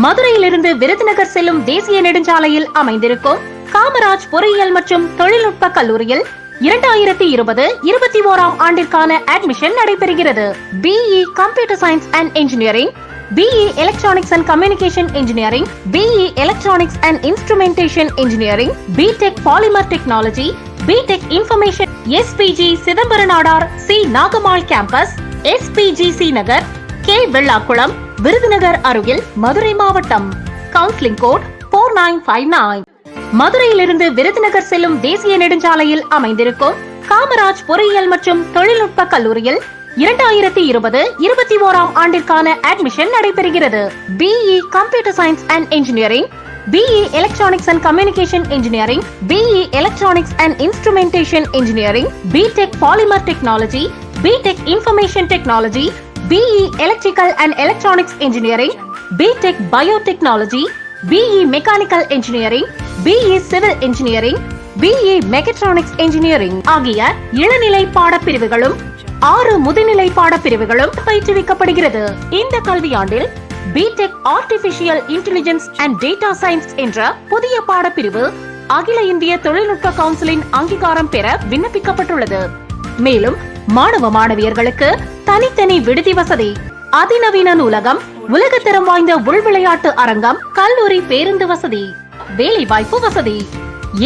மதுரையிலிருந்து விருதுநகர் செல்லும் தேசிய நெடுஞ்சாலையில் அமைந்திருக்கும் காமராஜ் பொறியியல் மற்றும் தொழில்நுட்ப கல்லூரியில் 2020-21 ஆண்டிற்கான அட்மிஷன் நடைபெறுகிறது. BE computer science and engineering, BE electronics and communication engineering, BE electronics and instrumentation engineering, BTech polymer technology, BTech information, SPG Chidambaram Nadar C Nagammal campus, SPGC Nagar, K Vellakulam, Virudhunagar அருகில், மதுரை மாவட்டம். Counselling code 4959. மதுரையிலிருந்து விருதுநகர் செல்லும் தேசிய நெடுஞ்சாலையில் அமைந்திருக்கும் காமராஜ் பொறியியல் மற்றும் தொழில்நுட்ப கல்லூரியில் 2020-21 ஆண்டிற்கான அட்மிஷன் நடைபெறுகிறது. BE computer science and engineering, BE electronics and communication engineering, BE electronics and instrumentation engineering, BTech polymer technology, BTech information technology, BE electrical and electronics engineering, BTech biotechnology, BE mechanical engineering, BE civil engineering, BE mechatronics engineering ஆகிய இளநிலை பாடப்பிரிவுகளும் 6 முதுநிலை பாடப்பிரிவுகளும் பயிற்றுவிக்கப்படுகிறது. இந்த கல்வியாண்டில் BTech artificial intelligence and data science என்ற புதிய பாடப்பிரிவு அகில இந்திய தொழில்நுட்ப கவுன்சிலின் அங்கீகாரம் பெற விண்ணப்பிக்கப்பட்டுள்ளது. மேலும் மாணவ மாணவியர்களுக்கு தனித்தனி விடுதி வசதி, அதிநவீன நூலகம், உலகத்தரம் வாய்ந்த உள்விளையாட்டு அரங்கம், கல்லூரி பேருந்து வசதி, வேலை வாய்ப்பு வசதி.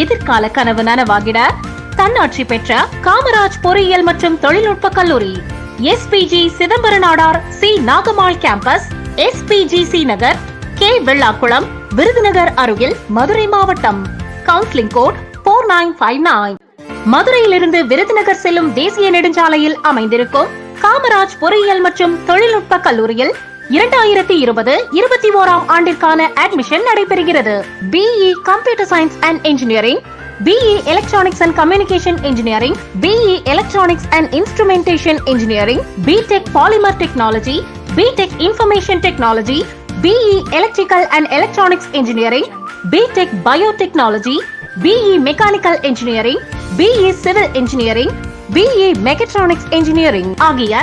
எதிர்கால கனவு நனவாகிட தன்னாட்சி பெற்ற காமராஜ் பொறியியல் மற்றும் தொழில்நுட்ப கல்லூரி, SPG Chidambaram Nadar C Nagammal campus, SPGC Nagar, K Vellakulam, Virudhunagar அருகில், மதுரை மாவட்டம். Counselling code 4959. மதுரையிலிருந்து விருதுநகர் செல்லும் தேசிய நெடுஞ்சாலையில் அமைந்திருக்கும் காமராஜ் பொறியியல் மற்றும் தொழில்நுட்ப கல்லூரியில் 2020-21 ஆண்டிற்கான அட்மிஷன் நடைபெறுகிறது. BE computer science and engineering, BE electronics and communication engineering, BE electronics and instrumentation engineering, BTech polymer technology, BTech information technology, BE electrical and electronics engineering, BTech biotechnology, BE mechanical engineering, BE civil engineering, BE mechatronics engineering ஆகிய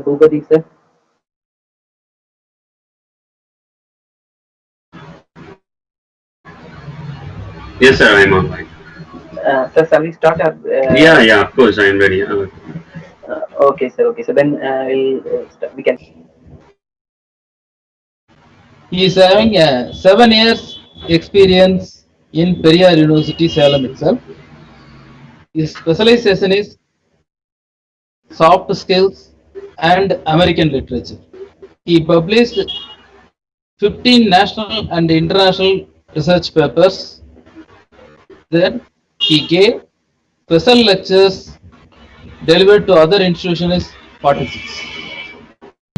Boopathi, sir. Yes, sir, I'm online. Sir, shall we start? Yeah, of course, I'm ready. Okay, sir. Okay, so then we can. He is having a 7 years experience in Periyar University, Salem itself. His specialization is soft skills and American literature. He published 15 national and international research papers. Then he gave special lectures delivered to other institutions 46.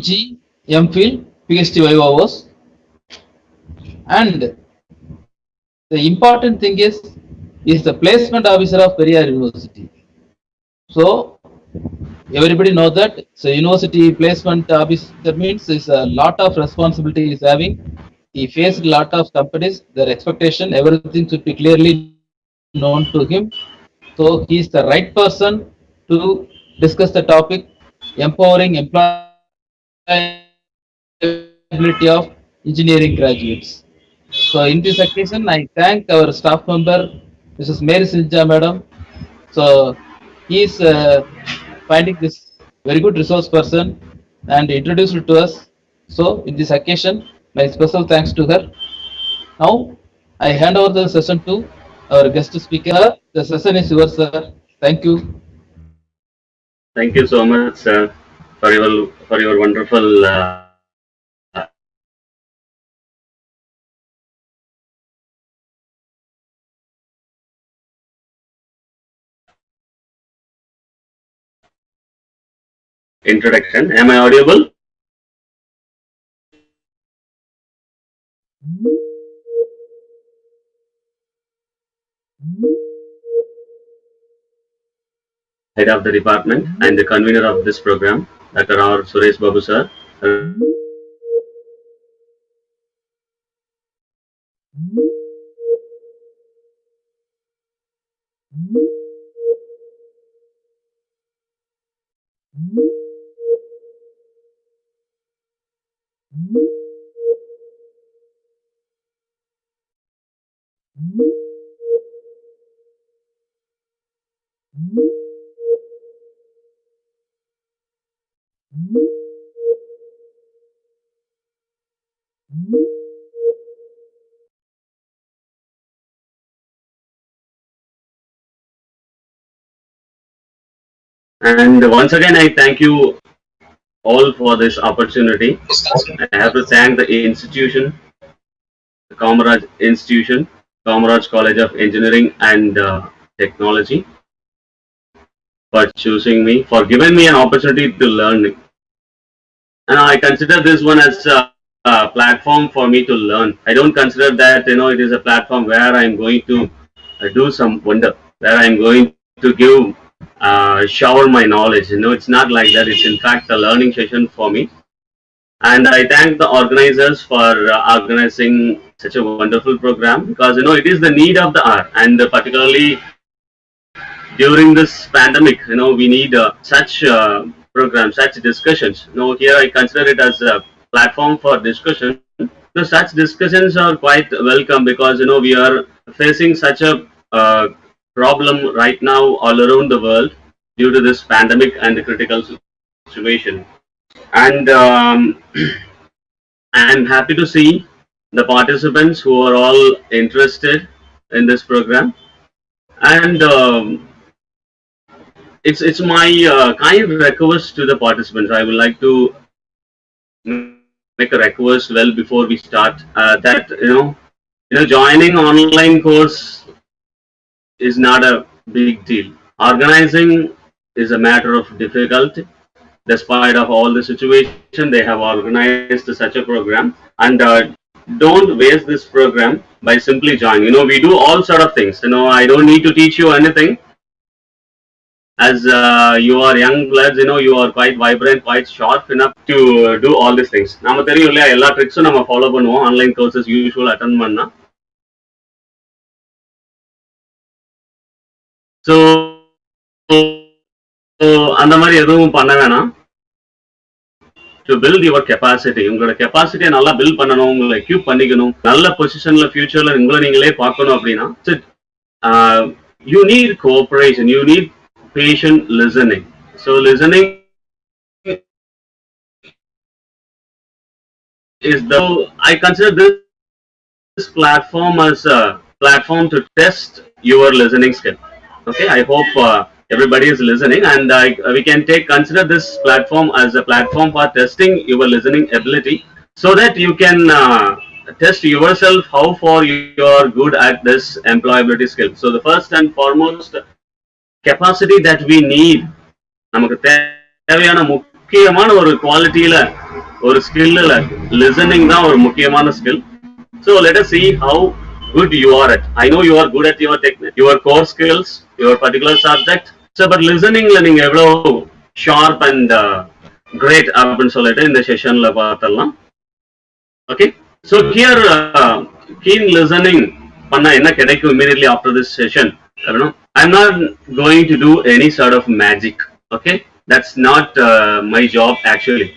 G, MPhil, PhD Vivos, and the important thing is the placement officer of Periyar University. So everybody know that. So university placement officer means is a lot of responsibility is having. He faced a lot of companies. Their expectation, everything should be clearly known to him. So he is the right person to discuss the topic empowering employability of engineering graduates. So in this occasion, I thank our staff member, Mrs. Mary Sinja, madam. So he is finding this very good resource person and introduced it to us. So in this occasion, my special thanks to her. Now I hand over the session to our guest speaker. The session is yours, sir. Thank you. Thank you so much, sir, for your wonderful introduction. Am I audible? Head of the department and the convener of this program, Dr. R. Suresh Babu, sir. And once again, I thank you all for this opportunity. I have to thank the institution, the Kamaraj Institution, Kamaraj College of Engineering and Technology, for choosing me, for giving me an opportunity to learn. And I consider this one as a platform for me to learn. I don't consider that it is a platform where I'm going to do some wonder, where I'm going to give shower my knowledge. It's not like that. It's in fact a learning session for me. And I thank the organizers for organizing such a wonderful program, because it is the need of the hour, and particularly during this pandemic, we need such programs, such discussions. Here I consider it as a platform for discussion. Such discussions are quite welcome, because we are facing such a problem right now all around the world due to this pandemic and the critical situation. And I'm happy to see the participants who are all interested in this program. And it's my kind request to the participants. I would like to make a request well before we start, that joining online course is not a big deal. Organizing is a matter of difficulty. Despite of all the situation, they have organized such a program. And don't waste this program by simply joining. We do all sort of things. I don't need to teach you anything. As you are young bloods, you are quite vibrant, quite sharp enough to do all these things. நம்ம தெரியும் இல்லையா, எல்லா ட்ரிக்ஸும் நம்ம follow பண்ணுவோம் online courses usual attend பண்ணா. So அந்த மாதிரி எதுவும் பண்ண வேணாம். to build your capacity. உங்களோட கெப்பாசிட்டியை நல்லா பில்ட் பண்ணணும், உங்களை எக்யூப் பண்ணிக்கணும், நல்ல பொசிஷன்ல ஃபியூச்சர்ல உங்களை நீங்களே பார்க்கணும் அப்படின்னா you need cooperation, you need patient listening. So listening is I consider this platform as a platform to test your listening skill. Okay, I hope everybody is listening, and we can consider this platform as a platform for testing your listening ability, so that you can test yourself how far you are good at this employability skill. So the first and foremost capacity that we need, நமக்கு தேவையான முக்கியமான ஒரு குவாலிட்டியில ஒரு ஸ்கில்ல listening தான் ஒரு முக்கியமான skill. So let us see how good you are at. I know you are good at your core skills, your particular subject. So but listening la neenga evlo sharp and great அப்படினு சொல்லிட்டு இந்த செஷன்ல பார்த்தலாம். Okay, so here keen listening பண்ணா என்ன கிடைக்கும் immediately after this session? I don't know, I'm not going to do any sort of magic. Okay, that's not my job actually,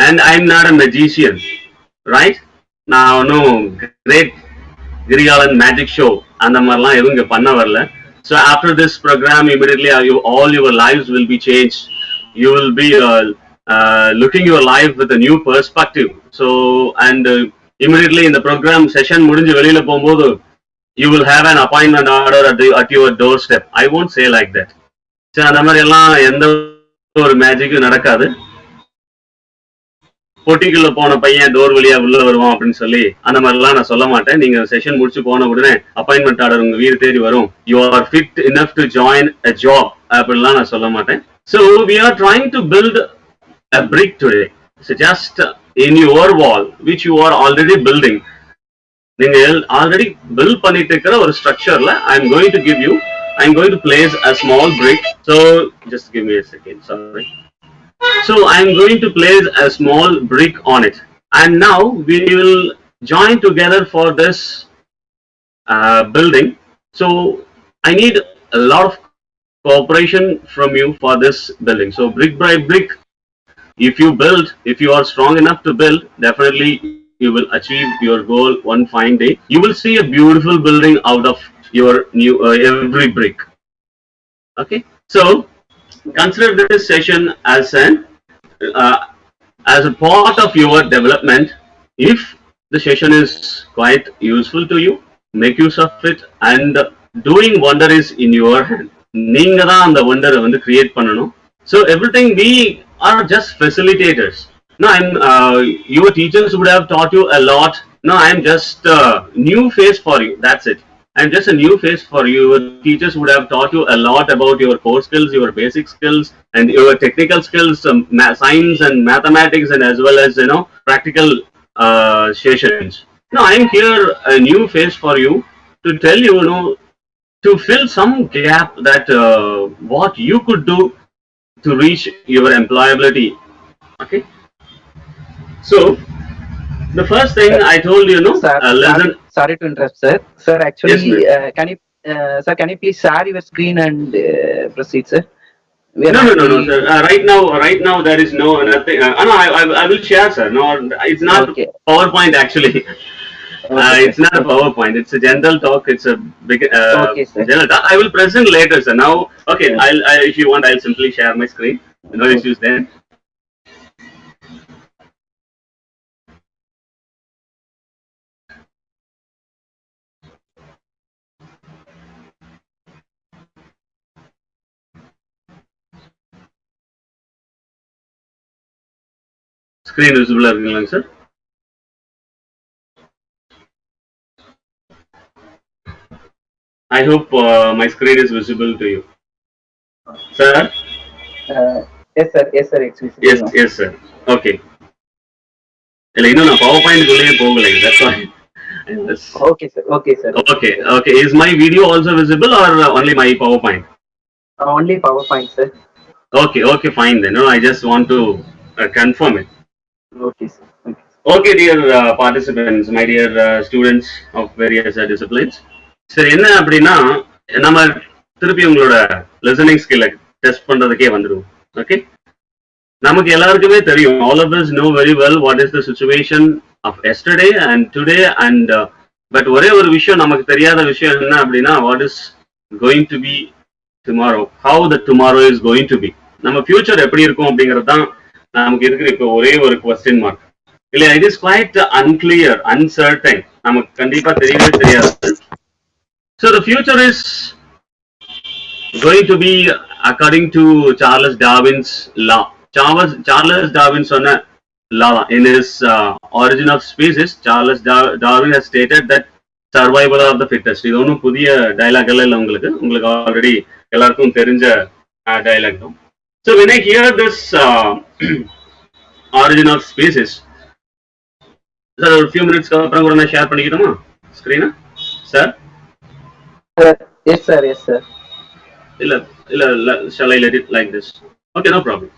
and I'm not a magician, right? Now no great Girigalan magic show and the மாதிரிலாம் எதுவும் இங்க பண்ண வரல. So after this program, immediately all your lives will be changed. You will be looking your life with a new perspective. So and immediately in the program session முடிஞ்சு வெளியில போகும்போது you will have an appointment order at your doorstep. I won't say like that. So அந்த மாதிரி எல்லாம் எந்த ஒரு மேஜிக்கும் நடக்காது. பொட்டிக்குள்ள போன பையன் டோர் வழியா உள்ள வருவான் அப்படின்னு சொல்லி அந்த மாதிரிலாம் நான் சொல்ல மாட்டேன். நீங்க செஷன் முடிச்சு போன உடனே அப்பாயின்மெண்ட் ஆர்டர் உங்க வீடு தேடி வரும். You are fit enough to join a job அப்படின்லாம் நான் சொல்ல மாட்டேன். So we are trying to build a brick today. So just in your wall which you are already building, நீங்க ஆல்ரெடி பில்ட் பண்ணிட்டு இருக்கிற ஒரு ஸ்ட்ரக்சர்ல I'm going to place a small brick. So just give me a second, sorry. So I'm going to place a small brick on it, and now we will join together for this building. So I need a lot of cooperation from you for this building. So brick by brick, if you are strong enough to build, definitely you will achieve your goal one fine day. You will see a beautiful building out of your new every brick. Okay, so consider this session as a part of your development. If the session is quite useful to you, make use of it, and doing wonder is in your hand. நீங்க தான் அந்த wonder வந்து create பண்ணணும். So everything we are just facilitators. No, your teachers would have taught you a lot. No, I'm just a new face for you. That's it. I'm just a new face for you. Your teachers would have taught you a lot about your core skills, your basic skills, and your technical skills, science and mathematics, and as well as practical sessions. No, I'm here a new face for you to tell you, to fill some gap that what you could do to reach your employability. Okay. So the first thing I told you, Sir, listen. Sorry to interrupt, sir. Sir, actually, Yes, can you please share your screen and proceed, sir? No, sir. Right now there is nothing. No, I will share, sir. No, it's not Okay. PowerPoint actually. It's not a PowerPoint. It's a general talk. It's a big Okay, sir. general talk. I will present later, sir. Now, okay. If you want, I'll simply share my screen. No issues there. Screen visible இருக்குங்களா sir? I hope my screen is visible to you, sir. Yes, sir. Excuse me. Yes, sir. Okay. இல்ல இன்னும் நான் PowerPoint குள்ளேயே போகல. That's why. Okay, sir. Okay. Is my video also visible or only my PowerPoint? Only PowerPoint, sir. Okay, fine then. No, I just want to confirm it. Okay, sir. Okay, dear participants, my dear students of various disciplines. சரி, என்ன அப்படின்னா நம்ம திருப்பி உங்களோட listening ஸ்கில்லை test பண்றதுக்கே வந்துடுவோம். Okay, நமக்கு எல்லாருக்குமே தெரியும், all of us know very well what is the situation of yesterday and today and but ஒரே ஒரு விஷயம் நமக்கு தெரியாத விஷயம் என்ன அப்படின்னா, what is going to be tomorrow, how the tomorrow is going to be, நம்ம ஃபியூச்சர் எப்படி இருக்கும் அப்படிங்கிறது தான் நமக்கு இருக்கிற இப்போ ஒரே ஒரு கொஸ்டின் மார்க் இல்லையா. It is quite unclear, uncertain, நமக்கு கண்டிப்பா தெரியவே தெரியாது. So the future is going to be according to Charles Darwin's law. Charles Darwin சொன்ன law in his Origin of Species, Charles Darwin has stated that survival of the fittest. இது ஒன்றும் புதிய dialogue எல்லாம் இல்லை, உங்களுக்கு ஆல்ரெடி எல்லாருக்கும் தெரிஞ்ச dialogue தான். So when I hear this Origin of Species, sir ஒரு few minutes அப்புறம் கூட நான் ஷேர் பண்ணிக்கிட்டோமா ஸ்கிரீனை sir? Yes sir, yes sir. இல்ல shall I let it like this? Okay, no problem.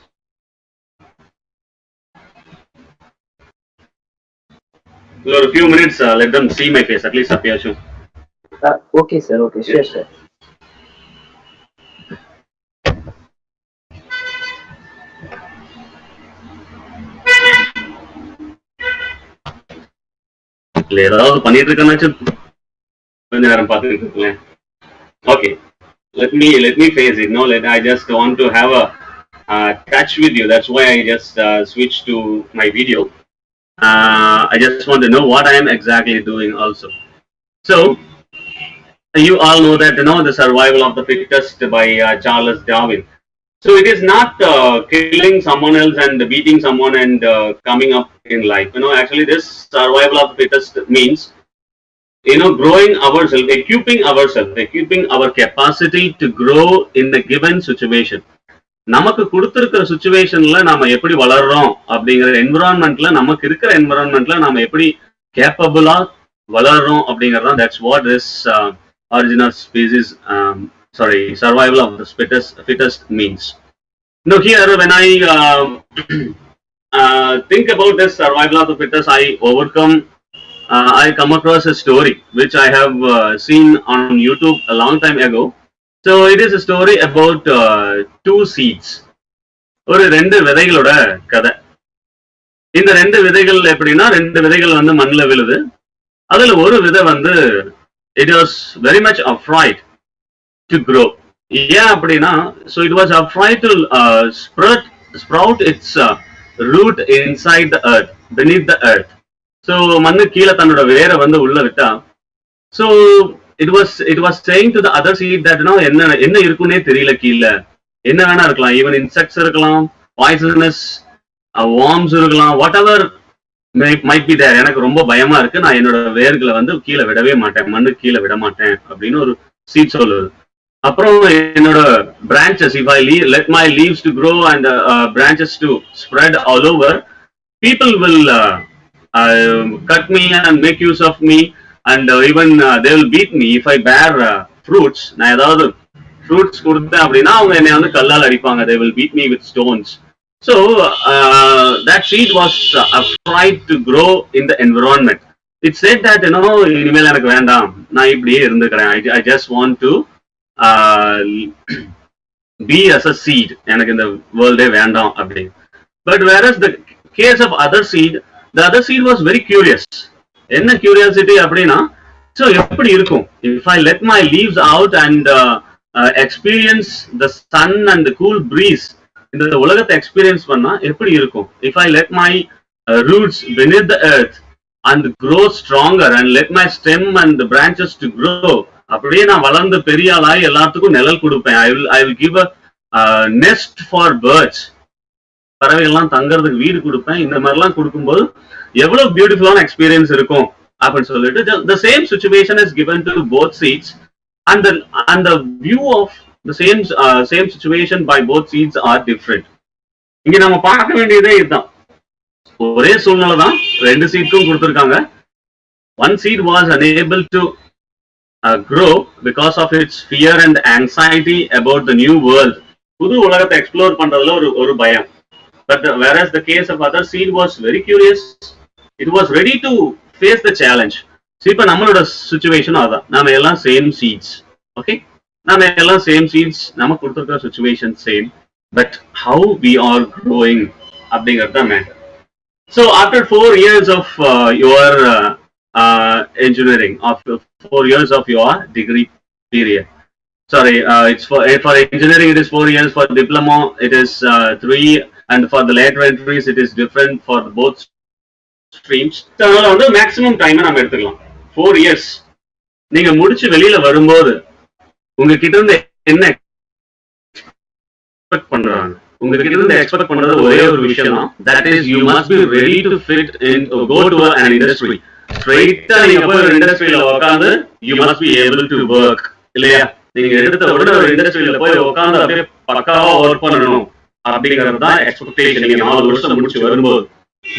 For a few minutes, let them see my face, at least appear soon. Okay sir, okay, sure sir. ஏதாவது பண்ணிட்டு இருக்கனாச்சும் கொஞ்ச நேரம் பார்த்துட்டு இருக்கேன். Okay, let me face it. No, I just want to have a touch with you. That's why I just switched to my video. I just want to know what I am exactly doing also. So you all know that, the survival of the fittest by Charles Darwin. So it is not killing someone else and beating someone and coming up in life. Actually this survival of the fittest means, growing ourselves, equipping our capacity to grow in the given situation. நமக்கு கொடுத்திருக்கிற சுச்சுவேஷன்ல நாம எப்படி வளர்றோம் அப்படிங்கிற என்விரான்மெண்ட்ல, நமக்கு இருக்கிற என்விரான்மெண்ட்ல நாம எப்படி கேப்பபிளா வளர்றோம் அப்படிங்கறதான், that's what this Origin of Species, survival of the fittest means. Now here when I think about this survival of the fittest, I come across a story which I have seen on YouTube a long time ago. So it is a story about two seeds. ஒரு ரெண்டு விதைகளோட கதை. இந்த ரெண்டு விதைகள் எப்படின்னா, ரெண்டு விதைகள் வந்து மண்ணில் விழுது. அதுல ஒரு விதை வந்து it was very much afraid to grow. ஏன் அப்படின்னா, so it was afraid to sprout its root inside the earth, beneath the earth. So மண்ணு கீழே தன்னோட வேரை வந்து உள்ள விட்டா, so it was saying to the other seed that என்ன இருக்குன்னே தெரியல, கீழே என்ன வேணா இருக்கலாம், ஈவன் இன்செக்ட்ஸ் இருக்கலாம், பாய்சனஸ் வார்ம்ஸ் இருக்கலாம், what ever might be there. எனக்கு ரொம்ப பயமா இருக்கு, நான் என்னோட வேர்களை வந்து கீழே விடவே மாட்டேன், மண்ணு கீழே விட மாட்டேன் அப்படின்னு ஒரு சீட் சொல்லுது. அப்புறம் என்னோட branches, if I let my leaves to grow and branches to spread all over, people will cut me and make use of me, and even they will beat me if I bear fruits. நான் ஏதாவது fruits கொடுத்தேன் அப்படின்னா அவங்க என்னை வந்து கல்லால் அடிப்பாங்க. They will beat me with stones. So that seed was afraid to grow in the environment. It said that இனிமேல் எனக்கு வேண்டாம், நான் இப்படியே இருந்துக்கிறேன், I just want to be as a seed, எனக்கு இந்த வேர்ல்டே வேண்டாம் அப்படி. But whereas the case of other seed, the other seed was very curious. என்ன curiosity அப்படின்னா, so எப்படி இருக்கும் if I let my leaves out and experience the sun and the cool breeze, இந்த உலகத்தை எக்ஸ்பீரியன்ஸ் பண்ணா எப்படி இருக்கும், if I let my roots beneath the earth and grow stronger and let my stem and the branches to grow, அப்படியே நான் வளர்ந்து பெரிய ஆளாய் எல்லாத்துக்கும் நிழல் கொடுப்பேன், I will give a nest for birds, பறவைகள்லாம் தங்கறதுக்கு வீடு கொடுப்பேன், இந்த மாதிரிலாம் கொடுக்கும்போது எவ்வளவு பியூட்டிஃபுல்லான எக்ஸ்பீரியன்ஸ் இருக்கும் அப்படின்னு சொல்லிட்டு, the same situation is given to both seeds and the view of the same situation by both seeds are different. இங்க நம்ம பார்க்க வேண்டியதே இதுதான், ஒரே சூழ்நிலை தான் ரெண்டு சீட்க்கும் கொடுத்திருக்காங்க. One seed was unable to grow because of its fear and anxiety about the new world. புது உலகத்தை எக்ஸ்ப்ளோர் பண்றதுல ஒரு பயம். But whereas the case of other seed was very curious, it was ready to face the challenge. So இப்ப நம்மளோட situation அதான், நாம எல்லாம் சேம் சீட்ஸ். ஓகே, நாம எல்லாம் சேம் சீட்ஸ், நம்ம கொடுத்திருக்கிற situation same. but how we are growing அப்படிங்கிறது தான் matter. So after 4 years of your engineering, after 4 years of your degree period, sorry, it's for engineering it is 4 years, for diploma it is 3, and for the later entries it is different for both streams. So அதனால வந்து maximum time நம்ம எடுத்துக்கலாம் 4 years. நீங்க முடிச்சு வெளியில வரும்போது உங்ககிட்ட இருந்து என்ன எக்ஸ்பெக்ட் பண்றாங்க? உங்ககிட்ட இருந்து எக்ஸ்பெக்ட் பண்றது ஒரே ஒரு விஷயம் தான், that is you must be ready to fit in, go to an industry. ஸ்ட்ரைட்டா நீங்க போய் ஒரு இண்டஸ்ட்ரியில உட்காந்து you must be able to work, இல்லையா? நீங்க எடுத்த உடனே ஒரு இண்டஸ்ட்ரியில போய் உட்காந்து அப்படியே பக்காவா ஒர்க் பண்ணணும் அப்படிங்கிறது தான் எக்ஸ்பெக்டேஷன் நீங்க 4 வருஷம் முடிச்சு வரும்போது.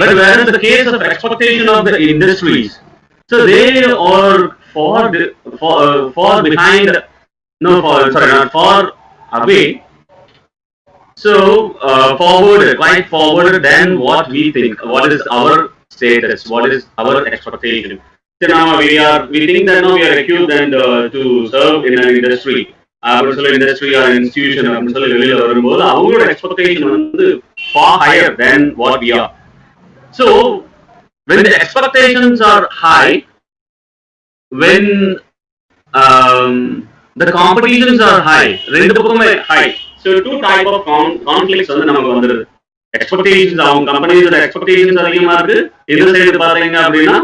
But where is the case of expectation of the industries? So they are far behind, no, not far away. So quite forward than what we think. What is our status? What is our expectation? So now we think that now we are equipped and to serve in an industry, industry or institution, our expectation is far higher than what we are. So when the expectations are high, when the competitions are high, high. So two type of conflicts வந்து நமக்கு வந்துருது. Expectations, அவங்க கம்பெனிஸோட expectations அதிகமா இருக்கு. இந்த side பாத்தீங்க அப்படின்னா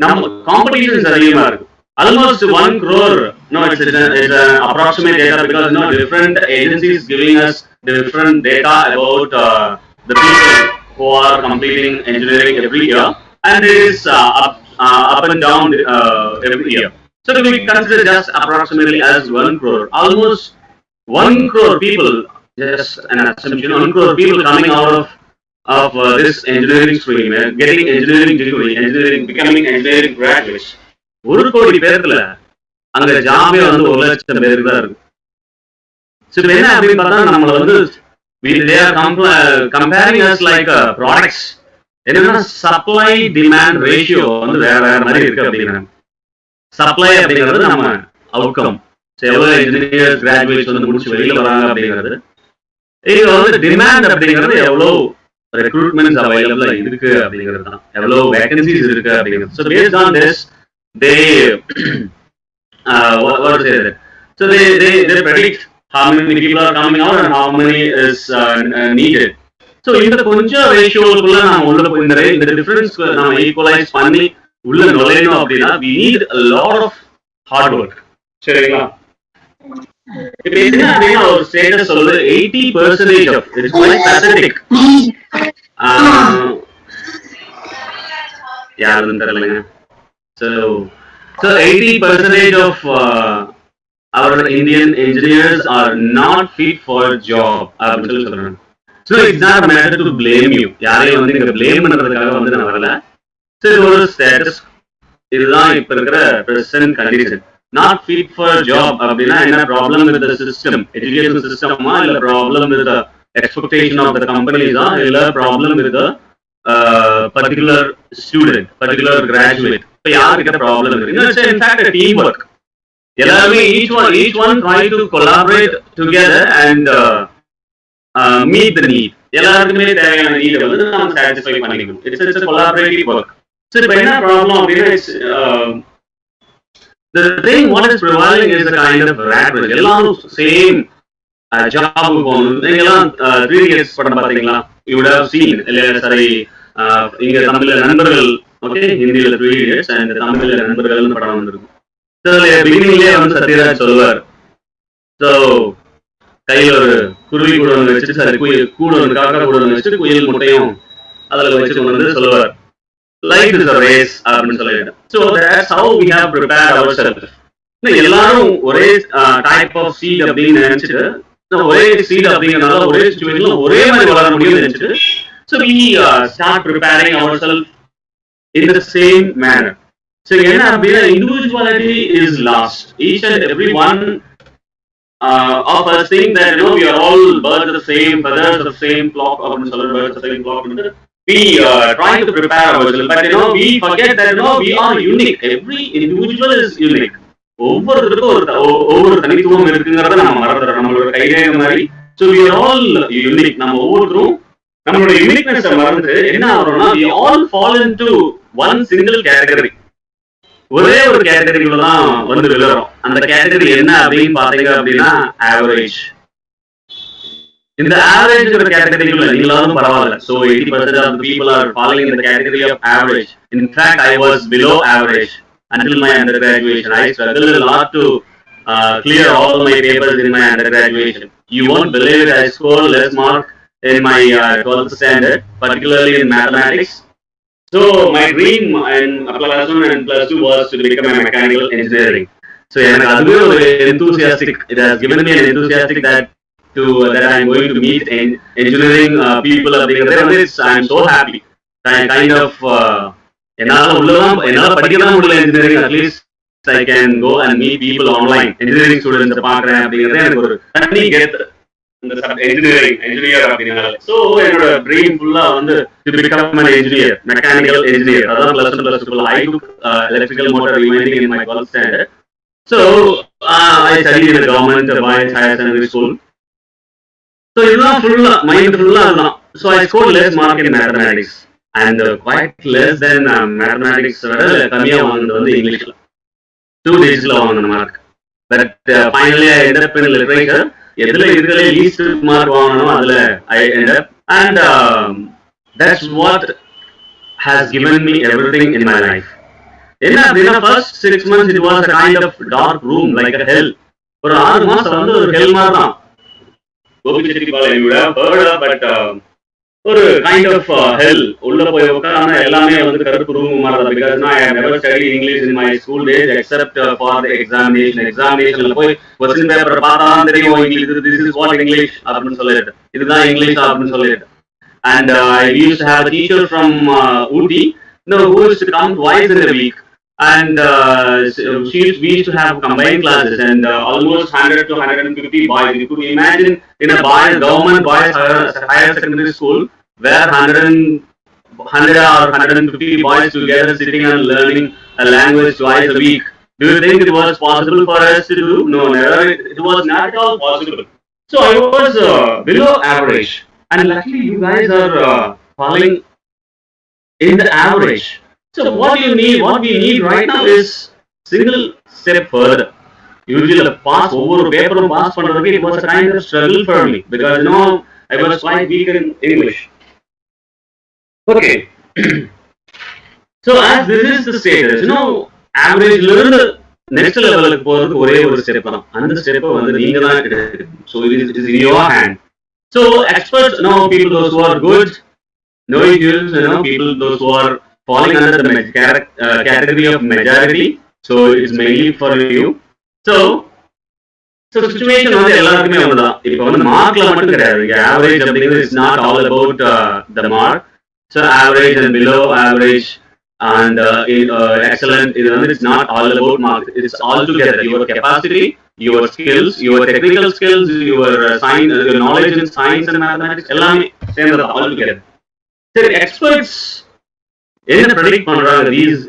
நம்ம competitions அதிகமா இருக்கு. Almost 1 crore. No, it's an approximate data because different agencies giving us different data about the people who are completing engineering every year, and it is up and down every year. So we consider just approximately as 1 crore. Almost 1 crore people, just an assumption, 1 crore people coming out of this engineering stream, getting engineering degree, becoming engineering graduates. 1 கோடி பேர்ல அங்க ஜாபே வந்து 1 லட்சம் பேருக்கு தான் இருக்கு. So என்ன அப்படின்னு பார்த்தா நம்மள வந்து they are comparing us like products. என்னன்னா supply demand ratio வந்து வேற மாதிரி இருக்கு அப்படின்னா சப்ளை அப்படிங்கிறது நம்ம அவுட்கம். எவ்வளவு இன்ஜினியர் கிராஜுவேட்ஸ் வந்து முடிச்சு வெளியில வராங்க அப்படிங்கிறது. இது வந்து டிமாண்ட் அப்படிங்கிறது எவ்வளவு ரெக்ரூட்மெண்ட்ஸ் அவைலபிளா இருக்கு அப்படிங்கிறது தான், எவ்வளவு வேகன்சிஸ் இருக்கு அப்படிங்கிறது. So based on this, they what to say that? So they predict how many people are coming out and how many is needed. So இந்த கொஞ்சம் ரேஷியோக்குள்ள நாம உள்ள போய் இந்த டிஃபரன்ஸ் நாம ஈக்குவலைஸ் பண்ணி உள்ள நுழையணும் அப்படின்னா we need a lot of hard work. சரிங்களா? இப்ப என்ன அப்படின்னா ஒரு ஸ்டேட்டஸ் சொல்லுது 80% of it's quite pathetic. யாருன்னு தெரியலங்க. So 80% of our Indian engineers are not fit for job. அப்படின்னு சொல்றாங்க. So it's not a matter to blame you. யாரையும் வந்து இங்க blame பண்றதுக்காக வந்து நான் வரல. So இது ஒரு ஸ்டேட்டஸ், இதுதான் இப்ப இருக்கிற present condition. Not fit for job அப்படின்னா என்ன problem with the system, education சிஸ்டமா, இல்ல problem with the expectation of the கம்பெனிஸா, இல்ல problem with the particular student, particular graduate. இப்ப யாருக்கு ப்ராப்ளம் இருக்கு? It's in fact a team work. எல்லாரும் each one try to collaborate together and meet the need. எல்லாருக்குமே தேவையான நீட் வந்து நாம சாட்டிஸ்ஃபை பண்ணிக்கணும். It's a collaborative work. So இப்ப என்ன ப்ராப்ளம் அப்படின்னா the thing what is prevailing is a kind of rat race. எல்லாரும் சேம் ஜாப் போகணும். நீங்கெல்லாம் 3 இயர்ஸ் படம் பாத்தீங்களா? you would have seen இல்ல சரி, இங்க தமிழ்ல நண்பர்கள், ஓகே, ஹிந்தியில 3 இயர்ஸ் அண்ட் தமிழ்ல நண்பர்கள்னு படம் வந்திருக்கு. ஸோ பிகினிங்லேயே வந்து சத்யராஜ் சொல்லுவார், ஸோ கையில் ஒரு குருவி கூட ஒன்று வச்சுட்டு, சரி கூட ஒன்று காக்கா கூட ஒன்று வச்சுட்டு குயில் முட்டையும் அதில் வச்சு கொண்டு வந்து சொல்லுவார், லைஃப் இஸ் a race அப்படின்னு சொல்லிட்டு. So that's how we have prepared ourselves. எல்லாரும் ஒரே டைப் ஆஃப் சீட் அப்படின்னு நினைச்சிட்டு, ஒரே சீட் அப்படிங்கிறனால ஒரே சுச்சுவேஷன்ல ஒரே மாதிரி வளர முடியும்னு நினைச்சிட்டு, so we start preparing ourselves in the same manner. So என்ன அப்படின்னா individuality is lost. Each and every one of us think that we are all birds of the same feathers of the same flock, அப்படின்னு சொல்ற birds of the same flock. We trying to prepare ourselves, but we forget that we are unique. Every individual is unique. ஒவ்வொருத்தருக்கும் ஒவ்வொரு தனித்துவம் இருக்குங்கிறத நம்ம மறந்துடுறோம். நம்மளோட கைரேகை மாதிரி So we are all unique. நம்ம ஒவ்வொருத்தரும் நம்மளோட யூனிக்னஸ் மறந்து என்ன ஆகுறோம்னா we all fall into one single category. ஒரே ஒரு கேட்டகரிக்குள்ள தான் வந்து விழுறோம். அந்த கேட்டகரி என்ன அப்படின்னு பாத்தீங்க அப்படின்னா ஆவரேஜ். இந்த ஆவரேஜ்ங்கிற கேட்டகரிக்குள்ள நீங்களாலும் பரவாயில்ல. So 80% of the people are falling in the category of average. In fact, I was below average until my undergraduation. I struggled a lot to clear all my papers in my undergraduation. You won't believe it, I scored less mark in my 12th standard, particularly in mathematics. So my dream in plus 1 and plus 2 was to become a mechanical engineering. So enthusiastic. It has given me an enthusiastic that I'm going to meet engineering people. I'm so happy. Kind of engineering, at least I can go and meet people online. Engineering students get engineer. So என்னோட dream fulla வந்து to become an engineer, mechanical engineer. அதான் plus 1 plus 2. I took electrical motor engineering in my 12th standard. So I studied in a government boys higher secondary school. So இதுதான் fulla mind fulla அதுதான். So I scored less mark in mathematics and quite less than mathematics வர கம்மியா வாங்குனது வந்து இங்கிலீஷ்ல 2 digitsல வாங்குன mark. But finally I ended up in literature. எதுல இதுல least mark வாங்கணும் அதுல I end up, and that's what has given me everything in my life. In the first 6 months it was a kind of dark room, like a hell. ஒரு 6 மாசம் வந்து ஒரு hell மாதிரி தான். Gobichettipalayam you would have heard of, but ஒரு kind of hell. உள்ள போய் உட்கார்ந்தா எல்லாமே வந்து கருப்பு ரூம் மாதிரி தான். Because I have never studied English in my school days except for the examinationல போய் question paper பார்த்தா தெரியும் உங்களுக்கு this is what English அப்படினு சொல்லிட்டு இதுதான் இங்கிலீஷ் அப்படினு சொல்லிட்டு. And I used to have a teacher from Ooty, who used to come twice in a week, and we used to have combined classes, and almost 100 to 150 boys. You could imagine in a government boys higher secondary school where 100 or 150 boys together sitting and learning a language twice a week. Do you think it was possible for us to do? No, never. It was not at all possible. So I was below average, and luckily you guys are falling in the average. So what we need right now is single step further. Usually pass over paper and pass it was a kind of struggle for me because I was quite weak in English. Okay. So as this is the status, average learn the next level போறதுக்கு ஒரே ஒரு step தான். அந்த ஸ்டெப்பை வந்து நீங்க தான் எடுக்கணும். So it is in your hand. So experts know people those who are good, knowing people those who are falling under the category of majority. So it's mainly for you. So situation வந்து எல்லாருக்குமே ஒண்ணுதான். இப்போ வந்து மார்க்ல மட்டும் கிடையாது. Average அப்படிங்கிறது is not all about the mark. So average and below average and excellent, it's not all about marks. It's all together. Your capacity, your skills, your technical skills, your knowledge in science and mathematics, எல்லாமே சேர்ந்தது all together. So experts என்ன predict பண்றாங்க these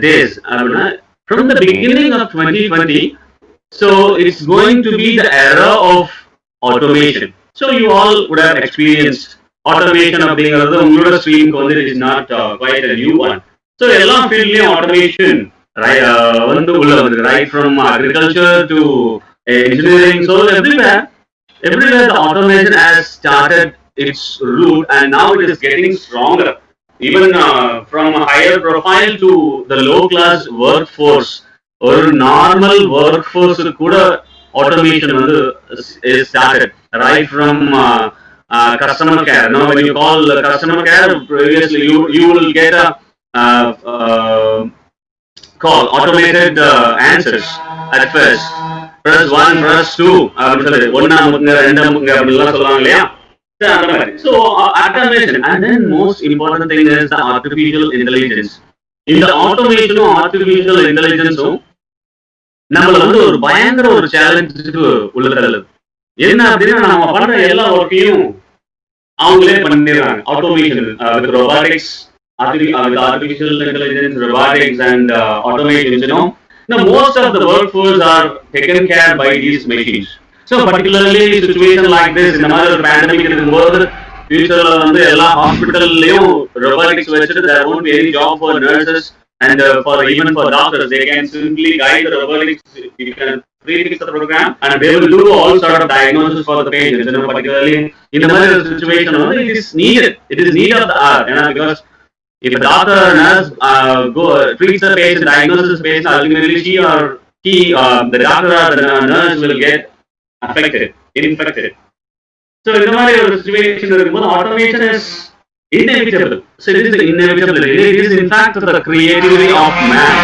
days அப்படின்னா from the beginning of 2020, so it's going to be the era of automation. So you all would have experienced automation அப்படிங்கிறது உங்களோட ஸ்ட்ரீம்க்கு வந்து it is not quite a new one. So எல்லா ஃபீல்ட்லயும் automation வந்து உள்ள வந்து right from agriculture to engineering. So everywhere the automation has started its root, and now it is getting stronger. Even from a higher profile to the low class workforce, or normal workforce கூட automation வந்து is started right from customer care. Now when you call customer care, previously you will get a call, automated answers at first. Press 1, press 2 அப்படின்னு சொல்லி ஒன்னா முங்க ரெண்டா முங்க அப்படிலாம் சொல்லுவாங்க இல்லையா. So automation, and then most important thing is the artificial intelligence. இந்த ஆட்டோமேஷனும் artificial இன்டெலிஜென்ஸும் நம்மள வந்து ஒரு பயங்கர ஒரு சேலஞ்சுக்கு உள்ள தள்ளுது. என்ன அப்படின்னா நம்ம பண்ற எல்லா ஒர்க்கையும் அவங்களே பண்ணிடுறாங்க. Automation with robotics, artificial intelligence, robotics and automation, most of the workforce are taken care by these machines. So So particularly situation like this, in the matter of pandemic இருக்கும்போது future வந்து எல்லா hospitalலையும் robotics வச்சுட்டு there won't be any job for nurses and for even for doctors. They can simply guide the robotics. You can prefix the program and they will do all sort of diagnosis for the patients. You know, particularly in the matter of situation, it is needed. It is need of the hour, you know, because if a doctor or nurse treats the patient, diagnoses the patient, ultimately she or he, the doctor or the nurse will get affected, infected. So in the matter of situation, automation is inevitable. So it is inevitable. It is in fact the creativity of man,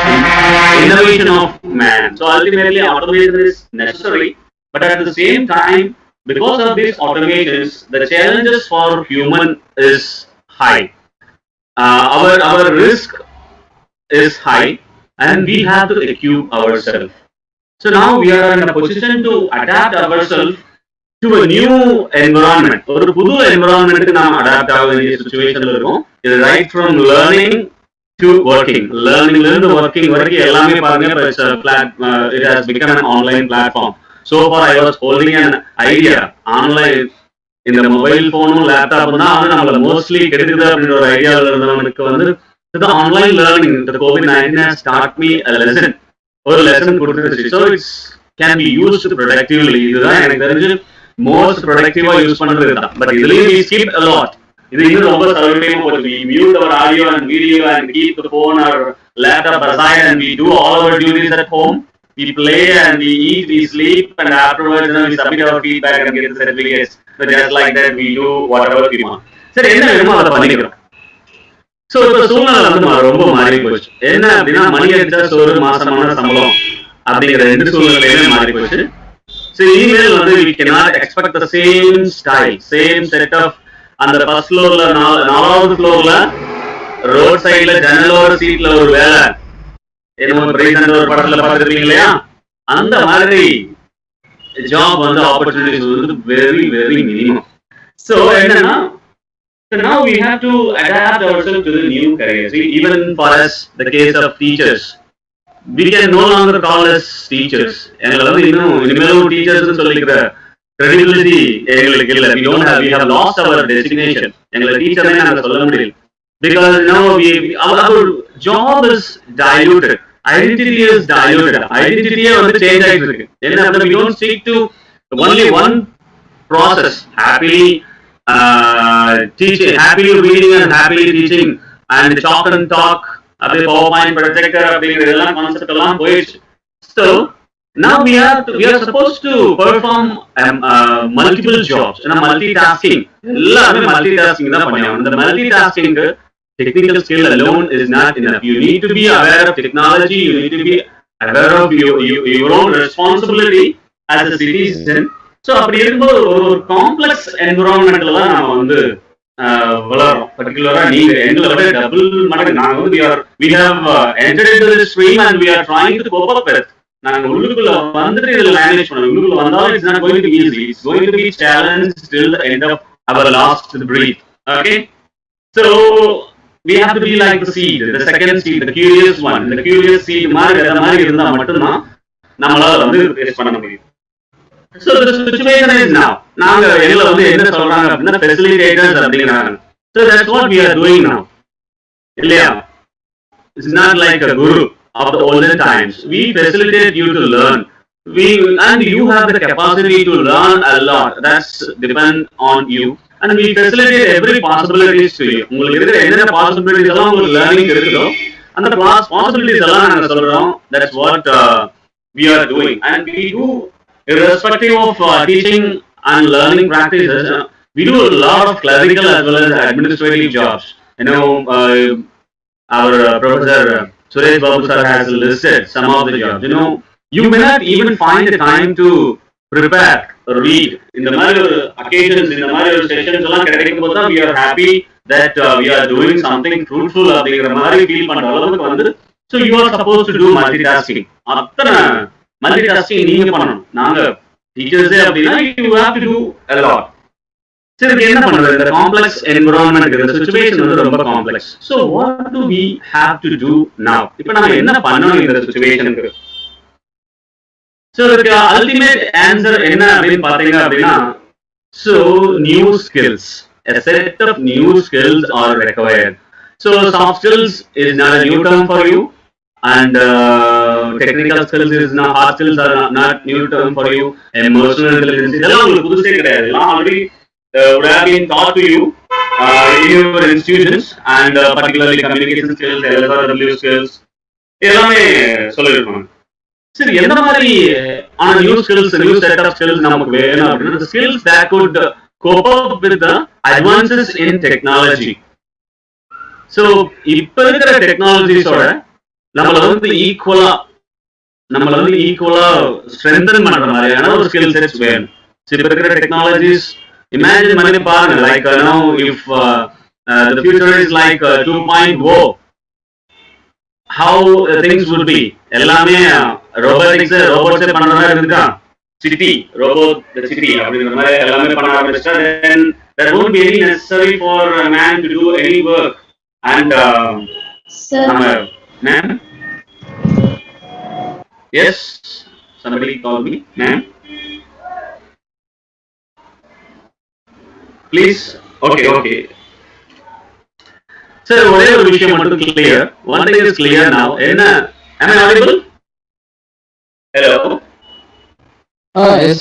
innovation of man. So ultimately automation is necessary, but at the same time, because of these automations, the challenges for human is high. Our risk is high, and we have to equip ourselves. So now we are in a position to adapt ourselves to a new environment. ஒரு புது environment நாம் adapt ஆக வேண்டிய situationல இருக்கும். இது right from learning to working. Learning ல இருந்து working வரைக்கும் எல்லாமே பாருங்க, it has become an online platform. So far I was holding an idea online. இந்த மொபைல் போனும் லேப்டாப்பும் தான் வந்து நம்மள மோஸ்ட்லி கெடுக்குது அப்படின்ற ஒரு ஐடியாவில் இருந்தவனுக்கு வந்து இது ஆன்லைன் லேர்னிங், இந்த COVID-19 has taught me a lesson. ஒரு லெசன் கொடுத்துருச்சு. So it's can be used productively. இதுதான் எனக்கு தெரிஞ்சு மோஸ்ட் ப்ரொடக்டிவா யூஸ் பண்றது தான். பட் இதுலயும் we skip a lot. இது இன்னும் ரொம்ப சௌகரியமா போச்சு. We mute our audio and video and keep the phone or laptop aside and we do all our duties at home. We play and we eat, we sleep, and afterwards we submit our feedback and get the certificates. So just like that we do whatever we want. சரி, என்ன வேணுமோ அதை பண்ணிக்கிறோம். So இப்போ சூழ்நிலை வந்து ரொம்ப மாறி போச்சு. என்ன அப்படின்னா, மணி அடிச்சா சோறு, மாசமான சம்பளம் அப்படிங்கிற ரெண்டு சூழ்நிலையுமே மாறி போச்சு. ஸோ இனிமேல் வந்து we cannot expect the same style, same set of அந்த ஃபர்ஸ்ட் ஃப்ளோர்ல 4வது ஃப்ளோர்ல ரோட் சைட்ல ஜன்னலோட சீட்ல ஒரு வேலை, என்னமோ பிரீசன்ட் ஒரு படத்துல பார்த்துருப்பீங்க இல்லையா, அந்த மாதிரி ஜாப் வந்து ஆப்பர்ச்சுனிட்டிஸ் வந்து வெரி வெரி மினிமம். ஸோ என்னன்னா, now we have to adapt ourselves to the new careers. Even for us, the case of teachers, we can no longer call us teachers. எங்களை வந்து இன்னும் இனிமேலும் டீச்சர்ஸ் சொல்லிக்கிற credibility எங்களுக்கு இல்லை. we have lost our designation. எங்களை டீச்சர்னே நாங்கள் சொல்ல முடியல. Because now our job is diluted. Identity is diluted. Identity வந்து change ஆயிட்டு இருக்கு. என்ன, we don't stick to only one process. Happily teaching, happily reading and happily teaching and chalk and talk, அப்படியே PowerPoint projector அப்படிங்கிறதெல்லாம் concept எல்லாம் போயிடுச்சு. So now we are supposed to perform multiple jobs. Multitasking, எல்லாமே multitasking தான் பண்ணுவாங்க. அந்த multitasking technical skill alone is not enough. You need to be aware of technology. You need to be aware of your own responsibility as a citizen. So அப்படி இருக்கும்போது ஒரு complex என்விரான்மெண்ட்ல தான் நாம வந்து வளரோம். பர்டிகுலரா நீங்க எங்களை விட டபுள் மடங்கு நாங்க வந்து we have entered into this stream and we are trying to cope up with it. நாங்க உள்ளுக்குள்ள வந்துட்டு இதுல மேனேஜ் பண்ணணும். உள்ளுக்குள்ள வந்தாலும் it's not going to be easy. It's going to be challenge till the end of our last breath. Okay, so we have to be like the seed, the second seed, the curious one. The curious seed மாதிரி இருந்தா மட்டும்தான் நம்மளால வந்து face பண்ண முடியும். So the situation is now, நாங்க எங்களை வந்து என்ன சொல்றாங்க அப்படின்னா facilitators அப்படிங்கிறாங்க. So that's what we are doing now. இல்லையா? It's not like a guru of the olden times. We facilitate you to learn. And you have the capacity to learn a lot. That's depend on you. And we facilitate every possibilities to you. உங்களுக்கு இருக்கிற என்னென்ன possibilities எல்லாம் உங்களுக்கு learning இருக்குதோ அந்த possibilities எல்லாம் நாங்க சொல்றோம். That's what we are doing. And we do, irrespective of teaching and learning practices, we do a lot of clerical as well as administrative jobs. You know, our Professor Suresh Babu sir has listed some of the jobs. You know, you may not even find the time to prepare, read. In the matter occasions, in the matter sessions, we are happy that we are doing something fruitful. So you are supposed to do multitasking. Multitasking நீங்க பண்ணணும். நாங்க டீச்சர்ஸே அப்படின்னா you have to do a lot. சரி, என்ன பண்றது? இந்த complex environment, இந்த situation வந்து ரொம்ப complex. So what do we have to do now? இப்போ நாம என்ன பண்ணணும் இந்த சிச்சுவேஷனுக்கு? So the ultimate answer என்ன அப்படின்னு பாத்தீங்க அப்படின்னா, so new skills, a set of new skills are required. So soft skills is not a new term for you, and technical skills is not, hard skills are not new term for you. Emotional intelligence இதெல்லாம் உங்களுக்கு புதுசே கிடையாது. இதெல்லாம் already would have been taught to you in your institutions, and particularly communication skills, LSRW skills எல்லாமே சொல்லிருப்பாங்க. சரி, எந்த மாதிரி new skills, new set of skills நமக்கு வேணும் அப்படின்னா, skills that could cope up with the advances in technology. So இப்ப இருக்கிற டெக்னாலஜிஸோட நம்மள வந்து ஈக்குவலா ஸ்ட்ரென்தன் பண்ற மாதிரியான ஒரு ஸ்கில் செட்ஸ் வேணும். இப்ப இருக்கிற டெக்னாலஜிஸ் இமேஜின் பண்ணி பாருங்க, like if the future is like 2.0, how things would be. எல்லாமே robotics பண்ற மாதிரி இருக்கா, சிட்டி ரோபோட் சிட்டி அப்படிங்கிற மாதிரி எல்லாமே பண்ண ஆரம்பிச்சா, then there won't be any necessary for a man to do any work. And ma'am, yes, somebody call me, ma'am, please. Okay. Sir, ஒரே ஒரு விஷயம் மட்டும் clear. One thing is clear now. என்ன, am I audible? Hello. Yes,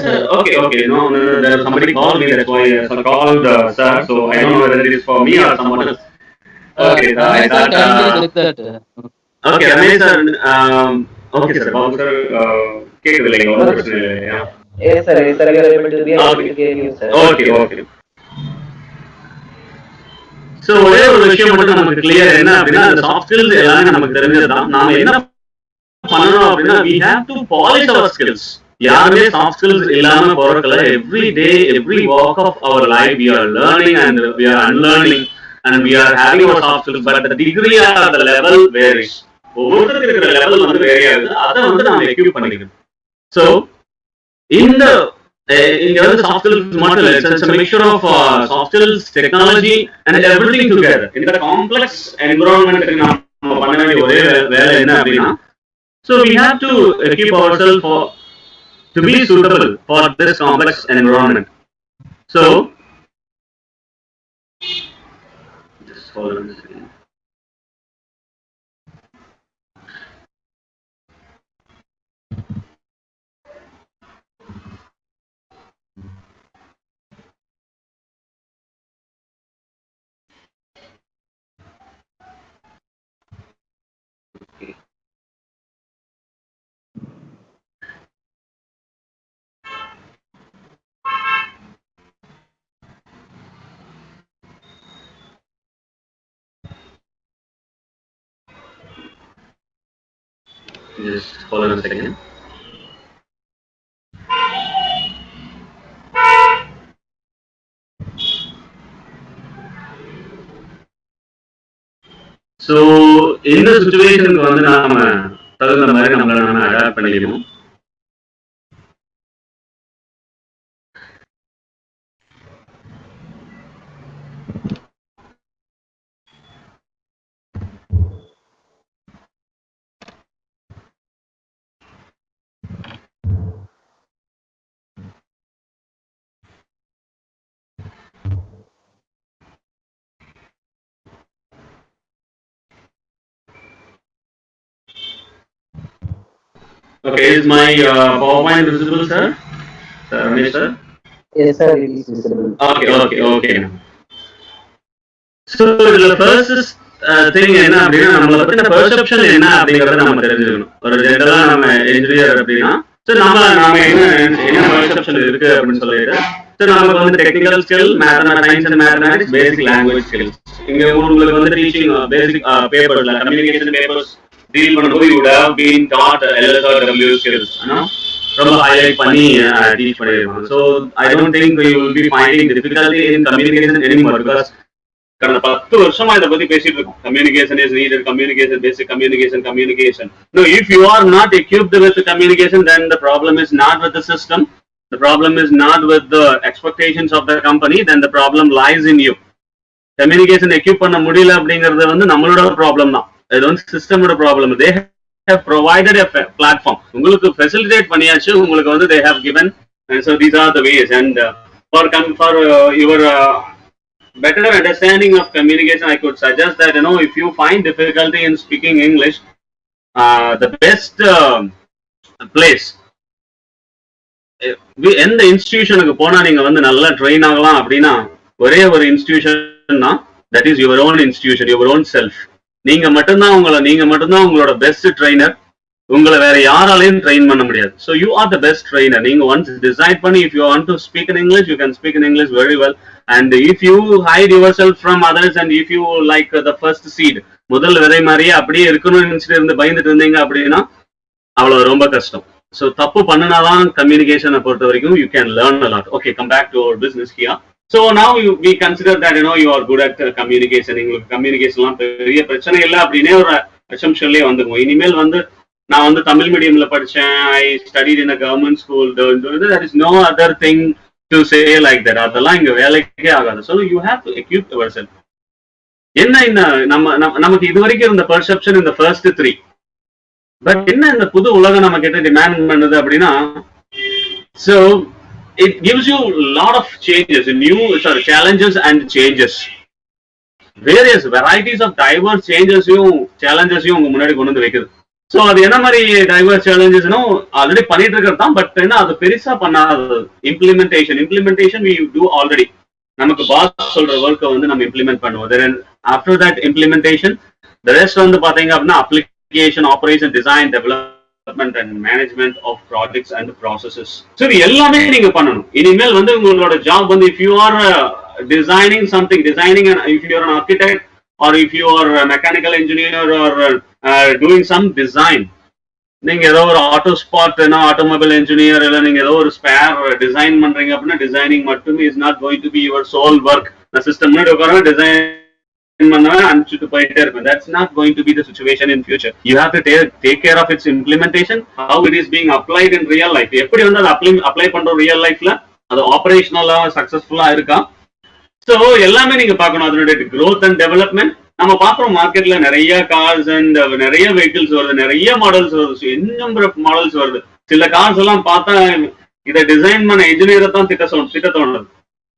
sir. Okay. No, there somebody called me. That's why I called sir. So I don't know whether it is for me or someone else. Okay, sir. I thought. Okay, Ramesh sir. Okay, sir. Babu sir. கேக்குதுல்லைங்க, ஒன்றும் பிரச்சனை இல்லையா? Yes, sir. We are able to hear you, sir. Okay. So ஒரே ஒரு விஷயம் மட்டும் நமக்கு clear என்ன அப்படின்னா, அந்த சாஃப்ட் ஸ்கில்ஸ் எல்லாமே நமக்கு தெரிஞ்சதுதான். நாம என்ன பண்ணணும் அப்படின்னா, we have to polish our skills. யாருமே சாஃப்ட் ஸ்கில்ஸ் இல்லாம போறதுல every day, every walk of our life we are learning and we are unlearning and we are having our soft skills, but the degree or the level varies. ஒவ்வொருத்தருக்கு இருக்கிற level வந்து vary ஆகுது. அதை வந்து நாம equip பண்ணிக்கணும். So இந்த இங்க வந்து சாஃப்ட் ஸ்கில்ஸ் மட்டும் இல்லை, it's a mixture of soft skills, technology and everything together. இந்த காம்ப்ளெக்ஸ் என்விரான்மெண்ட்டுக்கு நாம பண்ண வேண்டிய ஒரே வேலை என்ன அப்படின்னா, so we have to equip ourselves to be suitable for this complex environment. So just hold on a second. Just hold on a second. So இந்த சிச்சுவேஷனுக்கு வந்து நாம தகுந்த மாதிரி நம்மள நாம அடாப்ட் பண்ணிக்கணும். Okay, is my PowerPoint visible, sir? Sir, Ramesh, sir? Yes, sir. It is visible. Okay. So the first thing என்ன அப்படின்னா, நம்மளை பத்தின பெர்செப்ஷன் என்ன அப்படிங்கறத நம்ம தெரிஞ்சுக்கணும். ஒரு ஜெனரலா நம்ம என்ஜினியர் அப்படின்னா, நாம என்ன பெர்செப்ஷன் இருக்கு அப்படின்னு சொல்லிட்டு, நமக்கு வந்து technical skill, science and mathematics, basic language skills. இங்க உங்களுக்கு வந்து டீச்சிங் பேசிக் பேப்பர்ஸ்ல கம்யூனிகேஷன் பேப்பர்ஸ் டீல் பண்ணும்போது you would have been taught LSRW skills, ரொம்ப ஹைலைட் பண்ணி டீச் பண்ணிருக்காங்க. So I don't think you will be finding difficulty in communication anymore, because கடந்த 10 வருஷமா இதை பத்தி பேசிட்டு இருக்கோம். Communication is needed, communication, basic communication. No, if you are not equipped with communication, then the problem is not with the system, the problem is not with the expectations of the company, then the problem lies in you. Communication equip பண்ண முடியல அப்படிங்கறது வந்து நம்மளோட problem தான். இது வந்து சிஸ்டமோட problem. They have provided a platform. உங்களுக்கு facilitate பண்ணியாச்சு, உங்களுக்கு வந்து they have given, and so these are the ways. And for your better understanding of communication, I could suggest that, you know, if you find difficulty in speaking English, the best place, எந்த இன்ஸ்டிடியூஷனுக்கு போனா நீங்க வந்து நல்லா train ஆகலாம் அப்படின்னா ஒரே ஒரு institution தான், that is your own institution, your own self. நீங்க மட்டும்தான் உங்களோட பெஸ்ட் ட்ரெயினர். உங்களை வேற யாராலையும் ட்ரெயின் பண்ண முடியாது. So you are the best trainer. நீங்க ஒன்ஸ் டிசைட் பண்ணி, if you want to speak in English, you can speak in English very well. And if you hide yourself from others, and if you like the first seed, முதல் விதை மாதிரியே அப்படியே இருக்கணும்னு நினைச்சிட்டு இருந்து பயந்துட்டு இருந்தீங்க அப்படின்னா அவ்வளவு ரொம்ப கஷ்டம். ஸோ தப்பு பண்ணினாதான் கம்யூனிகேஷனை பொறுத்த வரைக்கும் you can learn a lot. Okay, come back to our business here. So now we consider that, you know, you are good at communication. உங்களுக்கு கம்யூனிகேஷன்லாம் பெரிய பிரச்சனை இல்லை அப்படின்னே ஒரு அசம்ஷன்லேயே வந்துருவோம். இனிமேல் வந்து நான் வந்து தமிழ் மீடியம்ல படித்தேன், ஐ studied in a government school, there is no other thing to say like that. அதெல்லாம் இங்க வேலைக்கே ஆகாது. So you have to equip yourself. என்ன இந்த நமக்கு இது வரைக்கும் இருந்த பெர்செப்ஷன் இந்த ஃபர்ஸ்ட் 3, பட் என்ன இந்த புது உலகம் நம்ம கிட்ட டிமாண்ட் பண்ணுது அப்படின்னா, so it gives you a lot of changes, challenges and changes, various varieties of diverse changes challenges உங்க முன்னாடி கொண்டு வந்து வைக்குது. ஸோ அது என்ன மாதிரி டைவர்ஸ் சேலஞ்சஸ்னு ஆல்ரெடி பண்ணிட்டு இருக்கிறது தான், பட் என்ன அது பெருசா பண்ணாது. Implementation we do already. நமக்கு பாஸ் சொல்ற ஒர்க்கை வந்து நம்ம இம்ப்ளிமெண்ட் பண்ணுவோம். then after that implementation, the rest வந்து பாத்தீங்க அப்படின்னா application, operation, design, development and management of projects and processes. So இது எல்லாமே நீங்க பண்ணணும். இனிமேல் வந்து உங்களோட ஜாப் வந்து, if you are designing something, and if you are an architect, or if you are a mechanical engineer, or doing some design, நீங்க ஏதோ ஒரு ஆட்டோமொபைல் இன்ஜினியர், இல்ல நீங்க ஏதோ ஒரு ஸ்பேர் டிசைன் பண்றீங்க அப்படின்னா, டிசைனிங் மட்டுமே is not going to be your sole work. நான் சிஸ்டம் முன்னாடி உட்கார டிசைன் பண்ணுவேன், அனுப்பிச்சுட்டு போயிட்டே இருப்பேன். That's not going to be the situation in future. You have to take care of its implementation, how it is being applied in real life. எப்படி வந்து அதை apply பண்றோம் ரியல் லைஃப்ல, அது ஆபரேஷனலா சக்சஸ்ஃபுல்லா இருக்கா. ஸோ எல்லாமே நீங்க பார்க்கணும். அதனுடைய growth and development. நம்ம பார்க்குறோம் மார்க்கெட்ல நிறைய கார்ஸ் அண்ட் நிறைய வெஹிக்கிள்ஸ் வருது, நிறைய மாடல்ஸ் வருது, என்ன மாடல்ஸ் வருது. சில கார்ஸ் எல்லாம் பார்த்தா இதை டிசைன் பண்ண இன்ஜினியரை தான் திட்ட தோணுது.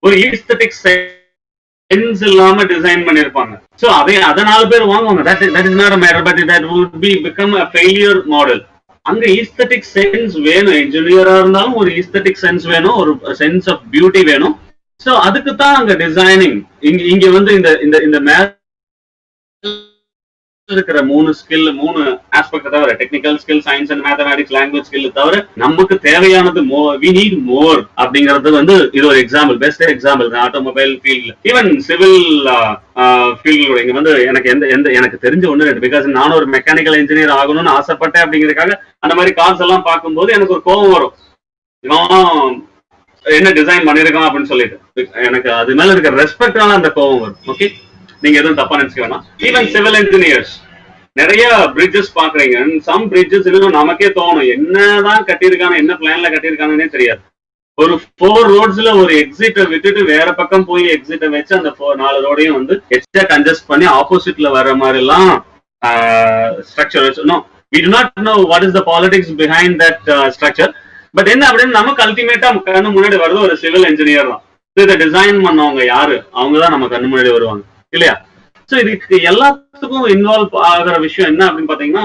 ஒரு ஈஸ்தட்டிக் சென்ஸ் இல்லாம டிசைன் பண்ணிருப்பாங்க. ஸோ அதை 4 பேர் வாங்குவாங்க. that is not a matter, but that would become a failure model. அங்க ஈஸ்தட்டிக் சென்ஸ் வேணும். இன்ஜினியரா இருந்தாலும் ஒரு ஈஸ்தட்டிக் சென்ஸ் வேணும், ஒரு சென்ஸ் ஆஃப் பியூட்டி வேணும். ஸோ அதுக்கு தான் அங்க டிசைனிங். இங்க வந்து இந்த இருக்கிற 3 ஆஸ்பெக்ட் தவிர, technical skill, science and mathematics, language skill தவிர நமக்கு தேவையானது we need more அப்படிங்கிறது வந்து இது ஒரு எக்ஸாம்பிள், பெஸ்ட் எக்ஸாம்பிள். ஆட்டோமொபைல் ஃபீல்ட்ல, ஈவன் சிவில் ஃபீல்டு இங்க வந்து எனக்கு தெரிஞ்ச ஒண்ணு, பிகாஸ் நானும் ஒரு மெக்கானிக்கல் இன்ஜினியர் ஆகணும்னு ஆசைப்பட்டேன். அப்படிங்கிறதுக்காக அந்த மாதிரி கார்ஸ் எல்லாம் பார்க்கும்போது எனக்கு ஒரு கோபம் வரும், என்ன டிசைன் பண்ணிருக்கான் அப்படின்னு சொல்லிட்டு. எனக்கு அது மேல இருக்க ரெஸ்பெக்டால அந்த கோபம் வரும். ஓகே, நீங்க எதுவும் தப்பா நினைச்சுக்க வேணாம். ஈவன் சிவில் இன்ஜினியர்ஸ் நிறைய பிரிட்ஜஸ் பாக்குறீங்க. சம் பிரிட்ஜஸ் இன்னும் நமக்கே தோணும், என்னதான் கட்டியிருக்காங்க, என்ன பிளான்ல கட்டியிருக்காங்கன்னே தெரியாது. ஒரு 4 ரோட்ஸ்ல ஒரு எக்ஸிட்டை விட்டுட்டு வேற பக்கம் போய் எக்ஸிட்டை வச்சு அந்த 4 ரோடையும் வந்து எக்ஸ்ட்ரா கன்ஜஸ்ட் பண்ணி ஆப்போசிட்ல வர்ற மாதிரி எல்லாம் ஸ்ட்ரக்சர் வச்சு. we do not know what is the politics behind that structure. But என்ன அப்படின்னு நமக்கு அல்டிமேட்டா கண்ணு முன்னாடி வருது ஒரு சிவில் இன்ஜினியர் தான். இதை டிசைன் பண்ணவங்க யாரு, அவங்கதான் நம்ம கண்ணு முன்னாடி வருவாங்க இல்லையா. சோ இதுக்கு எல்லாத்துக்கும் இன்வால்வ் ஆகிற விஷயம் என்ன அப்படின்னு பாத்தீங்கன்னா,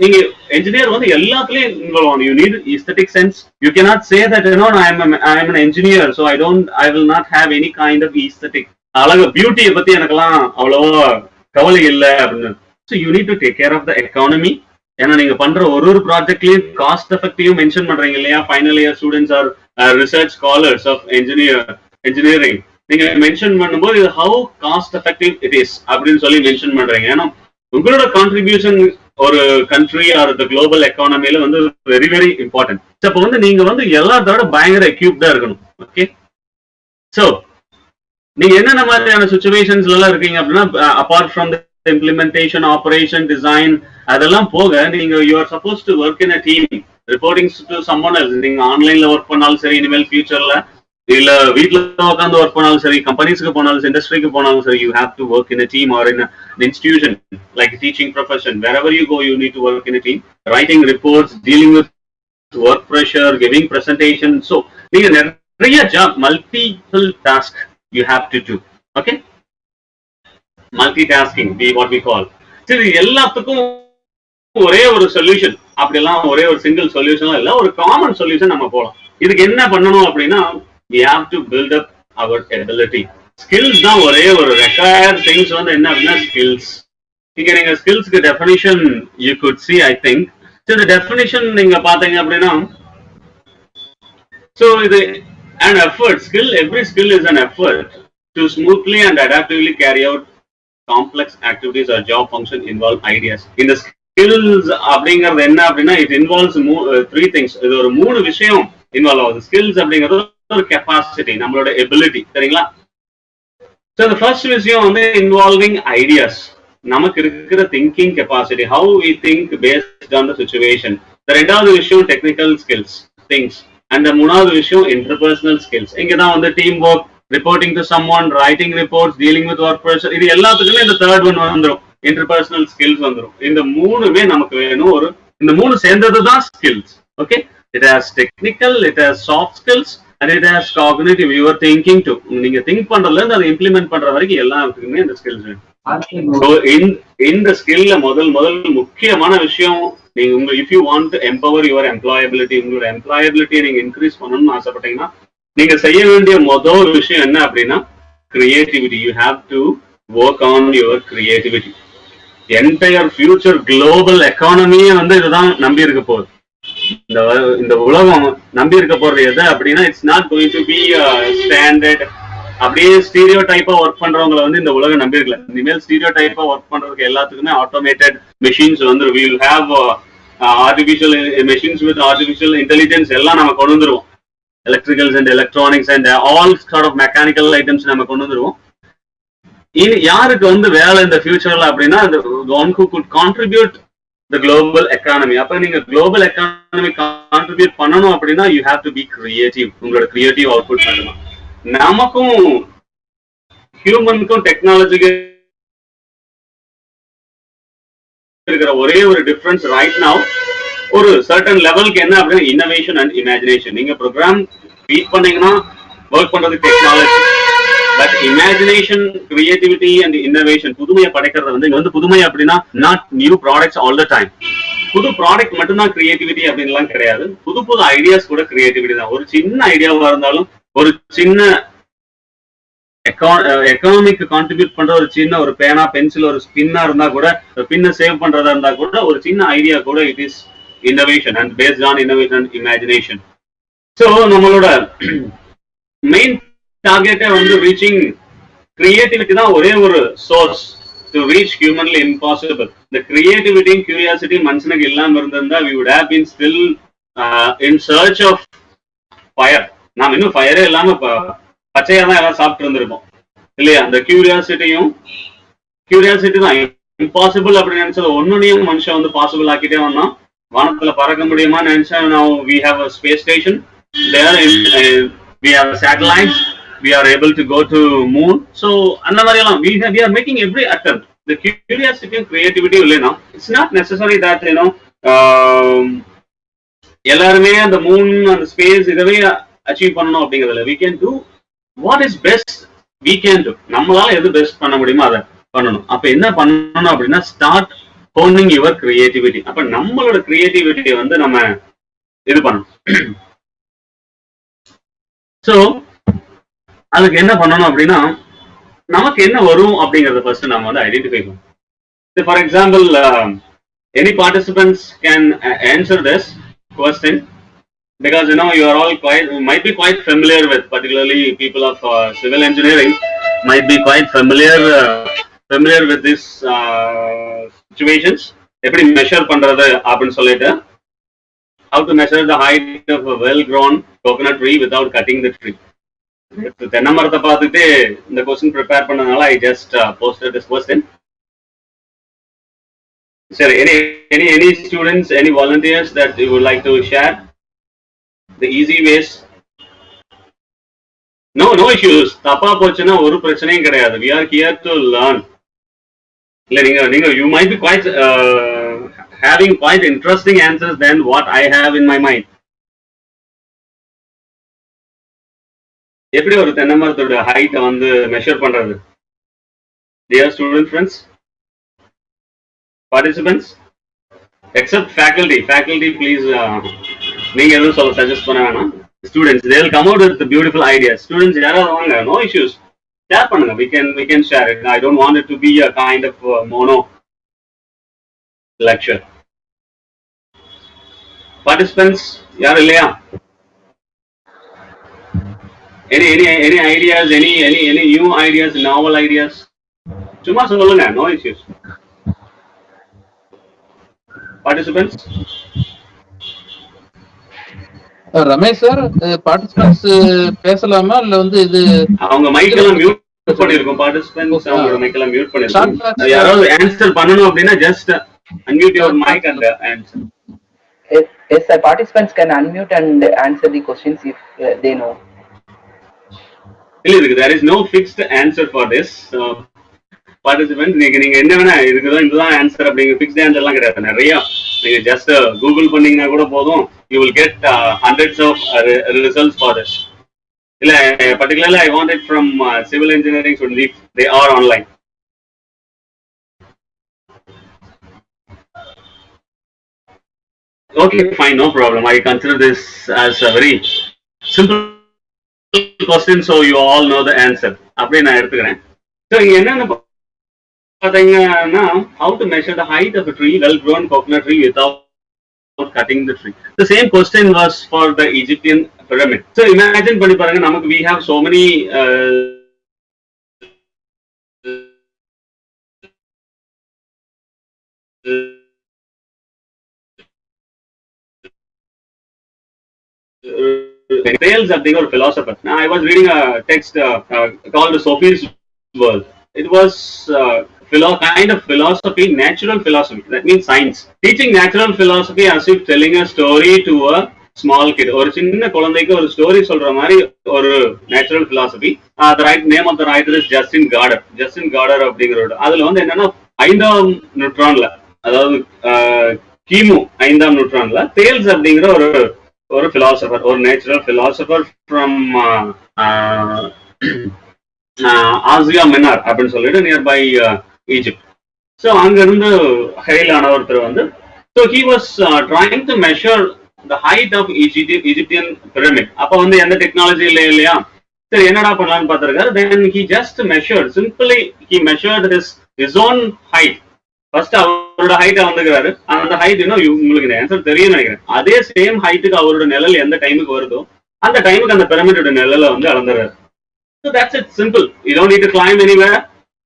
நீங்க என்ஜினியர் வந்து எல்லாத்துலயும் இன்வால்வ் ஆகணும். You need aesthetic sense. You cannot say that, you know, I am an engineer, so I will not have any kind of aesthetic. அழகு பியூட்டியை பத்தி எனக்கெல்லாம் அவ்வளவா கவலை இல்லை அப்படின்னு. So you need to take care of the economy. ஏன்னா நீங்க பண்ற ஒரு ப்ராஜெக்ட்லயும் காஸ்ட் எஃபெக்டிவ் மென்ஷன் பண்றீங்க இல்லையா. Final year students or research scholars of engineering. நீங்க மென்ஷன் பண்ணும்போது இது how cost effective it is அப்படின்னு சொல்லி மென்ஷன் பண்றீங்க. ஏன்னா உங்களோட கான்ட்ரிபியூஷன் ஒரு கண்ட்ரி ஆர் த குளோபல் எக்கானமில வந்து வெரி வெரி இம்பார்ட்டன்ட். அப்போ வந்து நீங்க வந்து எல்லாத்தோட பயங்கர எக்யூப்டா இருக்கணும். ஓகே, ஸோ நீங்க என்னென்ன மாதிரியான சுச்சுவேஷன்ஸ்ல எல்லாம் இருக்கீங்க அப்படின்னா, apart from the implementation, operation, design, அதெல்லாம் போக நீங்க you are suppose to work in a team, reporting to someone else. நீங்க ஆன்லைன்ல ஒர்க் பண்ணாலும் சரி, இனிமேல் ஃபியூச்சர்ல இல்ல வீட்ல உட்காந்து ஒர்க் பண்ணாலும் சரி, கம்பெனிஸ்க்கு போனாலும் இண்டஸ்ட்ரிக்கு போனாலும் சரி, you have to work in a team or in an institution like a teaching profession. Wherever you go, you need to work in a team. Writing reports, dealing with work pressure, giving presentation. So நீங்க நிறைய job, multiple task you have to do. Okay, multitasking be what we call. சரி, எல்லாத்துக்கும் ஒரே ஒரு solution அப்படிலாம் ஒரே ஒரு single solution இல்ல, ஒரு காமன் சொல்யூஷன் நம்ம போலாம். இதுக்கு என்ன பண்ணணும் அப்படின்னா, we have to build up our ability. Skills தான் ஒரே ஒரு ரெக்வயர்ட் திங்ஸ் வந்து என்ன அப்படின்னா ஸ்கில்ஸ். இங்க நீங்க ஸ்கில்ஸ்க்கு definition you could see, I think. இந்த டெஃபினிஷன் நீங்க பாத்தீங்க அப்படின்னா, so இது an effort skill, every skill is an effort to smoothly and adaptively carry out complex activities or job function involve ideas. In the skills அப்படிங்கிறது என்ன அப்படின்னா, it involves three things. இது ஒரு மூணு விஷயம் இன்வால்வ் ஆகுது. ஸ்கில்ஸ் அப்படிங்கிறது ஒரு கெப்பாசிட்டி, நம்மளோட எபிலிட்டி, சரிங்களா? ஸோ இந்த ஃபர்ஸ்ட் விஷயம் வந்து இன்வால்விங் ஐடியாஸ், நமக்கு இருக்கிற thinking capacity, how we think based on the situation. ரெண்டாவது விஷயம் டெக்னிக்கல் ஸ்கில்ஸ் திங்ஸ், அண்ட் மூணாவது விஷயம் இன்டர்பர்சனல் ஸ்கில்ஸ். இங்கதான் வந்து team work, reporting to someone, writing reports, dealing with work pressure, இது எல்லாத்துக்குமே இந்த தேர்ட் ஒன் வந்துடும், இன்டர்பர்சனல் ஸ்கில்ஸ் வந்துடும். இந்த மூணுமே நமக்கு வேணும். ஒரு இந்த மூணு சேர்ந்தது தான் skills. Okay, it has technical, it has soft skills and it has cognitive, you are thinking too. நீங்க திங்க் பண்றதுல இருந்து அதை இம்ப்ளிமெண்ட் பண்ற வரைக்கும் எல்லாத்துக்குமே இந்த ஸ்கில்ஸ் வேணும். ஸோ இந்த ஸ்கில்ல முதல் முக்கியமான விஷயம், நீங்க உங்க if you want to empower your employability, உங்களோட எம்ப்ளாயபிலிட்டியை நீங்க இன்க்ரீஸ் பண்ணணும்னு ஆசைப்பட்டீங்கன்னா நீங்க செய்ய வேண்டிய முதல் விஷயம் என்ன அப்படின்னா creativity. You have to work on your creativity. Entire future global எக்கானமியே வந்து இதுதான் நம்பி இருக்க போகுது. இந்த உலகம் நம்பி இருக்க போறது எது அப்படின்னா, it's not going to be standard. அப்படியே ஸ்டீரியோ டைப்பா ஒர்க் பண்றவங்களை வந்து இந்த உலகம் நம்பி இருக்கல. இனிமேல் ஸ்டீரியோ டைப்பா ஒர்க் பண்றதுக்கு எல்லாத்துக்குமே ஆட்டோமேட்டட் மெஷின்ஸ் வந்து, we will have artificial machines with artificial intelligence எல்லாம் நம்ம கொண்டு வந்துருவோம். Electricals and electronics and all sort of mechanical items நம்ம கொண்டு வந்துருவோம். இனி யாருக்கு வந்து வேலை இந்த ஃபியூச்சர்ல அப்படின்னா, one who could contribute the global economy. அப்ப நீங்க global economy contribute பண்ணணும் அப்படின்னா you have to be creative. உங்களோட creative output பண்ணணும். நமக்கும் ஹியூமனுக்கும் டெக்னாலஜிக்கு இருக்கிற ஒரே ஒரு டிஃபரன்ஸ் ரைட் நவ், ஒரு சர்டன் லெவலுக்கு என்ன அப்படின்னா இன்னோவேஷன் அண்ட் இமேஜினேஷன். நீங்க ப்ரோக்ராம் ஃபீட் பண்ணீங்கன்னா ஒர்க் பண்றது technology, but imagination, creativity and innovation, புதுமையை படைக்கிறது வந்து இங்க வந்து புதுமை அப்படின்னா not new products all the time. புது ப்ராடக்ட் மட்டும்தான் கிரியேட்டிவிட்டி அப்படின்லாம் கிடையாது. புது ஐடியாஸ் கூட கிரியேட்டிவிட்டி தான். ஒரு சின்ன ஐடியாவா இருந்தாலும், ஒரு சின்ன எக்கானமிக்கு கான்ட்ரிபியூட் பண்ற ஒரு சின்ன ஒரு பேனா, பென்சில், ஒரு ஸ்பின்னா இருந்தா கூட, பின்ன சேவ் பண்றதா இருந்தா கூட, ஒரு சின்ன ஐடியா கூட it is innovation and based on innovation and imagination. So நம்மளோட மெயின் டார்கெட்டை வந்து ரீச்சிங் கிரியேட்டிவிட்டி தான் ஒரே ஒரு source to reach humanly impossible. இந்த கிரியேட்டிவிட்டியும் கியூரியாசிட்டி மனுஷனுக்கு இல்லாம இருந்திருந்தா we would have been still in search of fire. நாம் இன்னும் ஃபயரே இல்லாம பச்சையா தான் எல்லாம் சாப்பிட்டு இருந்திருப்போம் இல்லையா? அந்த கியூரியாசிட்டி தான் இம்பாசிபிள் அப்படின்னு நினைச்சது ஒன்னுனையும் மனுஷன் வந்து பாசிபிள் ஆக்கிட்டே வந்தான். வானத்துல பறக்க முடியுமான்னு நினைச்சா now we have a space station there, we have satellites, we are able to go to moon. So அந்த மாதிரி எல்லாம் we are making every attempt. The curiosity and creativity இல்லைனா it's not necessary that எல்லாருமே அந்த Moon அந்த space இதவே achieve பண்ணணும் அப்படிங்கிறதுல we can do what is best we can do. நம்மளால எது பெஸ்ட் பண்ண முடியுமோ அதை பண்ணணும். அப்ப என்ன பண்ணணும் அப்படின்னா ஸ்டார்ட் honing your creativity. அப்ப நம்மளோட கிரியேட்டிவிட்டியை வந்து நம்ம இது பண்ணணும். ஸோ அதுக்கு என்ன பண்ணணும் அப்படின்னா, நமக்கு என்ன வரும் அப்படிங்கறத ஃபர்ஸ்ட் நம்ம வந்து ஐடென்டிஃபை பண்ணணும். For example, any participants can answer this question because you are all might be quite familiar with, particularly people of civil engineering might be quite familiar with this situations. எப்படி measure பண்றது அப்படின்னு சொல்லிட்டு, how to measure the height of a well grown coconut tree without cutting the tree. தென்னை மரத்தை பார்த்துட்டு இந்த question prepare பண்ணனால I just posted this question. Sir, any students, any volunteers that you would like to share the easy ways no issues. தப்பா போச்சுன்னா ஒரு பிரச்சனையும் கிடையாது. We are here to learn. இல்ல நீங்க you might be quite having quite interesting answers than what I have in my mind. எப்படி ஒரு தென்னை மரத்தோட ஹைட்டை வந்து மெஷர் பண்றது? Dear student friends, participants, except faculty please நீங்க எதுவும் சொல்ல சஜஸ்ட் பண்ண வேணாம். Students, they will come out with the beautiful ideas. Students, யாராவது வாங்க, no issues. Share பண்ணுங்க, we can share it. I don't want it to be a kind of mono lecture. Participants, யாரும் இல்லையா? Any ideas, any new ideas, novel ideas? சும்மா சொல்லுங்க, no issues. Participants? Ramesh sir, participants பேசலாமா இல்ல வந்து இது அவங்க மைக் எல்லாம் மியூட் பண்ணிருக்கோம். பார்ட்டிசிபென்ட்ஸ் அவங்க மைக் எல்லாம் மியூட் பண்ணிருக்கோம். யாராவது ஆன்சர் பண்ணனும் அப்படினா just unmute your mic and answer. Yes sir, participants can unmute and answer the questions if they know. There is no fixed answer for this. Participants, நீங்க என்ன வேணா இதுதான் ஆன்சர் அப்படிங்க ஃபிக்ஸ்ட் ஆன்சர்லாம் கிடையாது. நிறைய நீங்க ஜஸ்ட் கூகுள் பண்ணீங்கன்னா கூட போதும், you will get hundreds of results for this. இல்ல particularly I want it from civil engineering students if they are online. Okay, fine, no problem. I consider this as a very simple question, so you all know the answer. அப்படி நான் எடுத்துக்கிறேன். So இங்க என்னன்னு பாத்தீங்கன்னா, how to measure the height of a tree, well-grown coconut tree without cutting the tree. The same question was for the Egyptian pyramid. So imagine பண்ணி பாருங்க, நமக்கு we have so many Thales அப்படிங்கிற ஒரு philosopher. Now I was reading a text called Sophie's World. It was kind of philosophy, natural philosophy. That means science. Teaching natural philosophy as if telling a story to a small kid. ஒரு சின்ன குழந்தைக்கு ஒரு story சொல்ற மாதிரி ஒரு natural philosophy. The right name of the writer is Justin Gardner அப்படிங்கிறவர். அதுல வந்து என்னன்னா 5ஆம் நூற்றாண்டுல, அதாவது கிமு 5ஆம் நூற்றாண்டுல தேல்ஸ் அப்படிங்கிற ஒரு பிலாசபர், ஒரு natural philosopher from Asia minor அப்படின்னு சொல்லிட்டு நியர்பை ஈஜிப்ட். ஸோ அங்கிருந்து ஹெயில் ஆன ஒருத்தர் வந்து, so he was trying to measure the height of Egyptian pyramid. அப்போ வந்து எந்த டெக்னாலஜி இல்லையா, சரி என்னடா பண்ணலாம்னு பார்த்திருக்காரு. Then he just measured, simply he measured his own height. First அவரோட ஹைட்டை வந்துக்கிறாரு. அந்த ஹைட் இன்னும் உங்களுக்கு இந்த ஆன்சர் தெரியும் நினைக்கிறேன். அதே சேம் ஹைட்டுக்கு அவரோட நிழல் எந்த டைமுக்கு வருதோ அந்த டைமுக்கு அந்த பிரமிடோட நிழலை வந்து அளந்துறாரு. So that's it, simple. You don't need to climb anywhere.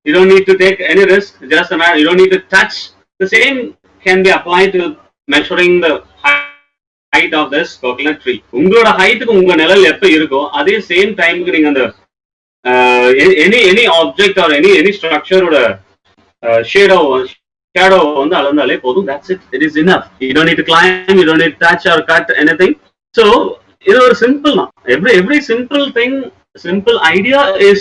You don't need to take any risk. Just a matter. You don't need to touch. The same can be applied to measuring the height of this coconut tree. உங்களோட ஹைட்டுக்கு உங்க நிழல் எப்ப இருக்கோ அதே same டைமுக்கு நீங்க அந்த any object or any structure ஓட shadow வந்து அளந்தாலே போதும். That's it. It is enough. You don't need to climb. You don't need to touch or cut anything. So இது ஒரு simple தான். Every simple thing, simple idea is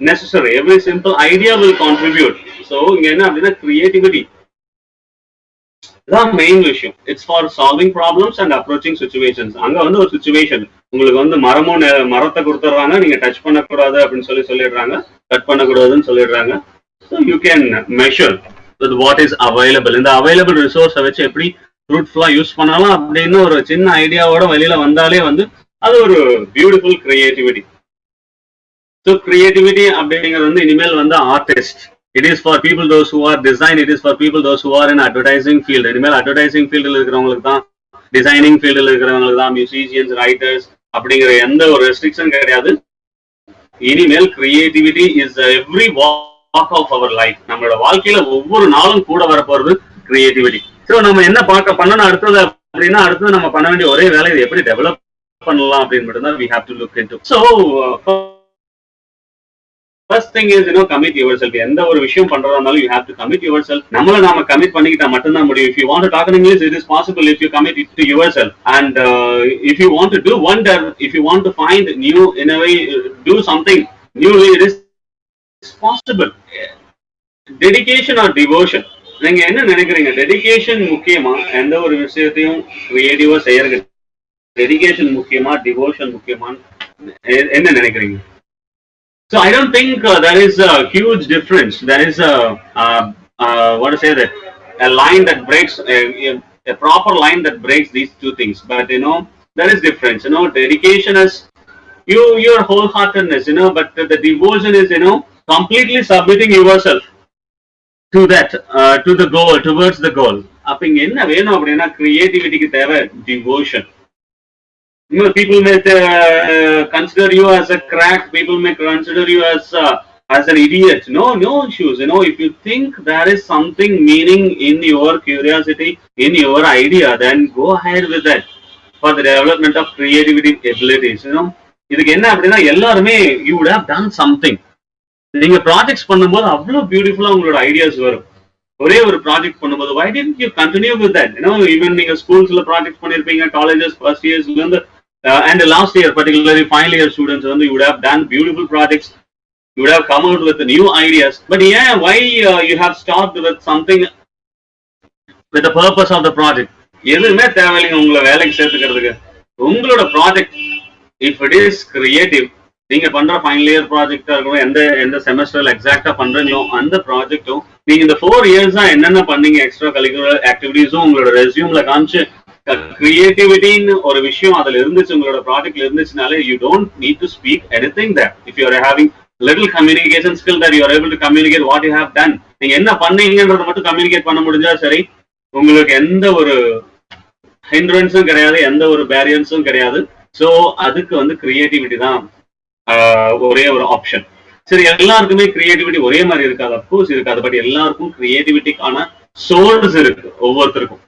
necessary. Every simple idea will contribute. So இங்க என்ன அப்படின்னா creativity தான் main விஷயம். It's for solving problems and approaching situations. அங்க வந்து ஒரு situation, உங்களுக்கு வந்து மரத்தை கொடுத்துட்றாங்க, நீங்க டச் பண்ணக்கூடாது அப்படின்னு சொல்லிடுறாங்க, கட் பண்ணக்கூடாதுன்னு சொல்லிடுறாங்க. So you can measure with what is available. இந்த available resource வச்சு எப்படி ஃப்ரூட்ஃபுல்லா யூஸ் பண்ணலாம் அப்படின்னு ஒரு சின்ன ஐடியாவோட வெளியில வந்தாலே வந்து அது ஒரு பியூட்டிஃபுல் கிரியேட்டிவிட்டி. ஸோ கிரியேட்டிவிட்டி அப்படிங்கிறது வந்து இனிமேல் வந்து artist. It is for people those who are design. It is for people those who are in advertising field. இனிமேல் advertising fieldல இருக்கிறவங்களுக்கு தான், டிசைனிங் ஃபீல்டில் இருக்கிறவங்களுக்கு தான், மியூசிஷியன்ஸ், ரைட்டர்ஸ் அப்படிங்கிற எந்த ஒரு ரெஸ்ட்ரிக்ஷன் கிடையாது. இனிமேல் creativity is every walk of our life. நம்மளோட வாழ்க்கையில ஒவ்வொரு நாளும் கூட வரப்போறது கிரியேட்டிவிட்டி. ஸோ நம்ம என்ன பண்ணணும் அடுத்தது அப்படின்னா, அடுத்தது நம்ம பண்ண வேண்டிய ஒரே வேலை இது எப்படி டெவலப் பண்ணலாம் அப்படின்னு மட்டும் தான் we have to look into. So first thing is, commit yourself. எந்த ஒரு விஷயம் பண்றதா இருந்தாலும் you have to commit yourself. நாம commit பண்ணிக்கிட்டா மட்டும்தான் முடியும். If you want to talk in English, it is possible if you commit it to yourself. And if you want to do wonder, if you want to find new, in a way, do something newly, it is possible. Dedication or devotion. நீங்க என்ன நினைக்கிறீங்க? Dedication முக்கியமா? எந்த ஒரு விஷயத்தையும் கிரியேட்டிவா செய்யறது dedication முக்கியமா, devotion முக்கியமா, என்ன நினைக்கிறீங்க? So I don't think there is a huge difference. There is what to say, that a line that breaks a proper line that breaks these two things. But there is difference. Dedication is your wholeheartedness. But the devotion is completely submitting yourself to that, to the goal, towards the goal. அப்ப இங்க என்ன வேணும் அப்படின்னா கிரியேட்டிவிட்டிக்கு தேவை devotion. People may consider you as a crack. People may consider you as an idiot. No issues. If you think there is something meaning in your curiosity, in your idea, then go ahead with that for the development of creativity abilities. இதுக்கு என்ன அப்படின்னா எல்லாருமே you would have done something. நீங்க projects பண்ணும்போது அவ்வளவு பியூட்டிஃபுல்லா உங்களோட ideas வரும். ஒரே ஒரு ப்ராஜெக்ட் பண்ணும்போது why didn't you continue with that? Even நீங்க ஸ்கூல்ஸ்ல ப்ராஜெக்ட் பண்ணிருப்பீங்க, காலேஜஸ் ஃபர்ஸ்ட் இயர்ஸ்ல இருந்து and last year, particularly final year students, you would have done beautiful projects. You would have come out with new ideas. But why you have stopped with something with the purpose of the project? எதுவுமே தேவையில்லைங்க உங்களை வேலைக்கு சேர்த்துக்கிறதுக்கு. உங்களோட project if it is creative, நீங்க பண்ற final year ப்ராஜெக்டா இருக்கணும், எந்த செமஸ்டர்ல எக்ஸாக்டா பண்றீங்களோ அந்த ப்ராஜெக்டும் நீங்க இந்த 4 இயர்ஸா என்னென்ன பண்ணீங்க, எக்ஸ்ட்ரா கரிக்குலர் ஆக்டிவிட்டிஸும் உங்களோட ரெஸ்யூம்ல காமிச்சு கிரியேட்டிவிட்டின்னு ஒரு விஷயம் அதுல இருந்துச்சு, உங்களோட ப்ராஜெக்ட்ல இருந்துச்சுனாலே you don't need to speak anything there. If you are having little communication skill that you are able to communicate what you have done, நீங்க என்ன பண்ணீங்கன்றத மட்டும் கம்யூனிகேட் பண்ண முடிஞ்சா சரி, உங்களுக்கு எந்த ஒரு ஹிண்ட்ரன்ஸும் கிடையாது, எந்த ஒரு பேரியன்ஸும் கிடையாது. ஸோ அதுக்கு கிரியேட்டிவிட்டி தான் ஒரே ஒரு ஆப்ஷன். சரி, எல்லாருக்குமே கிரியேட்டிவிட்டி ஒரே மாதிரி இருக்காது, அப்கோர்ஸ் இருக்காது. பட் எல்லாருக்கும் கிரியேட்டிவிட்டிக்கான சோர்ஸ் இருக்கு ஒவ்வொருத்தருக்கும்.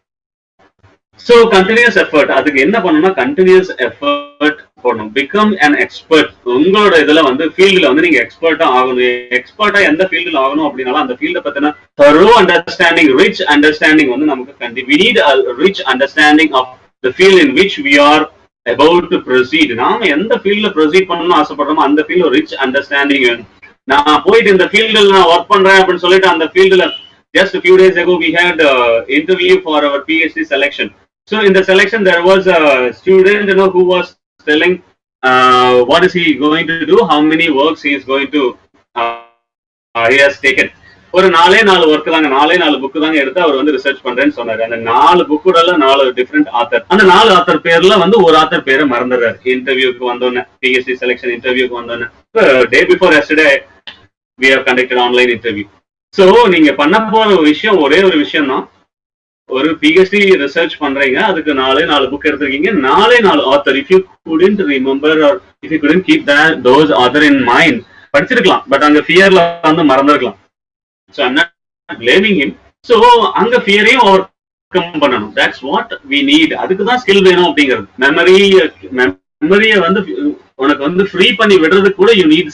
ஸோ கண்டினியூஸ் எஃபர்ட், அதுக்கு என்ன பண்ணணும்னா கண்டினியூஸ் எஃபர்ட் போடணும். Become an expert. உங்களோட இதுல ஃபீல்டுல நீங்க எக்ஸ்பர்ட்டா ஆகணும். எக்ஸ்பர்ட்டா எந்த ஃபீல்டுல ஆகணும் அப்படின்னாலும் அந்த ஃபீல்டை பத்தின தரோ அண்டர்ஸ்டாண்டிங், ரிச் அண்டர்ஸ்டாண்டிங் நமக்கு we need a rich understanding of the field in which we are about to proceed. நாம எந்த ஃபீல்ட்ல ப்ரொசீட் பண்ணணும்னு ஆசைப்படுறோமோ அந்த ஃபீல்ட் ஒரு ரிச் அண்டர்ஸ்டாண்டிங் வேணும். நான் போயிட்டு இந்த ஃபீல்டில் நான் ஒர்க் பண்றேன் அப்படின்னு சொல்லிட்டு அந்த ஃபீல்டுல just a few days ago we had interview for our PhD selection. So in the selection there was a student who was telling what is he going to do, how many works he is going to he has taken. ஒரு 4 work தாங்க, 4 book தாங்க எடுத்து அவர் research பண்றேன்னு சொன்னாரு. அந்த 4 புக்குடல 4 different author. அந்த 4 author பேர்ல ஒரு ஆத்தர் பேரை மறந்துடுறாரு. இன்டர்வியூக்கு வந்தோன்னே, PhD செலெக்ஷன் இன்டர்வியூக்கு வந்தோன்னே, day before yesterday we have conducted online interview. So நீங்க பண்ண போற விஷயம் ஒரே ஒரு விஷயம் தான். ஒரு PhD ரிசர்ச் பண்றீங்க, அதுக்கு 4 புக் எடுத்திருக்கீங்க, 4 author. If you couldn't remember or if you couldn't keep those author in mind, படிச்சிருக்கலாம், பட் அங்க ஃபியர்ல மறந்துருக்கலாம். So I'm not blaming him. So அங்க ஃபியரையும் ஓவர் கம் பண்ணணும். That's what we need. அதுக்கு தான் ஸ்கில் வேணும் அப்படிங்கிறது. மெமரியை உனக்கு ஃப்ரீ பண்ணி விடுறதுக்கு கூட you need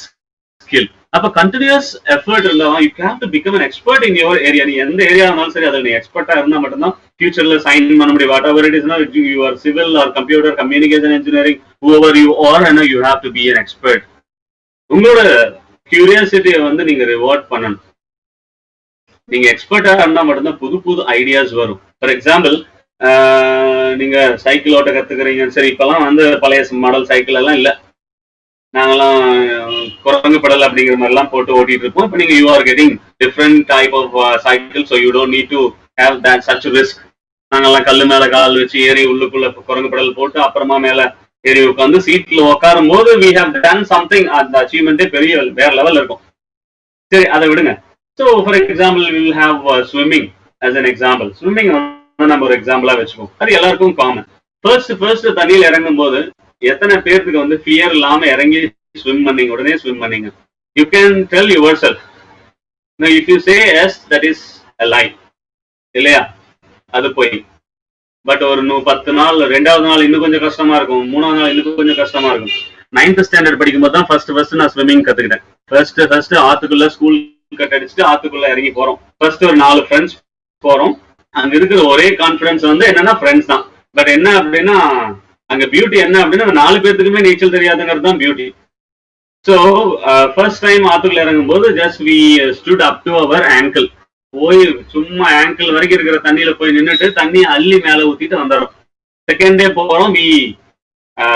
skill. அப்ப கண்டினியூஸ் எஃபர்ட் இருந்தா you have to become an expert in your area. நீ எந்த ஏரியா இருந்தாலும் சரி, அதில் நீ எக்ஸ்பர்ட்டா இருந்தா மட்டும்தான் ஃபியூச்சர்ல சைன் பண்ண முடியும். whatever it is, you are civil or computer, communication engineering, whoever you are, you have to be an expert. உங்களோட கியூரியாசிட்டியை நீங்க ரிவார்ட் பண்ணணும். நீங்க எக்ஸ்பர்ட்டா இருந்தா மட்டும்தான் புது புது ஐடியாஸ் வரும். ஃபார் எக்ஸாம்பிள், நீங்க சைக்கிள் ஓட்ட கத்துக்கிறீங்க, சரி, இப்பெல்லாம் பழைய மாடல் சைக்கிள் எல்லாம் இல்ல, நாங்கெல்லாம் குரங்கு படல் அப்படிங்கிற மாதிரி எல்லாம் போட்டு ஓட்டிட்டு இருப்போம். இப்போ நீங்க you are getting different type of cycle, so you don't need to have that such risk. நாங்கெல்லாம் கல்லு மேல கால் வச்சு ஏறி உள்ளுக்குள்ள குரங்கு படல் போட்டு அப்புறமா மேல ஏறி உட்காந்து சீட்ல உட்காரும் போது we have done something. அந்த அச்சீவ்மெண்ட்டே பெரிய வேற லெவல் இருக்கும். சரி, அதை விடுங்க. So for example, we will have swimming as an example. Swimming நம்ம ஒரு எக்ஸாம்பிளா வச்சுக்கோம். அது எல்லாருக்கும் காமன். ஃபர்ஸ்ட் தண்ணியில் இறங்கும் போது எத்தனை பேருக்கு ஃபியர் இல்லாம இறங்கி ஸ்விம் பண்ணீங்க, உடனே ஸ்விம் பண்ணீங்க? You can tell your self. If you say yes, that is a lie, இல்லையா? அது போய். பட் ஒரு 10 நாள், 2வது நாள் இன்னும் கொஞ்சம் கஷ்டமா இருக்கும், 3வது நாள் இன்னும் கொஞ்சம் கஷ்டமா இருக்கும். 9th ஸ்டாண்டர்ட் படிக்கும்போது தான் ஃபர்ஸ்ட் நான் ஸ்விம்மிங் கத்துக்கிட்டேன். ஃபர்ஸ்ட் ஆத்துக்குள்ள ஸ்கூல் கட் அடிச்சுட்டு ஆத்துக்குள்ள இறங்கி போறோம். ஃபர்ஸ்ட் ஒரு 4 ஃப்ரெண்ட்ஸ் போறோம். அங்க இருக்கிற ஒரே கான்ஃபிடன்ஸ் வந்து என்னன்னா ஃப்ரெண்ட்ஸ் தான். பட் என்ன அப்படின்னா அங்க பியூட்டி என்ன அப்படின்னா 4 பேர்த்துக்குமே நீச்சல் தெரியாதுங்கிறது தான் பியூட்டி. ஸோ ஃபர்ஸ்ட் டைம் ஆத்துக்குள்ள இறங்கும் போது just we stood up to our ankle. போய் சும்மா ஆங்கிள் வரைக்கும் இருக்கிற தண்ணியில போய் நின்றுட்டு தண்ணி அள்ளி மேல ஊத்திட்டு வந்துடும். செகண்ட் டே போறோம், we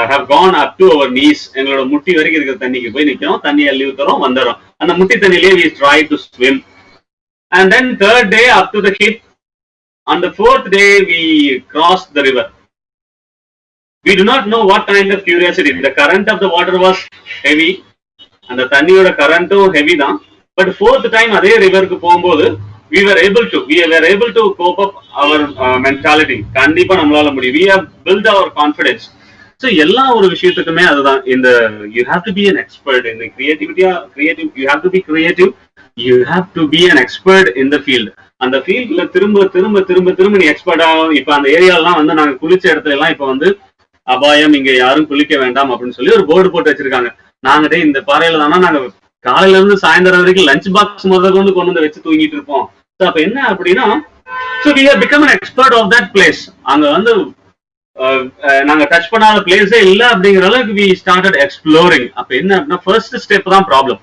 have gone up to our knees. எங்களோட முட்டி வரைக்கும் இருக்கிற தண்ணிக்கு போய் நிக்கிறோம், தண்ணி அள்ளி ஊத்துறோம், வந்துடும். அந்த முட்டி தண்ணியிலே we try to swim. And then third day up to the hip. On the fourth day we crossed the river. We do not know what kind of curiosity. The current of the water was heavy. அந்த தண்ணியோட கரண்ட்டும் heavy தான். But fourth time அதே ரிவருக்கு போகும்போது we were able to cope up our mentality. கண்டிப்பா நம்மளால முடியும். We have built our confidence. So எல்லா ஒரு விஷயத்துக்குமே அதுதான். இந்த you have to be an expert இந்த you have to be creative, you have to be an expert in the field. அந்த ஃபீல்ட்ல திரும்ப நீ எக்ஸ்பர்ட் ஆகும். இப்ப அந்த ஏரியாலாம் வந்து நாங்க குளிச்ச இடத்துல எல்லாம் இப்ப வந்து அபாயம், இங்க யாரும் குளிக்க வேண்டாம் அப்படின்னு சொல்லி ஒரு போர்டு போட்டு வச்சிருக்காங்க. நாங்க இந்த பாறையில தானே நாங்க காலையில இருந்து சாயந்தரம் வரைக்கும் லஞ்ச் பாக்ஸ் முதல்ல கொண்டு வந்து வச்சு தூங்கிட்டு இருப்போம். ஸோ அப்ப என்ன அப்படின்னா we have become an expert of that place. அங்க வந்து நாங்க டச் பண்ணாத பிளேஸே இல்ல அப்படிங்கிற அளவுக்கு வி ஸ்டார்டட் எக்ஸ்ப்ளோரிங். அப்ப என்ன அப்படின்னா ஃபர்ஸ்ட் ஸ்டெப் தான் ப்ராப்ளம்.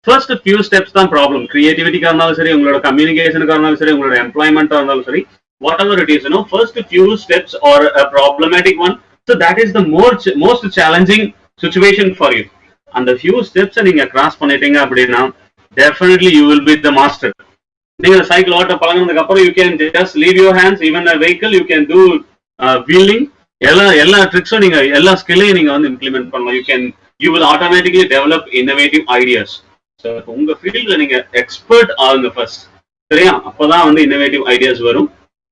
ஃபர்ஸ்ட் ஃபியூ ஸ்டெப்ஸ் தான் ப்ராப்ளம். கிரியேட்டிவிட்டிக்கா இருந்தாலும் சரி, உங்களோட கம்யூனிகேஷனுக்கா இருந்தாலும் சரி, உங்களோட எம்ப்ளாய்மெண்டா இருந்தாலும் சரி, whatever it is, first few steps or a problematic one. So that is the most challenging situation for you. And the few steps நீங்க கிராஸ் பண்ணிட்டீங்க அப்படின்னா definitely you will be the master. நீங்க சைக்கிள் ஓட்ட பழகினதுக்கு அப்புறம் you can just leave your hands, even a vehicle you can do wheeling. எல்லா ட்ரிக்ஸும் நீங்க எல்லா ஸ்கில்லையும் நீங்க வந்து இம்ப்ளிமெண்ட் பண்ணலாம். you will automatically develop innovative ideas. So உங்க ஃபீல்ட்ல நீங்க எக்ஸ்பர்ட் ஆகுங்க ஃபர்ஸ்ட், சரியா? அப்பதான் வந்து இன்னோவேட்டிவ் ஐடியாஸ் வரும்.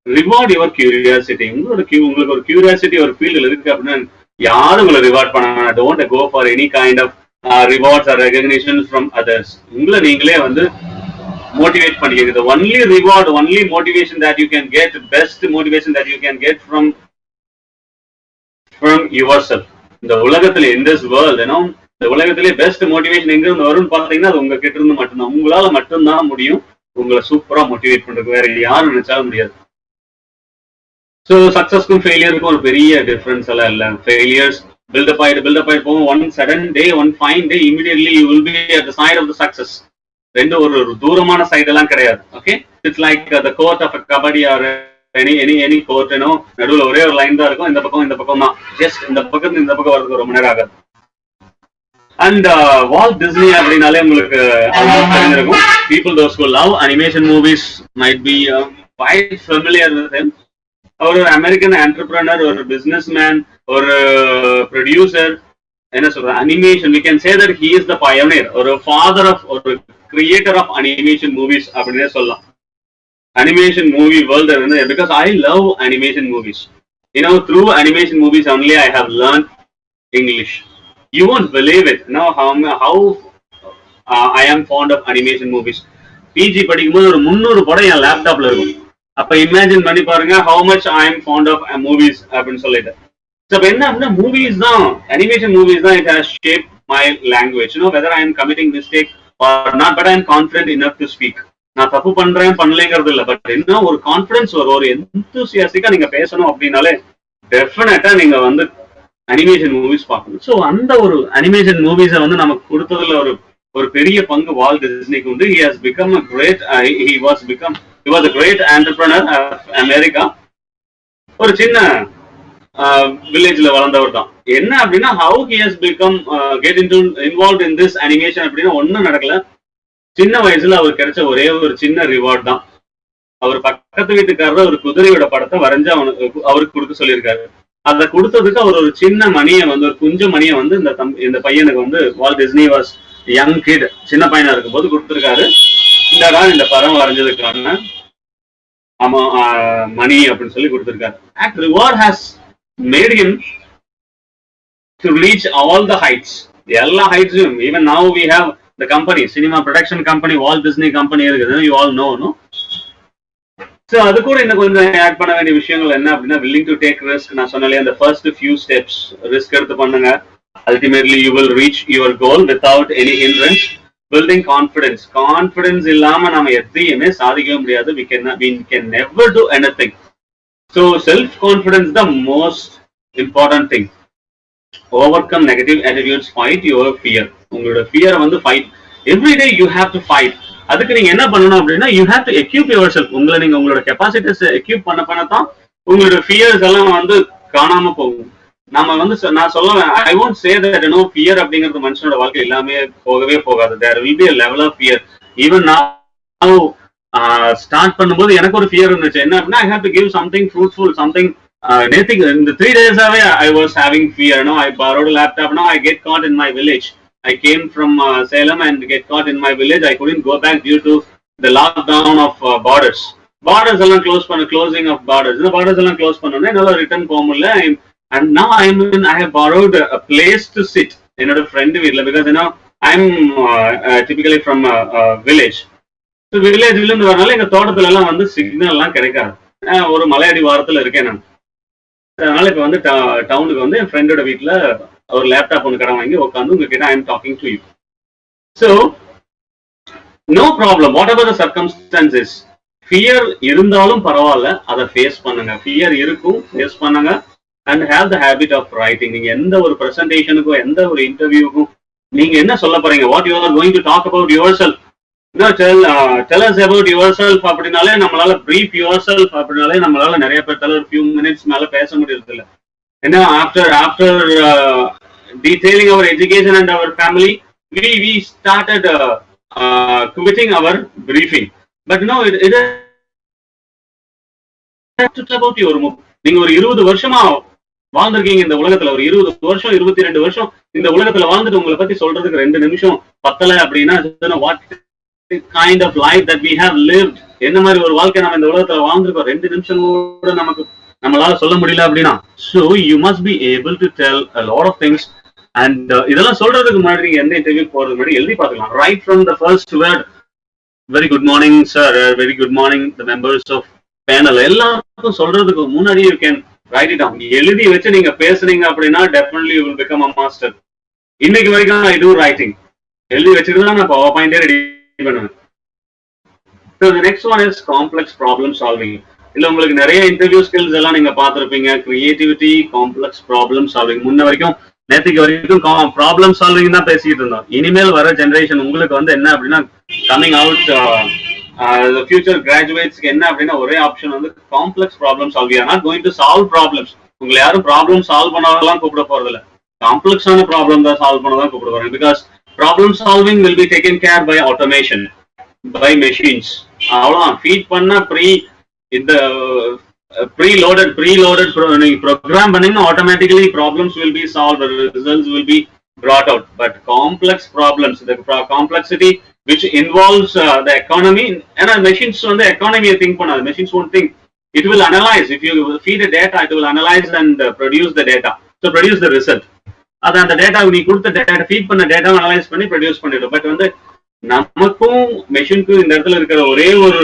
Reward your curiosity. உங்களுக்கு ஒரு கியூரியாசிட்டி ஒரு ஃபீல்டில் இருக்கு அப்படின்னா யாரும் உங்களை ரிவார்ட் பண்ண don't go for any kind of rewards or recognition from others. உங்களை நீங்களே வந்து மோட்டிவேட் பண்ணிக்கிறது. Only reward, only motivation that you can get, best motivation that you can get from yourself. இந்த உலகத்துல இன் திஸ் வேர்ல்ட் இந்த உலகத்திலே best motivation எங்க இருந்து வரும்னு பாத்தீங்கன்னா அது உங்க கிட்ட இருந்து மட்டும்தான். உங்களால மட்டும்தான் முடியும் உங்களை சூப்பரா மோட்டிவேட் பண்றதுக்கு. வேற யாரும் நினைச்சாலும் முடியாது. ஸோ சக்சஸ்க்கும் ஃபெயிலியருக்கும் ஒரு பெரிய டிஃபரன்ஸ் எல்லாம் இல்லை. ஃபெயிலியர்ஸ் பில்டப் ஆயிட்டு போகும். One sudden day, one fine day, immediately you will be at the side of the success. ரெண்டு ஒரு தூரமான சைடு எல்லாம் கிடையாது. Okay, it's like the court of kabaddi or any court. நடுவில் ஒரே ஒரு லைன் தான் இருக்கும். இந்த பக்கம் தான். ஜஸ்ட் இந்த பக்கத்துல இந்த பக்கம் வரதுக்கு ரொம்ப நேரம் ஆகாது. அண்ட் வால்ட் டிஸ்னி அப்படின்னாலே உங்களுக்கு தெரிஞ்சிருக்கும். People those who love animation movies might be quite familiar with him. அவர் ஒரு அமெரிக்கன் என்டர்பிரனர், ஒரு பிசினஸ் மேன், ஒரு ப்ரொடியூசர். என்ன சொல்ற animation, we can say that he is the pioneer, ஒரு ஃபாதர் ஆஃப், ஒரு கிரியேட்டர் ஆஃப் அனிமேஷன் மூவிஸ் அப்படின்னே சொல்லலாம். Animation movie world வந்து, because I love animation movies. Through animation movies only I have learned English. You won't believe it. How I am fond of animation movies. PG படிக்கும்போது ஒரு 300 படம் என் லேப்டாப்ல இருக்கும். அப்ப imagine பண்ணி பாருங்க how much I am fond of movies அப்படின்னு சொல்லிட்டு. ஸோ என்ன அப்படின்னா மூவிஸ் தான், அனிமேஷன் மூவிஸ் தான், it has shaped my language. Whether I am committing mistake or not, but I am confident enough to speak. நான் தப்பு பண்றேன் பண்ணலைங்கிறது இல்லை, பட் என்ன ஒரு கான்ஃபிடன்ஸ் வரும், ஒரு எந்தூசியாஸ்டிக்கா நீங்க பேசணும் அப்படின்னாலே டெஃபினட்டா நீங்க வந்து அனிமேஷன் மூவிஸ் பார்க்கணும். ஸோ அந்த ஒரு அனிமேஷன் மூவிஸை வந்து நமக்கு கொடுத்ததுல ஒரு பெரிய பங்கு வால்ட் டிஸ்னிக்கு உண்டு. He has become a great, he was a great entrepreneur of America. ஒரு சின்ன வில்லேஜ்ல வளர்ந்தவர் தான். என்ன அப்படின்னா how he has become get involved in this animation அப்படின்னா ஒன்னும் நடக்கல. சின்ன வயசுல அவர் கிடைச்ச ஒரே ஒரு சின்ன ரிவார்ட் தான். அவர் பக்கத்து வீட்டுக்காரர் ஒரு குதிரையோட படத்தை வரைஞ்சு அவருக்கு கொடுக்க சொல்லியிருக்காரு. அதை கொடுத்ததுக்கு அவர் ஒரு சின்ன மணியை வந்து, ஒரு குஞ்ச மணியை வந்து இந்த பையனுக்கு வந்து, Walt Disney was young kid, சின்ன பையனா இருக்கும் போது கொடுத்துருக்காரு. இந்த படம் வரைஞ்சதுக்கான மணி அப்படின்னு சொல்லி கொடுத்துருக்காரு. That reward has made him to reach all the heights. எல்லா ஹைட்ஸும். even now we have the company, cinema production company, Walt Disney company இருக்குது. you all know, no? So அது கூட இன்னும் கொஞ்சம் ஆட் பண்ண வேண்டிய விஷயங்கள் என்ன அப்படின்னா willing to take risk. நான் சொன்னாலே அந்த ஃபர்ஸ்ட் ஃபியூ ஸ்டெப்ஸ் ரிஸ்க் எடுத்து பண்ணுங்க. ultimately you will reach your goal without any hindrance. Building confidence இல்லாம நாம எதையுமே சாதிக்கவே முடியாது. We can never do anything. So self confidence the most important thing. Overcome negative attitudes, fight your fear. உங்களோட fear வந்து fight. Every day you have to fight. அதுக்கு நீங்க என்ன பண்ணணும் அப்படின்னா you have to equip yourself. உங்களை நீங்க உங்களோட கெப்பாசிட்டிஸ் எக்யூப் பண்ணதான் உங்களோட ஃபியர்ஸ் எல்லாம் வந்து காணாம போகும். நம்ம வந்து நான் சொல்லுவேன், ஐ won't say that ஃபியர் அப்படிங்கிறது மனுஷனோட வாழ்க்கை எல்லாமே போகவே போகாது. there will be a level of fear. even now start பண்ணும்போது எனக்கு ஒரு ஃபியர் இருந்துச்சு. என்ன அப்படின்னா I have to give something fruitful, something நேத்திக்கு இந்த 3 days-ஆவே I was having fear. I borrowed a laptop. Now I get caught in my village. I came from Salem and get caught in my village. I couldn't go back due to the lockdown of borders. Borders எல்லாம் closing of borders. இந்த borders எல்லாம் close பண்ணோன்னே என்னால return போக முடியல. And now I have borrowed a place to sit. என்னோட friend வீட்டில், because I'm typically from a village. So வில்லேஜ்ல இருந்து வரனால எங்க தோட்டத்துல எல்லாம் வந்து சிக்னல் எல்லாம் கிடைக்காது. ஒரு மலையடி வாரத்துல இருக்கேன் நான். அதனால இப்ப வந்து டவுனுக்கு வந்து என் ஃப்ரெண்டோட வீட்டுல ஒரு லேப்டாப் ஒன்று கடை வாங்கி உட்காந்து உங்ககிட்ட I am talking to you. So no problem, whatever the circumstances. Fear இருந்தாலும் பரவாயில்ல, அதை ஃபேஸ் பண்ணுங்க. ஃபியர் இருக்கும், ஃபேஸ் பண்ணுங்க. And have the habit of writing. நீங்க எந்த ஒரு ப்ரெசன்டேஷனுக்கும் எந்த ஒரு இன்டர்வியூக்கும் நீங்க என்ன சொல்ல போறீங்க, what you are going to talk about yourself, tell us about yourself அப்படினாலே நம்மளால brief yourself அப்படினாலே நம்மளால நிறைய பேர்த்தால ஒரு few minutes மேல பேச முடியறது இல்ல. ஏன்னா after detailing our education and our family, we started quitting our briefing. But it is about your move. நீங்க ஒரு 20 வருஷமா வாழ்ந்திருக்கீங்க இந்த உலகத்துல, ஒரு 20 வருஷம் 22 வருஷம் இந்த உலகத்துல வாழ்ந்துட்டு உங்களை பத்தி சொல்றதுக்கு 2 நிமிஷம் பத்தல அப்படின்னா what kind of life that we have lived, என்ன மாதிரி ஒரு வாழ்க்கை நம்ம இந்த உலகத்துல வாழ்ந்திருக்கோம், 2 நிமிஷம் கூட நம்மளால சொல்ல முடியல அப்படின்னா. So you must be able to tell a lot of things. And இதெல்லாம் சொல்றதுக்கு முன்னாடி நீங்க எந்த இன்டர்வியூ போறதுக்கு முன்னாடி எழுதி பார்த்துக்கலாம். Right from the first word, very good morning sir, very good morning the members of panel, எல்லாருக்கும் சொல்றதுக்கு முன்னாடி you can write it down. எழுதி வச்சு நீங்க பேசுறீங்க அப்படின்னா definitely you will become a master. இன்னைக்கு வரைக்கும் I do writing. எழுதி வச்சுட்டு தான் நான் பவர் பாயிண்டே ரெடி பண்ணுவேன். So the next one is complex problem solving. இல்ல உங்களுக்கு நிறைய இன்டர்வியூ ஸ்கில்ஸ் எல்லாம் நீங்க பார்த்திருப்பீங்க. Creativity, complex problem solving. முன்ன வரைக்கும் நேற்றுக்கு வரைக்கும் ப்ராப்ளம் சால்விங் தான் பேசிட்டு இருந்தோம். இனிமேல் வர ஜெனரேஷன் உங்களுக்கு வந்து என்ன அப்படின்னா கமிங் அவுட் ஃபியூச்சர் கிராஜுவேட்ஸ்க்கு என்ன அப்படின்னா ஒரே ஆப்ஷன் வந்து complex problem solve. Are not going to solve problems. உங்களை யாரும் ப்ராப்ளம் சால்வ் பண்ணலாம் கூப்பிட போறது இல்லை, காம்ப்ளெக்ஸான ப்ராப்ளம் தான் சால்வ் பண்ணதான் கூப்பிட போறாங்க. Because problem solving will be taken care by automation, by machines. அவ்வளவுதான். ஃபீட் பண்ணா இந்த preloaded program பண்ணீங்கன்னா automatically problems will be solved, results will be brought out. But complex problems, the complexity which involves the economy, and machines வந்து economy think பண்ணாது. Machines won't think. It will analyze. If you feed a data, it will analyze and produce the data. So produce the result. அது அந்த data நீ கொடுத்த data feed பண்ண டேட்டாவை analyse பண்ணி produce பண்ணிடும். பட் வந்து நமக்கும் மெஷினுக்கும் இந்த இடத்துல இருக்கிற ஒரே ஒரு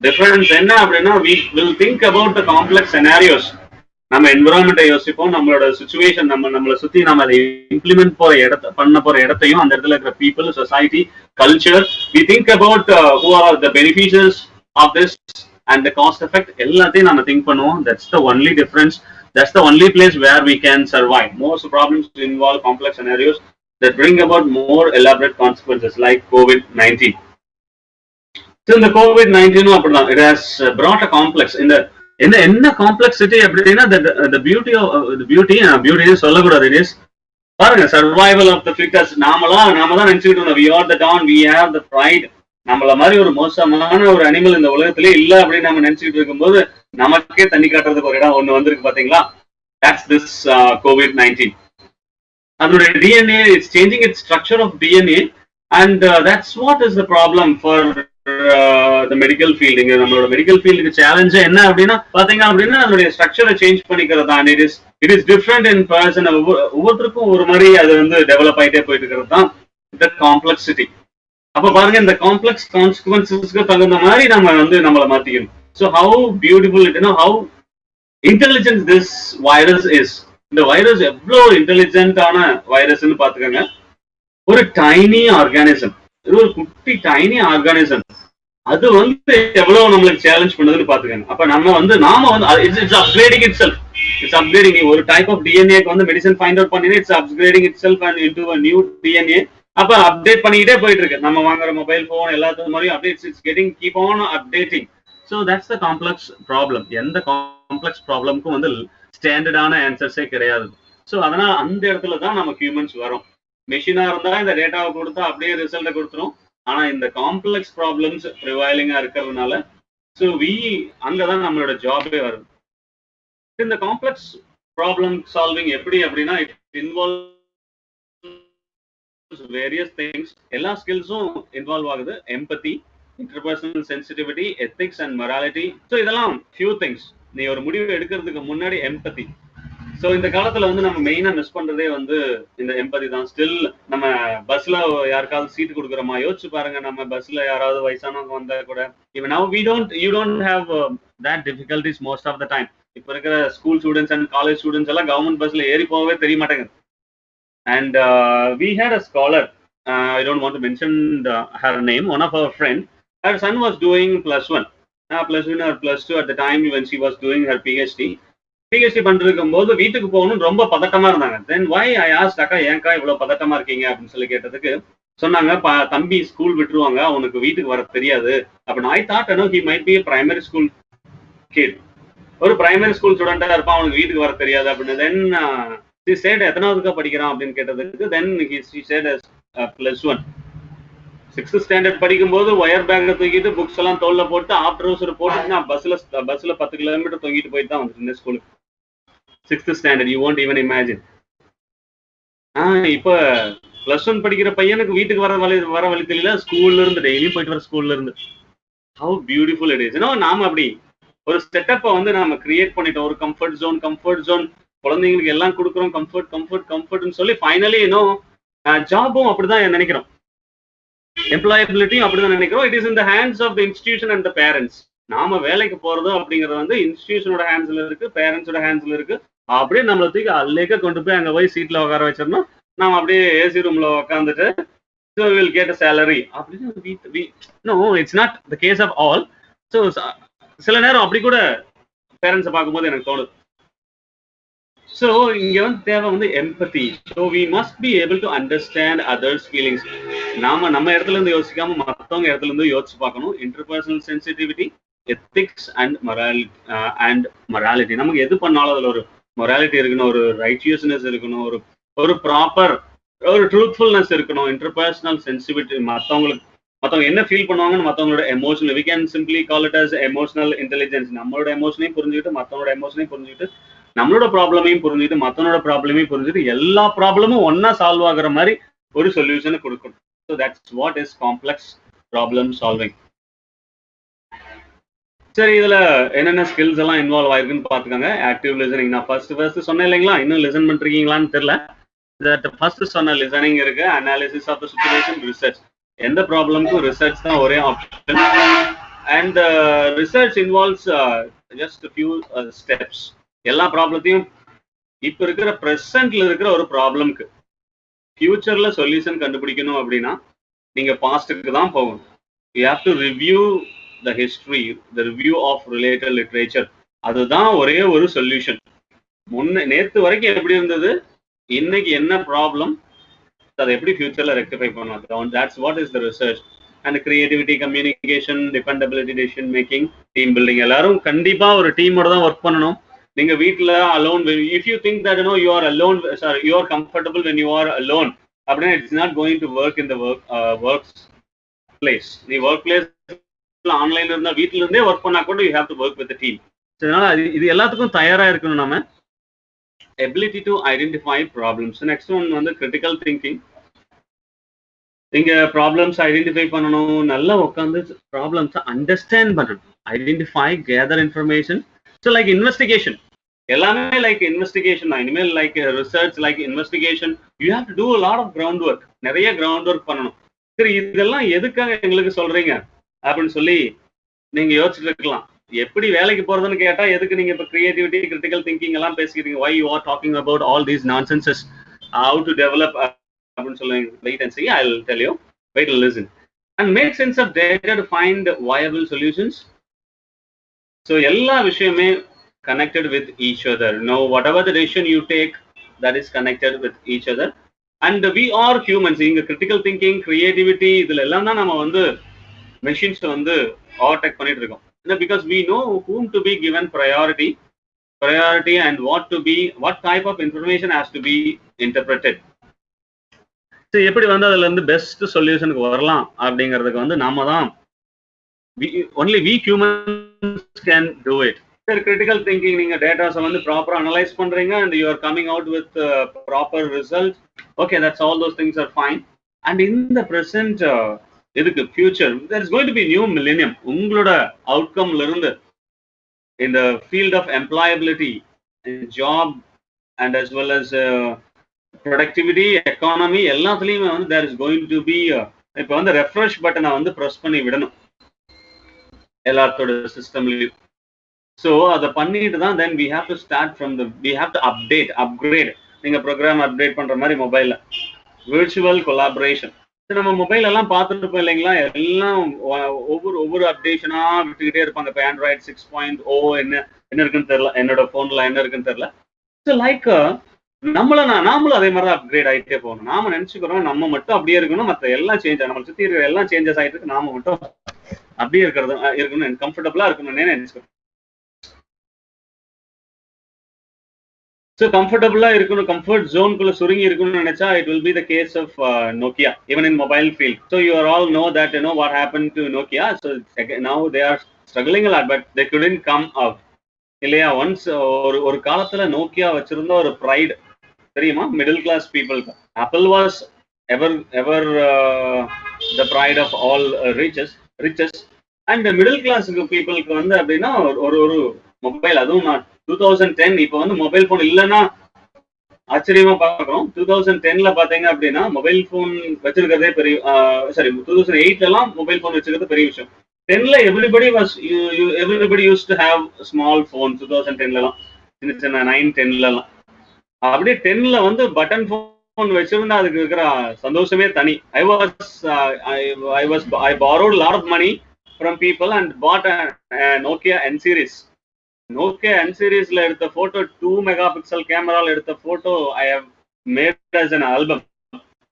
டிஃபரன்ஸ் என்ன அப்படின்னா we will think about the complex scenarios. நம்ம என்விரான்மெண்ட்டை யோசிப்போம், நம்மளோட சுச்சுவேஷன், நம்மளை சுத்தி நம்ம அதை இம்ப்ளிமெண்ட் பண்ண போற இடத்தையும் அந்த இடத்துல இருக்கிற people, society, culture. we think about who are the beneficiaries of this and the cost effect, எல்லாத்தையும் நம்ம திங்க் பண்ணுவோம். that's the only difference. That's the only place where we can survive. Most problems involve complex scenarios that bring about more elaborate consequences, like COVID-19. So in the COVID-19 அப்படிதான், it has brought a complex. என்ன complexity அப்படின்னா the beauty சொல்லக்கூடாது. it is பாருங்க, survival of the fittest. நாம தான் நினைச்சுக்கிட்டு இருந்தோம் we are the dawn, we have the pride. நம்மள மாதிரி ஒரு மோசமான ஒரு அனிமல் இந்த உலகத்திலே இல்ல அப்படின்னு நம்ம நினைச்சுட்டு இருக்கும்போது நமக்கே தண்ணி காட்டுறதுக்கு ஒரு இடம் ஒண்ணு வந்திருக்கு பாத்தீங்களா. That's this COVID-19. அதோட DNA, it's changing its structure of DNA, and that's what is the problem for the medical field. நம்மளோட மெடிக்கல் ஃபீல்டுக்கு சேலஞ்சே என்ன அப்படின்னா பாத்தீங்க அப்படின்னா அதோட ஸ்ட்ரக்சரை சேஞ்ச் பண்ணிக்கிறது தான். it is different in person. ஒவ்வொருத்தருக்கும் ஒரு மாதிரி அது வந்து டெவலப் ஆயிட்டே போயிட்டு இருக்கிறது தான் the complexity. அப்ப பாருங்க, இந்த காம்ப்ளெக்ஸ் கான்சிக்வன்சஸ்க்கு தகுந்த மாதிரி நம்ம வந்து நம்மளை மாத்திக்கணும். So how beautiful it, how intelligent this virus is. இந்த வைரஸ் எவ்வளோ இன்டெலிஜென்டான வைரஸ்ன்னு பாத்துக்கோங்க. ஒரு டைனி ஆர்கானிசம், இது ஒரு குட்டி டைனி ஆர்கானிசம், அது வந்து எவ்வளவு நம்மளுக்கு சேலஞ்ச் பண்ணுதுன்னு பாத்துக்கோங்க. அப்ப நாம வந்து it's upgrading it self. It's upgrading. ஒரு டைப் ஆஃப் டிஎன்ஏக்கு வந்து மெடிசன் ஃபைண்ட் அவுட் பண்ணினா it's upgrading it self and into a new DNA. அப்ப அப்டேட் பண்ணிக்கிட்டே போயிட்டு இருக்கு. நம்ம வாங்குற மொபைல் போன் எல்லாத்துக்கும் மாதிரியும் updates it's getting keep on updating. So that's the complex problem. எந்த காம்ப்ளெக்ஸ் ப்ராப்ளம்க்கும் வந்து ஸ்டாண்டர்டான ஆன்சர்ஸே கிடையாது. ஸோ அதனால அந்த இடத்துல தான் நம்ம ஹியூமன்ஸ் வரும். மெஷினா இருந்தா இந்த டேட்டாவை கொடுத்தா அப்படியே ரிசல்ட்டை கொடுத்துரும். ஆனா இந்த காம்ப்ளெக்ஸ் ப்ராப்ளம்ஸ் ப்ரிவைலிங்கா இருக்கிறதுனால ஸோ அங்கதான் நம்மளோட ஜாபே வருது. இந்த காம்ப்ளெக்ஸ் ப்ராப்ளம் சால்விங் எப்படி அப்படின்னா இட் இன்வால்வ் வேரியஸ் திங்ஸ். எல்லா ஸ்கில்ஸும் இன்வால்வ் ஆகுது. Empathy, interpersonal sensitivity, ethics and morality. So இதெல்லாம் ஃபியூ திங்ஸ். நீ ஒரு முடிவு எடுக்கிறதுக்கு முன்னாடி எம்பத்தி. ஸோ இந்த காலத்துல வந்து நம்ம மெயினா மிஸ் பண்றதே வந்து இந்த எம்பதி தான். ஸ்டில் நம்ம பஸ்ல யாருக்காவது சீட் கொடுக்குறோமா யோசிச்சு பாருங்க. நம்ம பஸ்ல யாராவது வயசானவங்க வந்தா கூட even now you don't have that difficulties most of the time. இப்ப இருக்கிற school students and college students எல்லாம் கவர்மெண்ட் பஸ்ல ஏறி போகவே தெரிய மாட்டேங்குது. And we had a scholar, I don't want to mention her name, one of our friend, her son was doing +1 or +2 at the time when she was doing her PhD பண்ணிருக்கும் போது வீட்டுக்கு போகணும்னு ரொம்ப பதட்டமா இருந்தாங்க. தென் வை ஐ ஆஸ்க்ட், அக்கா ஏன்க்கா இவ்வளவு பதட்டமா இருக்கீங்க அப்படின்னு சொல்லி கேட்டதுக்கு சொன்னாங்க, தம்பி ஸ்கூல் விட்டுருவாங்க, அவனுக்கு வீட்டுக்கு வர தெரியாது அப்படின்னு. I thought he might be a primary school kid, ஒரு பிரைமரி ஸ்கூல் ஸ்டூடெண்டா இருப்பான், அவனுக்கு வீட்டுக்கு வர தெரியாது அப்படின்னு. தென் she said எத்தனாவதுக்கா படிக்கிறான் அப்படின்னு கேட்டதுக்கு தென் she said +1. 6th ஸ்டாண்டர்ட் படிக்கும்போது ஒயர் பேக்கை தூக்கிட்டு புக்ஸ் எல்லாம் தோல்ல போட்டு ஆஃப்டர் ஹவுஸ் போட்டு நான் பஸ்ல 10 கிலோமீட்டர் தூங்கிட்டு போயிட்டு தான் வந்துட்டு ஸ்கூலுக்கு. 6th standard, you won't even imagine. இப்ப +1 படிக்கிற பையனுக்கு வீட்டுக்கு வர வழி தெரியல. ஸ்கூல்ல இருந்து டெய்லியும் போயிட்டு வர ஸ்கூல்ல இருந்து. How beautiful it is. நாம அப்படி ஒரு செட்டப்பை வந்து நாம கிரியேட் பண்ணிட்டோம். ஒரு கம்ஃபர்ட் ஜோன் குழந்தைங்களுக்கு எல்லாம் கொடுக்குறோம். கம்ஃபர்ட்னு சொல்லி ஃபைனலி ஜாபும் அப்படிதான் நினைக்கிறோம். எம்ப்ளாயபிலிட்டியும் அப்படிதான் நினைக்கிறோம். It is in the hands of the institution and the parents. நாம வேலைக்கு போறதோ அப்படிங்கிறது வந்து இன்ஸ்டிடியூஷனோட ஹேண்ட்ஸ்ல இருக்கு, பேரண்ட்ஸோட ஹேண்ட்ஸ்ல இருக்கு. அப்படியே நம்மளை தூக்கி அல்லேக்க கொண்டு போய் அங்க போய் சீட்ல உட்கார வச்சிடணும். நாம அப்படியே ஏசி ரூம்ல உட்காந்துட்டு so we will get a salary அப்படின்னு. no, it's not the case of all. so சில நேரம் அப்படி கூட பேரண்ட்ஸை பார்க்கும்போது எனக்கு தோணுது. ஸோ இங்க வந்து தேவை வந்து empathy. So we must be able to understand others feelings. நம்ம இடத்துல இருந்து யோசிக்காம மற்றவங்க இடத்துல இருந்து யோசிச்சு பார்க்கணும். Interpersonal sensitivity, ethics and morality. நமக்கு எது பண்ணாலும் அதில் ஒரு மொராலிட்டி இருக்கணும், ஒரு ரைச்சியஸ்னஸ் இருக்கணும், ஒரு ப்ராப்பர் ஒரு ட்ரூத்ஃபுல்னஸ் இருக்கணும். இன்டர்பர்சனல் சென்சிட்டிவிட்டி, மற்றவங்க என்ன ஃபீல் பண்ணுவாங்கன்னு மற்றவங்களோட emotional, we can simply call it as emotional intelligence. நம்மளோட எமோஷனையும் புரிஞ்சுக்கிட்டு மற்றவங்களோட எமோஷனையும் புரிஞ்சுக்கிட்டு நம்மளோட ப்ராப்ளமையும் புரிஞ்சுட்டு மற்றவனோட ப்ராப்ளமையும் புரிஞ்சுட்டு எல்லா ப்ராப்ளமும் ஒன்னா சால்வ் ஆகுற மாதிரி ஒரு சொல்யூஷனை கொடுக்கணும். So that's what is complex problem solving. சரி, இதுல என்னென்ன ஸ்கில்ஸ் எல்லாம் இன்வால்வ் ஆயிருக்குன்னு பாத்துக்கோங்க. ஆக்டிவ் லிசனிங் நான் ஃபர்ஸ்ட் சொன்னேன் இல்லைங்களா, இன்னும் லிசன் பண்ணிருக்கீங்களான்னு தெரியல. தட் ஃபர்ஸ்ட் சொன்ன லிசனிங் இருக்கு, analysis of the situation, research. எந்த ப்ராப்ளம்க்கும் ரிசர்ச் தான் ஒரே option. And research involves just few steps. எல்லா ப்ராப்ளத்தையும் இப்ப இருக்கிற பிரசன்ட்ல இருக்கிற ஒரு ப்ராப்ளம்க்கு ஃபியூச்சர்ல சொல்யூஷன் கண்டுபிடிக்கணும் அப்படின்னா நீங்க பாஸ்டுக்கு தான் போகணும். You have to review the history, the review of related literature. அதுதான் ஒரே ஒரு சொல்யூஷன். நேற்று வரைக்கும் எப்படி இருந்தது, இன்னைக்கு என்ன ப்ராப்ளம், அதை எப்படி ஃபியூச்சர்ல ரெக்டிஃபை பண்ணலாம். That's what is the research. And creativity, communication, dependability, decision making, team building. எல்லாரும் கண்டிப்பா ஒரு டீமோட தான் ஒர்க் பண்ணணும். நீங்க வீட்ல alone, if you think that you are alone, sorry you are comfortable when you are alone அப்படின்னா it's not going to work in the work place. நீ ஒர்க் பிளேஸ் ஆன்லைன்ல இருந்தா வீட்டுல இருந்தே ஒர்க் பண்ணா கூட you have to work with team. அதனால இது எல்லாத்துக்கும் தயாரா இருக்கணும் நாம. Ability to identify problems. Next one வந்து கிரிட்டிக்கல் திங்கிங். நீங்க ப்ராப்ளம்ஸ் ஐடென்டிஃபை பண்ணணும், நல்லா உட்காந்து ப்ராப்ளம்ஸை அண்டர்ஸ்டாண்ட் பண்ணணும், identify, gather information. So like investigation, எல்லாமே லைக் இன்வெஸ்டிகேஷன் தான். இனிமேல் like research, like investigation, you have to do a lot of ground work. நிறைய கிரவுண்ட் ஒர்க் பண்ணணும். சரி, இதெல்லாம் எதுக்காக எங்களுக்கு சொல்றீங்க அப்படின்னு சொல்லி நீங்க யோசிச்சுட்டு இருக்கலாம். எப்படி வேலைக்கு போறதுன்னு கேட்டா எதுக்கு நீங்க இப்ப கிரியேட்டிவிட்டி கிரிட்டிக்கல் திங்கிங் எல்லாம் பேசிக்கிறீங்க, why you are talking about all these nonsenses, how to develop அப்படின்னு சொல்லுங்க. Wait and see, I'll tell you, wait and listen and make sense of data to find viable solutions. So எல்லா விஷயமே connected with each other. Now whatever the decision you take, that is connected with each other, and we are humans. இங்க critical thinking, creativity இதுல எல்லாம் தான் நம்ம வந்து machines வந்து overtake பண்ணிட்டு இருக்கோம். Because we know whom to be given priority and what type of information has to be interpreted. So எப்படி வந்து அதுல இருந்து பெஸ்ட் சொல்யூஷனுக்கு வரலாம் அப்படிங்கிறதுக்கு வந்து நாம தான் only we humans can do it. Critical thinking, நீங்க டேட்டாஸை வந்து ப்ராப்பரா அனலைஸ் பண்றீங்க and you are coming out with proper results. Okay, that's all those things are fine. And in the present இதுக்கு future, there is going to be new millennium. உங்களோட அவுட்கம்ல இருந்து in the field of employability, job, and as well as productivity, economy, எல்லாத்துலயுமே வந்து there is going to be இப்போ வந்து refresh பட்டனை வந்து press பண்ணி விடணும் எல்லாத்தோட சிஸ்டம்லயும். ஸோ அதை பண்ணிட்டு தான் then we have to start from we have to upgrade. நீங்க ப்ரோக்ராம் அப்டேட் பண்ற மாதிரி மொபைல்ல virtual collaboration. நம்ம மொபைல் எல்லாம் பார்த்துட்டு இருப்போம் இல்லைங்களா, எல்லாம் ஒவ்வொரு அப்டேஷனா விட்டுக்கிட்டே இருப்பாங்க. இப்போ ஆண்ட்ராய்டு 6.0 என்ன இருக்குன்னு தெரியல, என்னோட போன்ல என்ன இருக்குன்னு தெரியல. ஸோ லைக் நாமளும் அதே மாதிரி அப்கிரேட் ஆகிட்டே போகணும். நாம நினைச்சுக்கிறோம் நம்ம மட்டும் அப்படியே இருக்கணும், மற்ற எல்லாம் சேஞ்ச், நம்ம சுற்றி இருக்கிற எல்லாம் சேஞ்சஸ் ஆகிட்டு இருக்கு, நாம மட்டும் அப்படியே இருக்கணும் கம்ஃபர்டபுளா இருக்கணும்னு நினைச்சுக்கிறோம். So comfortable இருக்கணும், கம்ஃபர்ட் ஜோனுக்குள்ள சுருங்கி இருக்கணும்னு நினைச்சா it will be the case of Nokia, even in mobile field. So you all know that, you know what happened to Nokia. So now they are struggling a lot, but they couldn't come out. இல்லையா, once ஒரு காலத்துல Nokia வச்சிருந்த ஒரு pride தெரியுமா middle class பீப்புளுக்கு. Apple was ever the pride of all riches and middle class பீப்புளுக்கு வந்து அப்படின்னா ஒரு மொபைல், அதுவும் நான் 2010 இப்போ வந்து மொபைல் போன் இல்லைன்னா ஆச்சரியமா பாக்குறோம். 2010ல பாத்தீங்க அப்படின்னா மொபைல் போன் வச்சிருக்கிறதே பெரிய, சாரி 2008 எல்லாம் மொபைல் போன் வச்சிருக்கிறது பெரிய விஷயம். 10ல everybody used to have small phone. 2010ல எல்லாம் சின்ன 9, 10ல எல்லாம் அப்படியே 10ல வந்து பட்டன் போன் வச்சிருந்தா அதுக்கு இருக்கிற சந்தோஷமே தனி. I borrowed a lot of money from people and bought a Nokia N series. Nokia N series-ல எடுத்த போட்டோ 2 மெகாபிக்சல் கேமரால எடுத்த photo I have made as an album.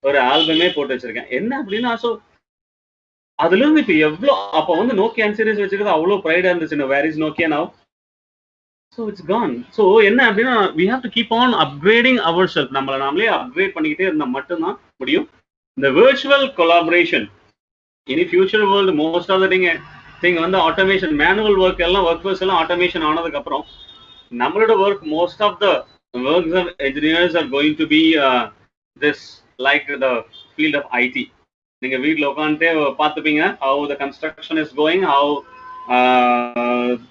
ஒரு ஆல்பமே போட்டு வச்சிருக்கேன். என்ன அப்படின்னா, ஸோ அதுல இருந்து இப்ப எவ்வளோ, அப்ப வந்து Nokia N series வச்சிருக்கிறது அவ்வளவு ப்ரைடா இருந்துச்சு. Where is Nokia now? So it's gone. So என்ன அப்படின்னா, we have to keep on upgrading ourselves. நம்மள நாமளே அப்கிரேட் பண்ணிக்கிட்டே இருந்தா மட்டும்தான் முடியும். இந்த virtual collaboration இனி future world most of the thing வந்து ஆட்டோமேஷன், மேனுவல் ஒர்க் எல்லாம் ஒர்க் ஃபோர்ஸ் எல்லாம் ஆட்டோமேஷன் ஆனதுக்கு அப்புறம் நம்மளோட work, most of the works of engineers are going to be this like the field of IT. நீங்க வீட்டில் உட்காந்துட்டே பார்த்துப்பீங்க how the construction is going, how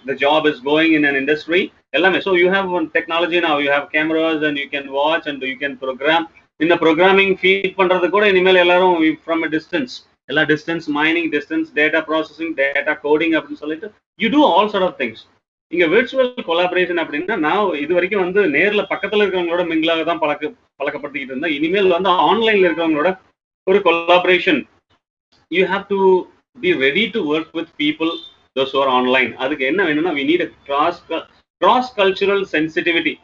the job is going in an industry எல்லாமே. So you have one technology now, you have cameras and you can watch and you can program. இந்த programming feed பண்றது கூட இனிமேல் எல்லாரும் from a distance, எல்லா distance mining, distance data processing, data coding அப்படின்னு சொல்லிட்டு you do all sort of things. இங்க virtual collaboration அப்படின்னா, நான் இது வரைக்கும் வந்து நேர்ல பக்கத்துல இருக்கிறவங்களோட மிங்கிளாக தான் பழக்கப்படுத்திக்கிட்டு இருந்தேன். இனிமேல் வந்து ஆன்லைன்ல இருக்கிறவங்களோட ஒரு collaboration. You have to be ready to work with people those are online. அதுக்கு என்ன வேணும்னா, we need cross cultural sensitivity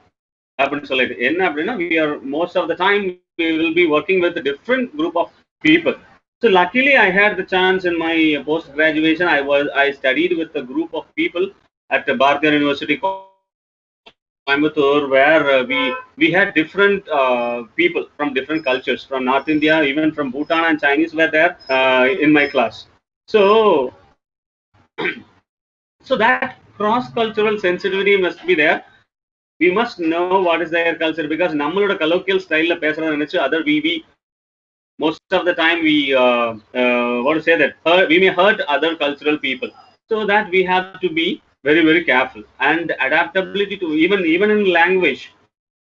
அப்படின்னு சொல்லிட்டு. என்ன அப்படின்னா, we are most of the time we will be working with a different group of people. So luckily I had the chance in my post graduation. I studied with a group of people at the Bharatiya University Coimbatore, where we had different people from different cultures, from North India, even from Bhutan and Chinese were there in my class. So that cross cultural sensitivity must be there. We must know what is their culture, because நம்மளோட colloquial style பேசுறத நினைச்சு other we most of the time we want to say that we may hurt other cultural people. So that we have to be very, very careful, and adaptability to even in language.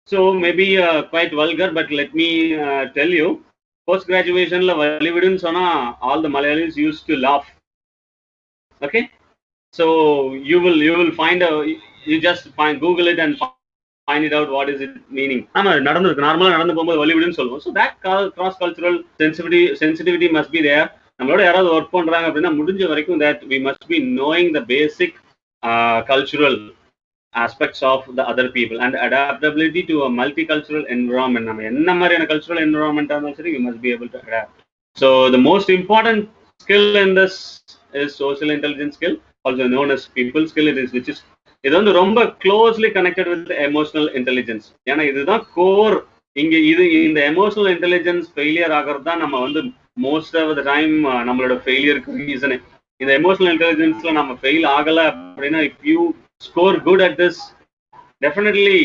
So maybe quite vulgar, but let me tell you, post graduation la valividun sona all the Malayalis used to laugh. Okay, So you will find you just Google it and find it out what is it meaning. ஆமா நடந்துருக்கு நார்மலா நடந்து போகும்போது வலிவிடுன்னு சொல்லுவோம். So that cross cultural sensitivity must be there. நம்மளோட யாராவது work பண்றாங்க அப்படின்னா முடிஞ்ச வரைக்கும் that we must be knowing the basic cultural aspects of the other people and adaptability to a multicultural environment. நம்ம என்ன மாதிரியான cultural environment இருந்தாலும் சரி we must be able to adapt. So the most important skill in this is social intelligence skill, also known as people skill. It is which is இது வந்து ரொம்ப closely connected with emotional intelligence. ஏன்னா இதுதான் core. இங்க இந்த emotional intelligence failure ஆகிறது தான் நம்ம வந்து மோஸ்ட் ஆஃப் த டைம் நம்மளோட ஃபெயிலியருக்கு ரீசனே. இந்த எமோஷனல் இன்டெலிஜென்ஸ்ல நம்ம ஃபெயில் ஆகல அப்படின்னா if you score good at this, definitely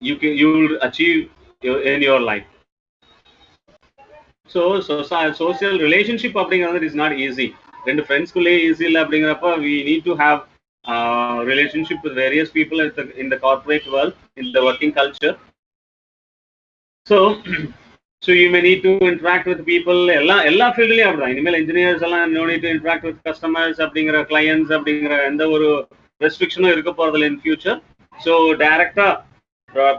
you will achieve in your life. So social relationship அப்படிங்கிறது is not easy. ரெண்டு friends குள்ளே easy இல்ல அப்படிங்கிறப்ப we need to have relationship with various people in the corporate world, in the working culture. So you may need to interact with people. எல்லா ஃபீல்ட்லயும் அப்படிதான். இனிமேல் engineers எல்லாம் no need to interact with customers அப்படிங்கிற clients அப்படிங்கிற எந்த ஒரு ரெஸ்ட்ரிக்ஷனும் இருக்க போறதில்ல in future. So டைரக்டா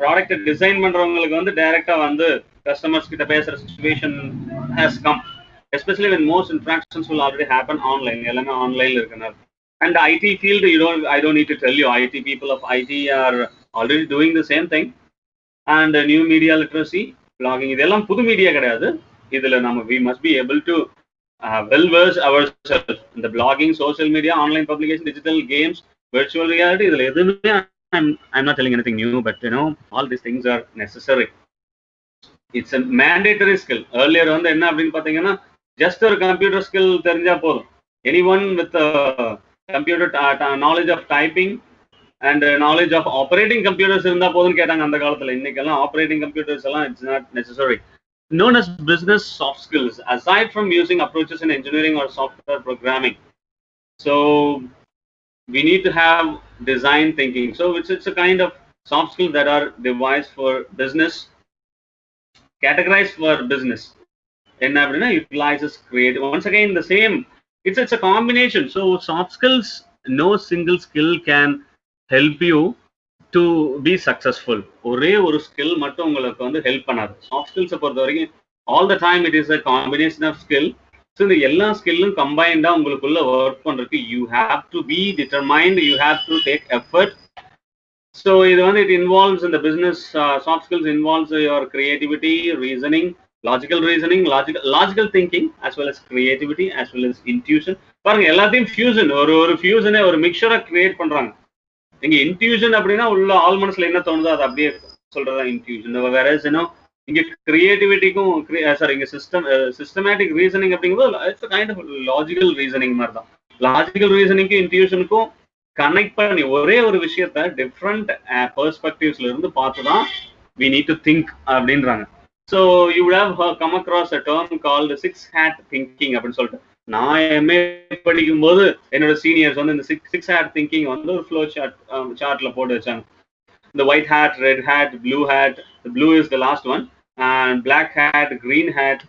ப்ராடக்ட் டிசைன் பண்றவங்களுக்கு வந்து டைரக்டா வந்து கஸ்டமர்ஸ் கிட்ட பேசுற situation has come, especially when most interactions will already happen online. எல்லாமே ஆன்லைன்ல இருக்கனால. And the IT field, I don't need to tell you, IT people of IT are already doing the same thing. And new media literacy, blogging, இதெல்லாம் புது media கிடையாது. இதுல நம்ம we must be able to well verse ourselves in the blogging, social media, online publication, digital games, virtual reality. இதுல எதுவுமே I'm not telling anything new, but all these things are necessary. It's a mandatory skill. Earlier வந்து என்ன அப்படின்னு பாத்தீங்கன்னா just ஒரு computer skill தெரிஞ்சா போதும். Anyone with computer knowledge of typing and knowledge of operating computers இருந்தா போதும்னு கேட்டாங்க அந்த காலத்துல. இன்னைக்கெல்லாம் operating computers எல்லாம் it's not necessary. Known as business soft skills, aside from using approaches in engineering or software programming. So we need to have design thinking. So it's a kind of soft skills that are devised for business, categorized for business. என்ன அப்படின்னா utilizes creative. Once again the same, it's a combination. So soft skills, no single skill can help you to be successful. ஒரே ஒரு skill மட்டும் உங்களுக்கு வந்து help பண்ணாது. Soft ஸ்கில்ஸை பொறுத்த வரைக்கும் all the time it is a combination of skill. So இந்த எல்லா ஸ்கில்லும் கம்பைண்டா உங்களுக்குள்ள ஒர்க் பண்றதுக்கு you have to be determined, you have to take effort. So இது வந்து இட் இன்வால்வ்ஸ் இந்த business soft skills involves your creativity, reasoning, logical reasoning, logical thinking, as well as creativity, as well as intuition. பாருங்க எல்லாத்தையும் fusion, ஒரு ஃபியூஷனை ஒரு மிக்சரா create பண்றாங்க. இங்க intuition அப்படின்னா உள்ள ஆள் மனசுல என்ன தோணுதோ அது அப்படியே சொல்றதா இன்ட்யூஷன். வேற இங்க கிரியேட்டிவிட்டிக்கும் இங்க சிஸ்டமேட்டிக் ரீசனிங் அப்படிங்கிறது it's kind of logical reasoning மாதிரி தான். லாஜிக்கல் ரீசனிங்க்கும் இன்ட்யூஷனுக்கும் கனெக்ட் பண்ணி ஒரே ஒரு விஷயத்த டிஃப்ரெண்ட் பெர்ஸ்பெக்டிவ்ஸ்ல இருந்து பார்த்துதான் we need to think அப்படின்றாங்க. So you would have come across a term called six hat thinking அப்படின்னு சொல்லிட்டு. நான் எம்ஏ படிக்கும் போது என்னோட சீனியர்ஸ் வந்து இந்த சிக்ஸ் ஹேட் திங்கிங் வந்து ஒரு ஃப்ளோ சார்ட்ல போட்டு வச்சாங்க. இந்த white hat, red hat, blue hat, blue is the last one, and black hat, green hat,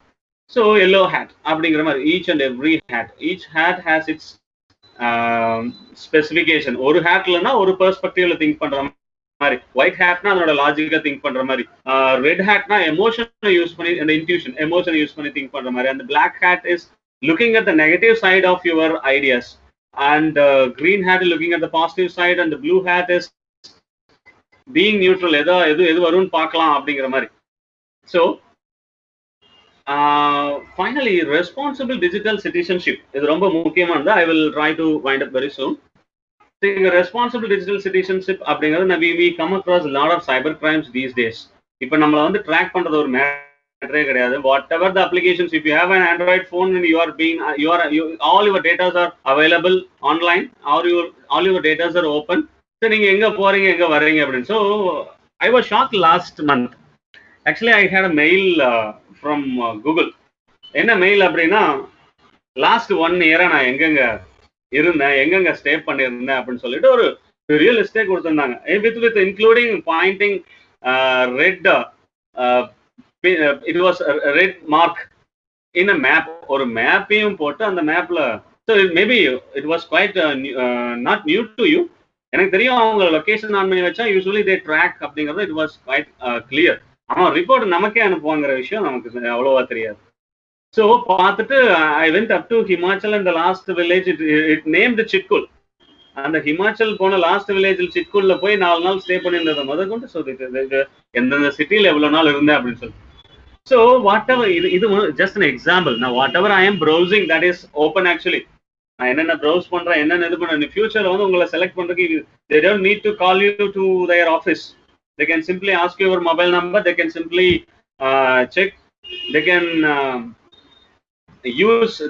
so yellow hat அப்படிங்கிற மாதிரி each and every hat. Each hat has its specification. ஒரு ஹேட்லன்னா ஒரு பெர்ஸ்பெக்டிவ்ல திங்க் பண்ற மாதிரி, ஒயிட் ஹேட்னா அதோட லாஜிக்கா திங்க் பண்ற மாதிரி, ரெட் ஹேட்னா எமோஷனை யூஸ் பண்ணி அந்த இன்ட்யூஷன் எமோஷனை யூஸ் பண்ணி திங்க் பண்ற மாதிரி, அந்த black hat is looking at the negative side of your ideas, and green hat is looking at the positive side, and the blue hat is being neutral. எது வரும்னு பார்க்கலாம் அப்படிங்கிற மாதிரி. So finally, responsible digital citizenship இது ரொம்ப முக்கியமானது. I will try to wind up very soon. Responsible digital citizenship அப்படிங்கிறது we come across a lot of cyber crimes these days. இப்போ நம்மள வந்து ட்ராக் பண்றது ஒரு கிடையாது. Whatever the applications, if you have an Android phone and all your data are available online, all your data are open. So நீங்க எங்க போறீங்க எங்க வர்றீங்க அப்படின்னு. So I was shocked last month. Actually I had a mail from Google. என்ன mail அப்படின்னா, last 1 year நான் எங்கெங்க இருந்தேன், எங்கெங்க ஸ்டே பண்ணியிருந்தேன் அப்படின்னு சொல்லிட்டு ஒரு பெரிய லிஸ்டே கொடுத்திருந்தாங்க. With including pointing red, it was a red mark in a map. ஒரு மேப்பையும் போட்டு அந்த மேப்ல So maybe it was quite not new to you. எனக்கு தெரியும் அவங்க லொகேஷன் ஆன் பண்ணி வச்சா யூஸ்வலி தே ட்ராக் அப்படிங்கிறது இட் வாஸ் குவைட் கிளியர். ஆனால் ரிப்போர்ட் நமக்கே அனுப்புவாங்கிற விஷயம் நமக்கு அவ்வளோவா தெரியாது. ஸோ பார்த்துட்டு I went up to Himachal and the last village it named Chitkul. அந்த ஹிமாச்சல் போன லாஸ்ட் வில்லேஜில் சிட்குல்ல போய் 4 நாள் ஸ்டே பண்ணியிருந்ததை முதல் கொண்டு ஸோ எந்தெந்த சிட்டியில் எவ்வளோ நாள் இருந்தேன் அப்படின்னு சொல்லி. ஸோ வாட் எவர் இது ஜஸ்ட் அன் எக்ஸாம்பிள். நான் what ever I am browsing that is open actually. நான் என்னென்ன ப்ரௌஸ் பண்றேன், என்னென்ன இது பண்ண ஃபியூச்சர்ல வந்து உங்களை செலக்ட் பண்றதுக்கு they don't need to call you to their office. They can simply ask you your mobile number. They can simply check. They can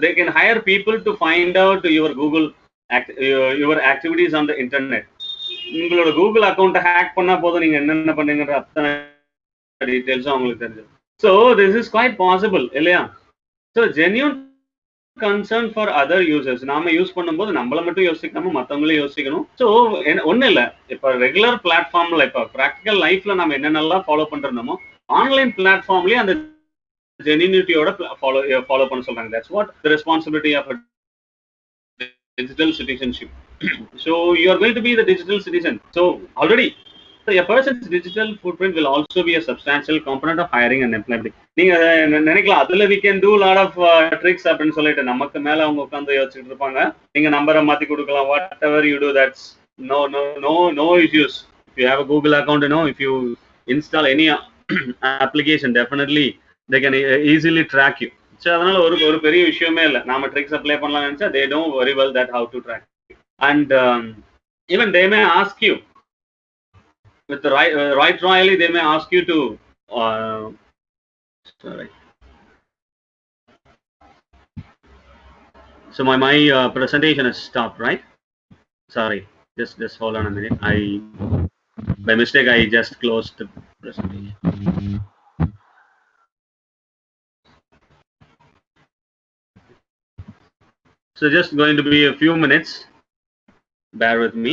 they can hire people to find out your Google your activities on the internet. உங்களோட Google அக்கௌண்ட்டை hack பண்ணா போதும் நீங்க என்னென்ன பண்ணீங்கன்ற அத்தனை டீடைல்ஸும் அவங்களுக்கு தெரிஞ்சது. So this is quite possible இல்லையா? So genuine concern for other users. நாம யூஸ் பண்ணும்போது நம்மள மட்டும் யோசிக்காம மற்றவங்களையும் யோசிக்கணும். ஸோ ஒன்றும் இல்லை, இப்போ ரெகுலர் பிளாட்ஃபார்ம்ல இப்போ ப்ராக்டிக்கல் லைஃப்ல நம்ம என்னென்னலாம் ஃபாலோ பண்றோமோ ஆன்லைன் பிளாட்ஃபார்ம்லயே அந்த ஜெனினிட்டியோட ஃபாலோ பண்ண சொல்றாங்க. That's what the responsibility of digital citizenship. So you are going to be the digital citizen. So already a person's digital footprint will also be a substantial component of hiring and employability. நீங்க நினைக்கலாம் அதுல we can do lot of tricks அப்படின்னு சொல்லிட்டு நமக்கு மேல அவங்க உட்காந்து யோசிச்சுட்டு இருப்பாங்க. நீங்க நம்பரை மாத்தி கொடுக்கலாம், whatever you do, that's no issues. If you have a Google account, if you install any application, definitely they can easily track you. So அதனால ஒரு பெரிய விஷயமே இல்லை. நாம ட்ரிக்ஸ் அப்ளை பண்ணலாம் நினைச்சா they don't very well that how to track and even they may ask you with the right royally they may ask you to sorry. So my presentation has stopped, right? Sorry, just hold on a minute. By mistake I just closed the presentation. So just going to be a few minutes, bear with me.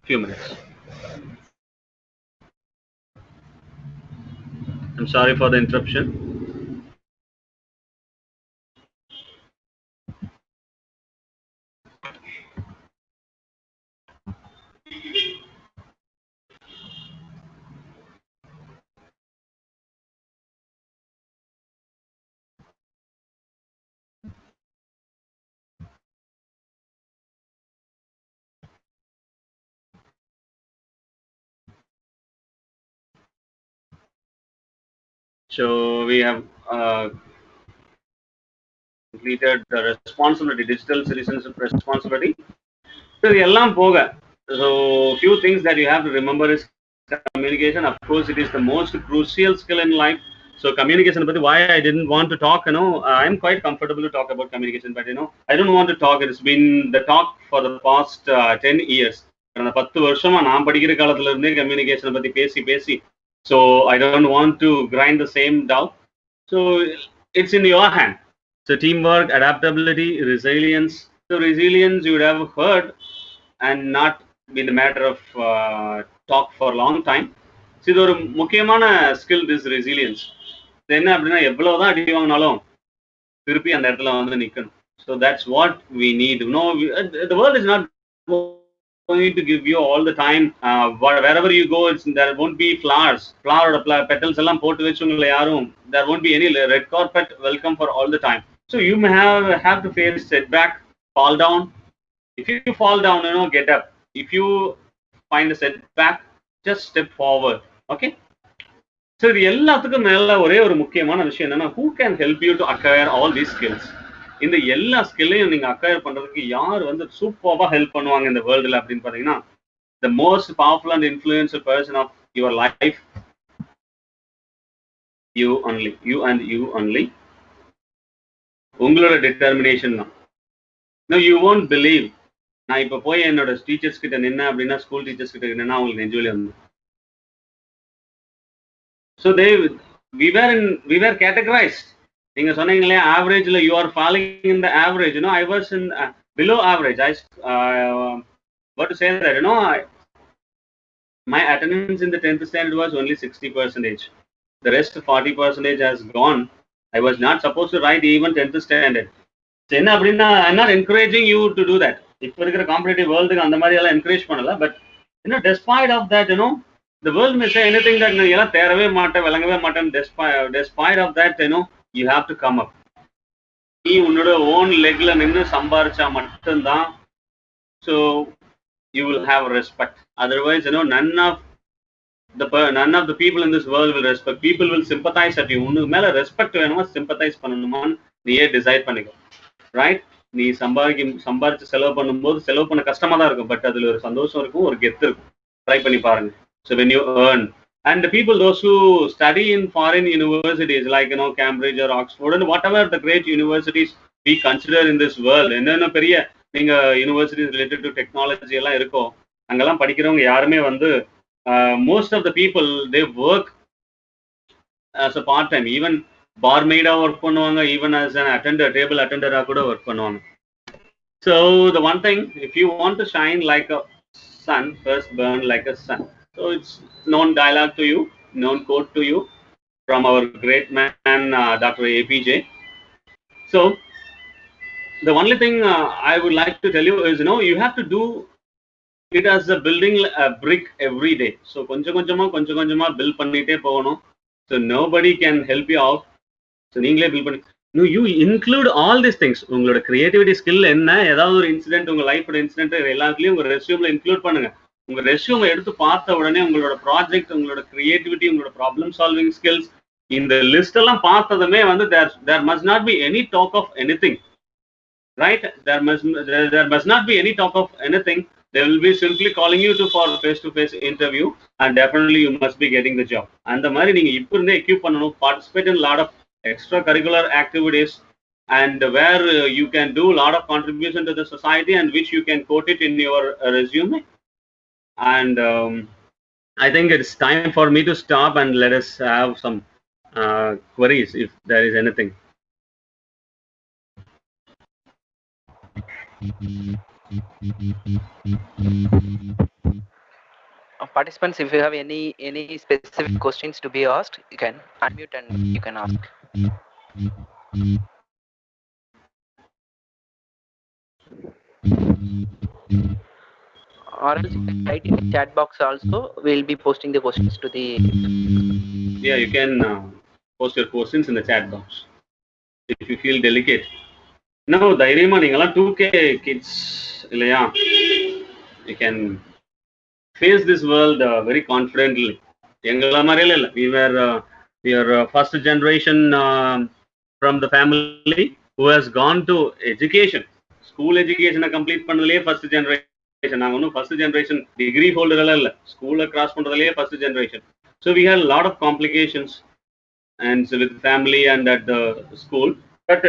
Few minutes. I'm sorry for the interruption. So we have completed the responsibility, digital citizenship responsibility. So எல்லாம் போக, so few things that you have to remember is communication. Of course, it is the most crucial skill in life. So communication, but why I didn't want to talk, I'm quite comfortable to talk about communication, but I don't want to talk. It's been the talk for the past 10 years. கடந்த 10 வருஷமா நான் படிக்கிற காலத்துல இருந்தே கம்யூனிகேஷனை பத்தி பேசி so I don't want to grind the same down. So it's in your hand. So teamwork, adaptability, resilience. So resilience you would have heard and not been the matter of talk for a long time. So இது ஒரு முக்கியமான skill, this resilience. என்ன அப்படின்னா எவ்வளவுதான் அடி வாங்கினாலும் திருப்பி அந்த இடத்துல வந்து நிக்கணும். So that's what we need. The world is not going to give you all the time. Wherever you go, there won't be flowers. Flower petals எல்லாம் போட்டு வச்சுங்கள யாரும். There won't be any red carpet welcome for all the time. So you may have to face setback, fall down. If you fall down, get up. If you find a setback, just step forward. Okay. So இது எல்லாத்துக்கும் மேல ஒரே ஒரு முக்கியமான விஷயம் என்னன்னா, who can help you to acquire all these skills? இந்த எல்லா ஸ்கில்லையும் நீங்க அக்வயர் பண்றதுக்கு யார் வந்து சூப்பர்வா ஹெல்ப் பண்ணுவாங்க இந்த வேர்ல்டுல அப்படின்னு பாத்தீங்கன்னா, the most powerful and influential person of your life, you only. உங்களோட டிட்டர்மினேஷன் தான். No, you won't believe. நான் இப்ப போய் என்னோட டீச்சர்ஸ் கிட்ட நின்ன அப்படின்னா, ஸ்கூல் டீச்சர்ஸ் கிட்ட நின்னா அவங்களுக்கு நெஞ்சுவலி வந்து. So we were categorized. நீங்க சொன்னீங்களே ஆவரேஜ்ல you are falling in the average. I was in below average. I what to say that my attendance in the 10th standard was only 60%. The rest 40% has gone. I was not supposed to write even 10th standard. என்ன அப்படின்னா I'm not encouraging you to do that. இப்போ இருக்கிற competitive வேர்ல்டுக்கு அந்த மாதிரி எல்லாம் encourage பண்ணல. But despite of that, the world may say anything that நீ எல்லாம் தேரவே மாட்டேன் விளங்கவே மாட்டேன். Despite of that, you have to come up. நீ உன்னோட ஓன் லெக்ல நின்று சம்பாரிச்சா மட்டும்தான் so you will have respect. Otherwise, none of the people in this world will respect. People will sympathize at you. உனக்கு மேல ரெஸ்பெக்ட் வேணுமா சிம்பத்தைஸ் பண்ணணுமான்னு நீயே decide பண்ணிக்கோ. Right? நீ சம்பாரிச்சு செலவு பண்ணும்போது செலவு பண்ண கஷ்டமா தான் இருக்கும். பட் அதுல ஒரு சந்தோஷம் இருக்கும், ஒரு கெத்து இருக்கும். ட்ரை பண்ணி பாருங்க. So when you earn, and the people those who study in foreign universities like Cambridge or Oxford and whatever the great universities we consider in this world, என்னென்ன பெரிய நீங்க யூனிவர்சிட்டிஸ் ரிலேட்டட் டு டெக்னாலஜி எல்லாம் இருக்கோ அங்கெல்லாம் படிக்கிறவங்க யாருமே most of the people they work as a part time. Even barmaid work பண்ணுவாங்க, even as an attender, table attender கூட work பண்ணுவாங்க. So the one thing, if you want to shine like a sun, first burn like a sun. So it's known dialogue to you, known quote to you from our great man Dr. APJ. So the only thing I would like to tell you is you have to do it as a building a brick every day. So கொஞ்சம் கொஞ்சமா build பண்ணிட்டே போகணும். So nobody can help you out. So நீங்களே build பண்ணி you include all these things. உங்களோட creativity skill என்ன, ஏதாவது ஒரு இன்சிடென்ட் உங்க லைஃபோட இன்சிடென்ட் எல்லாத்துலயும் உங்க ரெஸ்யூம்ல இன்க்ளூட் பண்ணுங்க. உங்க ரெஸ்யூம் எடுத்து பார்த்த உடனே உங்களோட ப்ராஜெக்ட், உங்களோட கிரியேட்டிவிட்டி, உங்களோட ப்ராப்ளம் சால்விங் ஸ்கில்ஸ், இந்த லிஸ்ட் எல்லாம் பார்த்ததுமே there must not be any talk of anything. Right? There must not be any talk of anything. They will be simply calling you for face-to-face interview, and definitely you must be getting the job. And the மாதிரி நீங்க இப்போ இருந்தே equip பண்ணணும், participate in a lot of extracurricular activities, and where you can do a lot of contribution to the society, and which you can quote it in your resume. And I think it's time for me to stop and let us have some queries if there is anything. Participants, if you have any specific questions to be asked, you can unmute and you can ask. Or else you can write in the chat box also. We'll be posting the questions to the. Yeah, you can post your questions in the chat box if you feel delicate. No, தைரியமா நீங்கலாம் 2K kids இல்லையா? You can face this world very confidently. எங்கள மாதிரியே இல்ல. We are first generation from the family who has gone to education. School education complete பண்ணதுலயே first generation. நாங்க ஒன்னும் first generation degree holder எல்லாம் இல்ல. School cross பண்றதுலயே first generation. So we had a lot of complications and so with family and at the school. But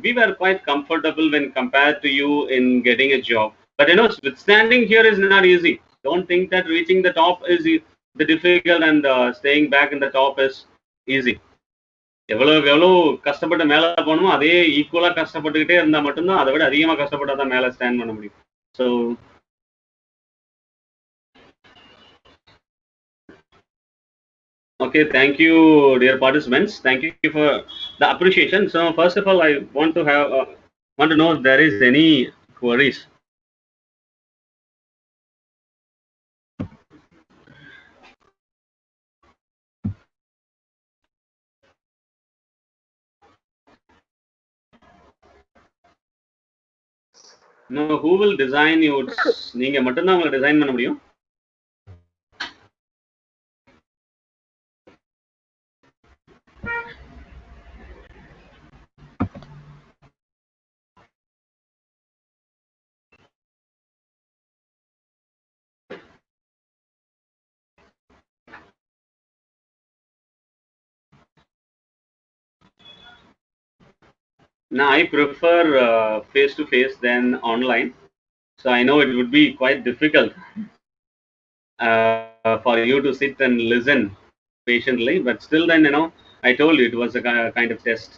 we were quite comfortable when compared to you in getting a job. But withstanding here is not easy. Don't think that reaching the top is the difficult and staying back in the top is easy. எவ்வளவு கஷ்டப்பட்டு மேல போகணுமோ அதே ஈக்குவலா கஷ்டப்பட்டுக்கிட்டே இருந்தா மட்டும்தான், அதை விட அதிகமா கஷ்டப்பட்டாதான் மேல ஸ்டாண்ட் பண்ண முடியும். So okay, thank you dear participants, thank you for the appreciation. So first of all, I want to know if there is any queries. No, who will design you? நீங்க மட்டும்தான் உங்களை டிசைன் பண்ண முடியும். Now I prefer face to face than online. So I know it would be quite difficult for you to sit and listen patiently, but still then I told you it was a kind of test.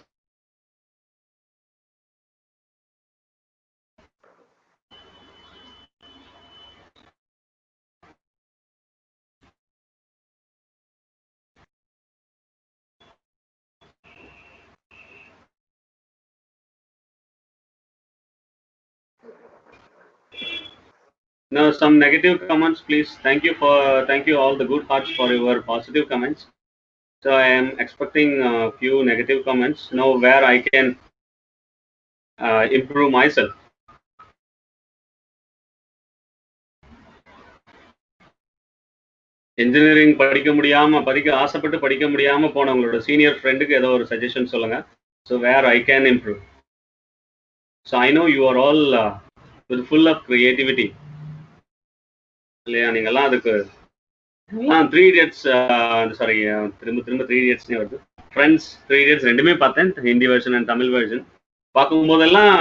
No, some negative comments, please. Thank you all the good hearts for your positive comments. So I am expecting a few negative comments. Know where I can improve myself. Engineering படிக்க ஆசைப்பட்டு படிக்க முடியாம போன உங்களோட senior ஃப்ரெண்டுக்கு ஏதோ ஒரு suggestion சொல்லுங்க. So where I can improve. So I know you are all with full of creativity இல்லையா? நீங்கள்லாம் அதுக்கு 3 இடியட்ஸ் சாரி திரும்ப 3 இடியட்ஸ்னே வருது. ஃப்ரெண்ட்ஸ் 3 இடியட்ஸ் ரெண்டுமே பார்த்தேன், Hindi version and Tamil version. பார்க்கும்போதெல்லாம்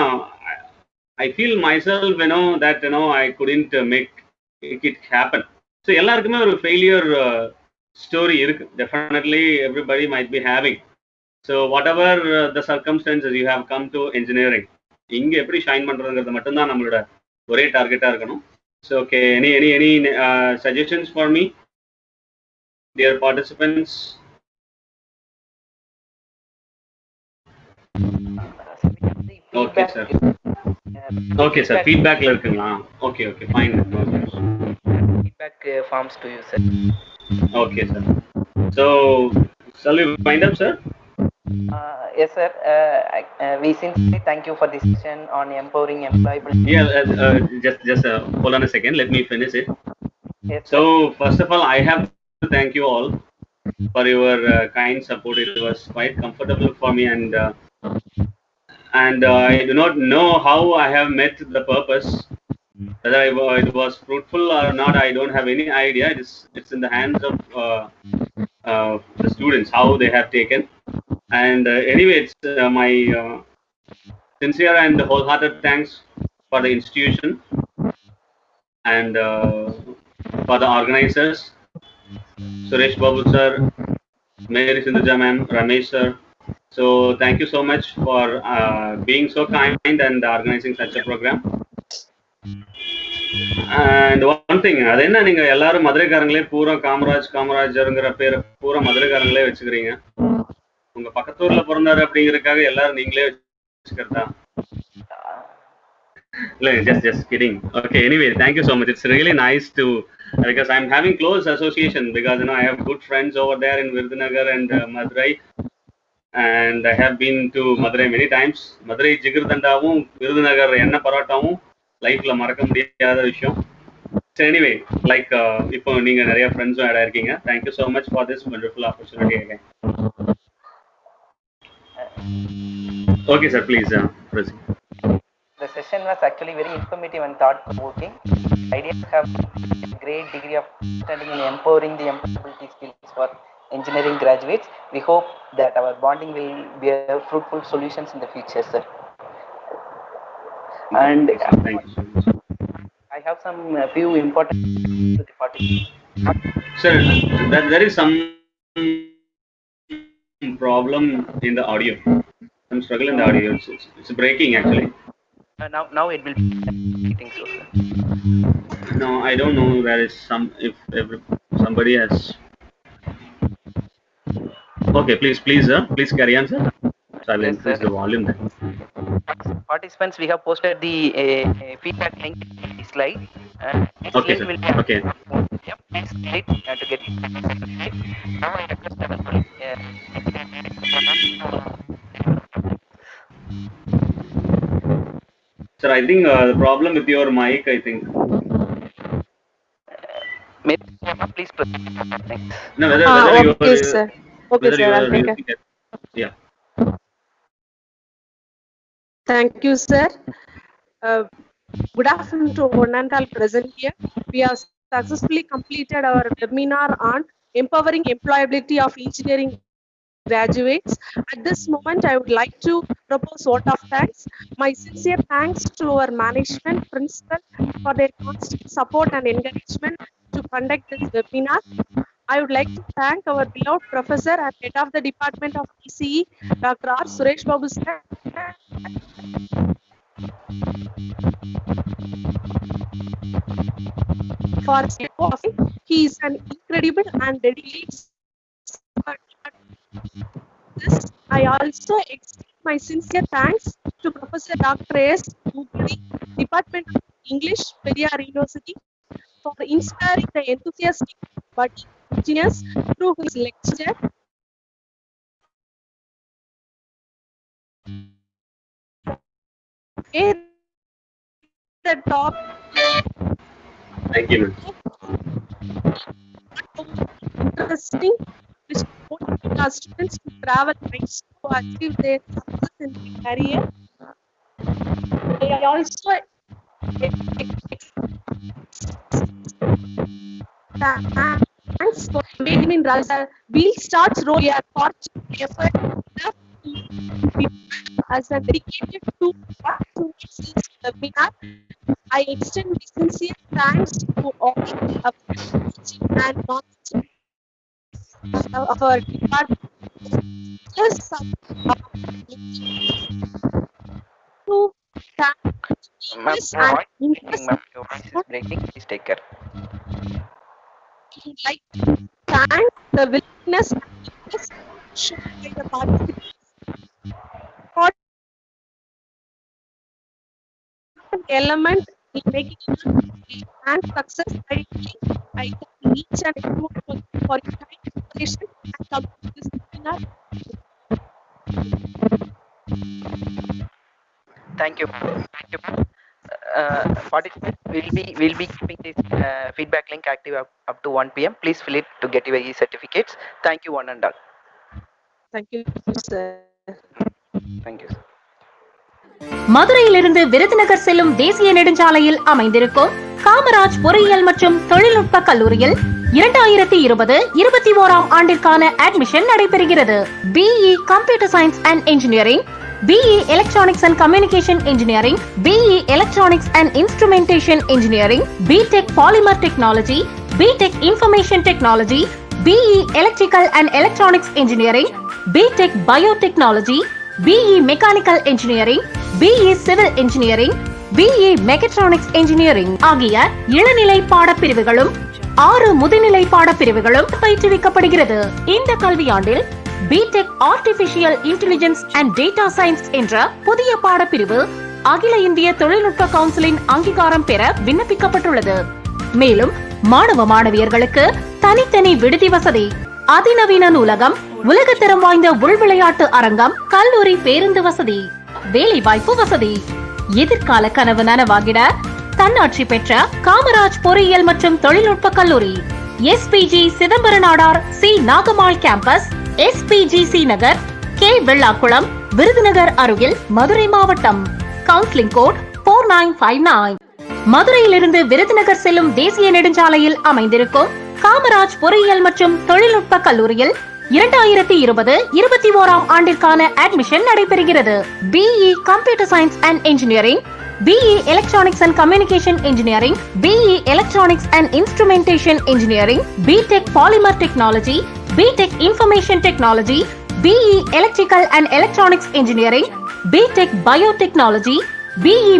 I feel myself that I couldn't make it happen. So எல்லாருக்குமே ஒரு ஃபெயிலியர் ஸ்டோரி இருக்கு. Definitely everybody might be having. So whatever the circumstances you have come to engineering, இங்கே எப்படி shine பண்ணுறதுங்கிறது மட்டும்தான் நம்மளோட ஒரே டார்கெட்டாக இருக்கணும். So okay, any suggestions for me dear participants? Okay sir. Okay sir, feedback la irukங்களா? Okay fine. Feedback forms to you, sir. Okay sir. So shall we wind up, sir? Yes sir, we sincerely thank you for this session on empowering employability. Yeah, just hold on a second, let me finish it. Yes, so first of all, I have to thank you all for your kind support. It was quite comfortable for me, and I do not know how I have met the purpose. Whether it was fruitful or not, I don't have any idea. It's in the hands of the students how they have taken. And anyway, it's my sincere and wholehearted thanks for the institution and for the organizers, Suresh Babu sir, Mary Sindhuja ma'am, Ramesh sir. So thank you so much for being so kind and organizing such a program. And one thing, அது என்ன, நீங்க எல்லாரும் மதுரைக்காரங்களே பூரா காமராஜ்ங்கிற பேரை பூரா மதுரைக்காரங்களே வச்சுக்கிறீங்க. உங்க பக்கத்தூர்ல பிறந்தாரு அப்படிங்கறதுக்காக எல்லாரும் நீங்களே வச்சுக்கிறதா? Just kidding. Okay, anyway, thank you so much. It's really nice to, because I'm having close association, because I have good friends over there in Virudhunagar and Madurai, and I have been to Madurai many times. Madurai ஜிகிர்தண்டாவும் Virudhunagar எண்ணெய் பரோட்டாவும் லைஃப்ல மறக்க முடியாத விஷயம். So anyway, like இப்போ நீங்க நிறைய ஃப்ரெண்ட்ஸும் add ஆயிருக்கீங்க. Thank you so much for this wonderful opportunity again. Okay sir, please proceed. The session was actually very informative and thought-provoking. Ideas have a great degree of understanding in empowering the employability skills for engineering graduates. We hope that our bonding will bear fruitful solutions in the future, sir. And thank you so much. I have some few important to the participants. Sir, there is some problem in the audio. I'm struggling in the audio. It's breaking actually. Now it will be. I think so, sir. No, I don't know. There is somebody has. Okay, please, please carry on, sir. So I'll increase the volume then. Participants, we have posted the feedback link in the slide. Okay, sir. Okay. Yep, please click to get it. Now I request everybody. Sir, I think the problem with your mic, I think. Please proceed. Thanks. No, whether you okay, sir. Okay, sir. I'll take it. Yeah. Thank you, sir. Good afternoon to one and all present here. We have successfully completed our webinar on empowering employability of engineering graduates. At this moment, I would like to propose vote of thanks. My sincere thanks to our management principal for their constant support and encouragement to conduct this webinar. I would like to thank our beloved professor and head of the Department of ECE, Dr. R. Suresh Babu sir. For he is an incredible and dedicated. I also extend my sincere thanks to Professor Dr. S. Boopathi, Department of English, Periyar University, for inspiring the enthusiastic but engineers through his lecture. The top Thank you, ma'am. interesting, which motivate our students to travel nights to achieve their success in their career. They also thanks for making in Raja. Wheel starts roll. We are fortunate effort as a dedicated to what to this webinar. I extend my sincere thanks to all of teaching and knowledge of our department. Yes, to thank Ma'am, this your and voice is breaking, interest. ma'am. Your voice is breaking. Please take care. I would like to thank the willingness and interest shown by the participants for an element in making it and success. I thank each and everyone for your time, preparation, and coming to this webinar. Thank you. Thank you. Participants will be keeping this feedback link active up to 1 p.m. Please fill it to get your e-certificates. Thank you, one and all. Thank you, sir. Thank you, sir. மதுரையிலிருந்து விருதுநகர் செல்லும் தேசிய நெடுஞ்சாலையில் அமைந்திருக்கும் காமராஜ் பொறியியல் மற்றும் தொழில்நுட்ப கல்லூரியில் 2020-21 ஆண்டிற்கான அட்மிஷன் நடைபெறுகிறது. BE computer science and engineering, BE electronics and communication engineering, BE electronics and instrumentation engineering, BTech polymer technology, BTech information technology, BE electrical and electronics engineering, BTech biotechnology, BE mechanical engineering, BE civil engineering, BE mechatronics engineering ஆகிய இளநிலை பாடப்பிரிவுகளும் 6 முதுநிலை பாடப்பிரிவுகளும் பயிற்றுவிக்கப்படுகிறது. இந்த கல்வியாண்டில் BTech artificial intelligence and data science என்ற புதிய பாடப்பிரிவு அகில இந்திய தொழில்நுட்ப கவுன்சிலின் அங்கீகாரம் பெற விண்ணப்பிக்கப்பட்டுள்ளது. மேலும் மாணவ மாணவியர்களுக்கு தனித்தனி விடுதி வசதி, அதிநவீன நூலகம், உலகத்தரம் வாய்ந்த உள்விளையாட்டு அரங்கம், கல்லூரி பேருந்து வசதி, வேலை வாய்ப்பு வசதி. எதிர்கால கனவு நனவாகிட தன்னாட்சி பெற்ற காமராஜ் பொறியியல் மற்றும் தொழில்நுட்ப கல்லூரி, SPG Chidambara Nadar C Nagammal campus, SPGC Nagar, K Vellakulam, Virudhunagar அருகில், மதுரை மாவட்டம். Counselling code 4959. மதுரையிலிருந்து விருதுநகர் செல்லும் தேசிய நெடுஞ்சாலையில் அமைந்திருக்கும் காமராஜ் பொறியியல் மற்றும் தொழில்நுட்ப கல்லூரியில் 2020-21 ஆண்டிற்கான அட்மிஷன் நடைபெறுகிறது. BE computer science and engineering, BE electronics and communication engineering, BE electronics and instrumentation engineering, BTech polymer technology, BTech information technology, BE electrical and electronics engineering, BTech biotechnology, BE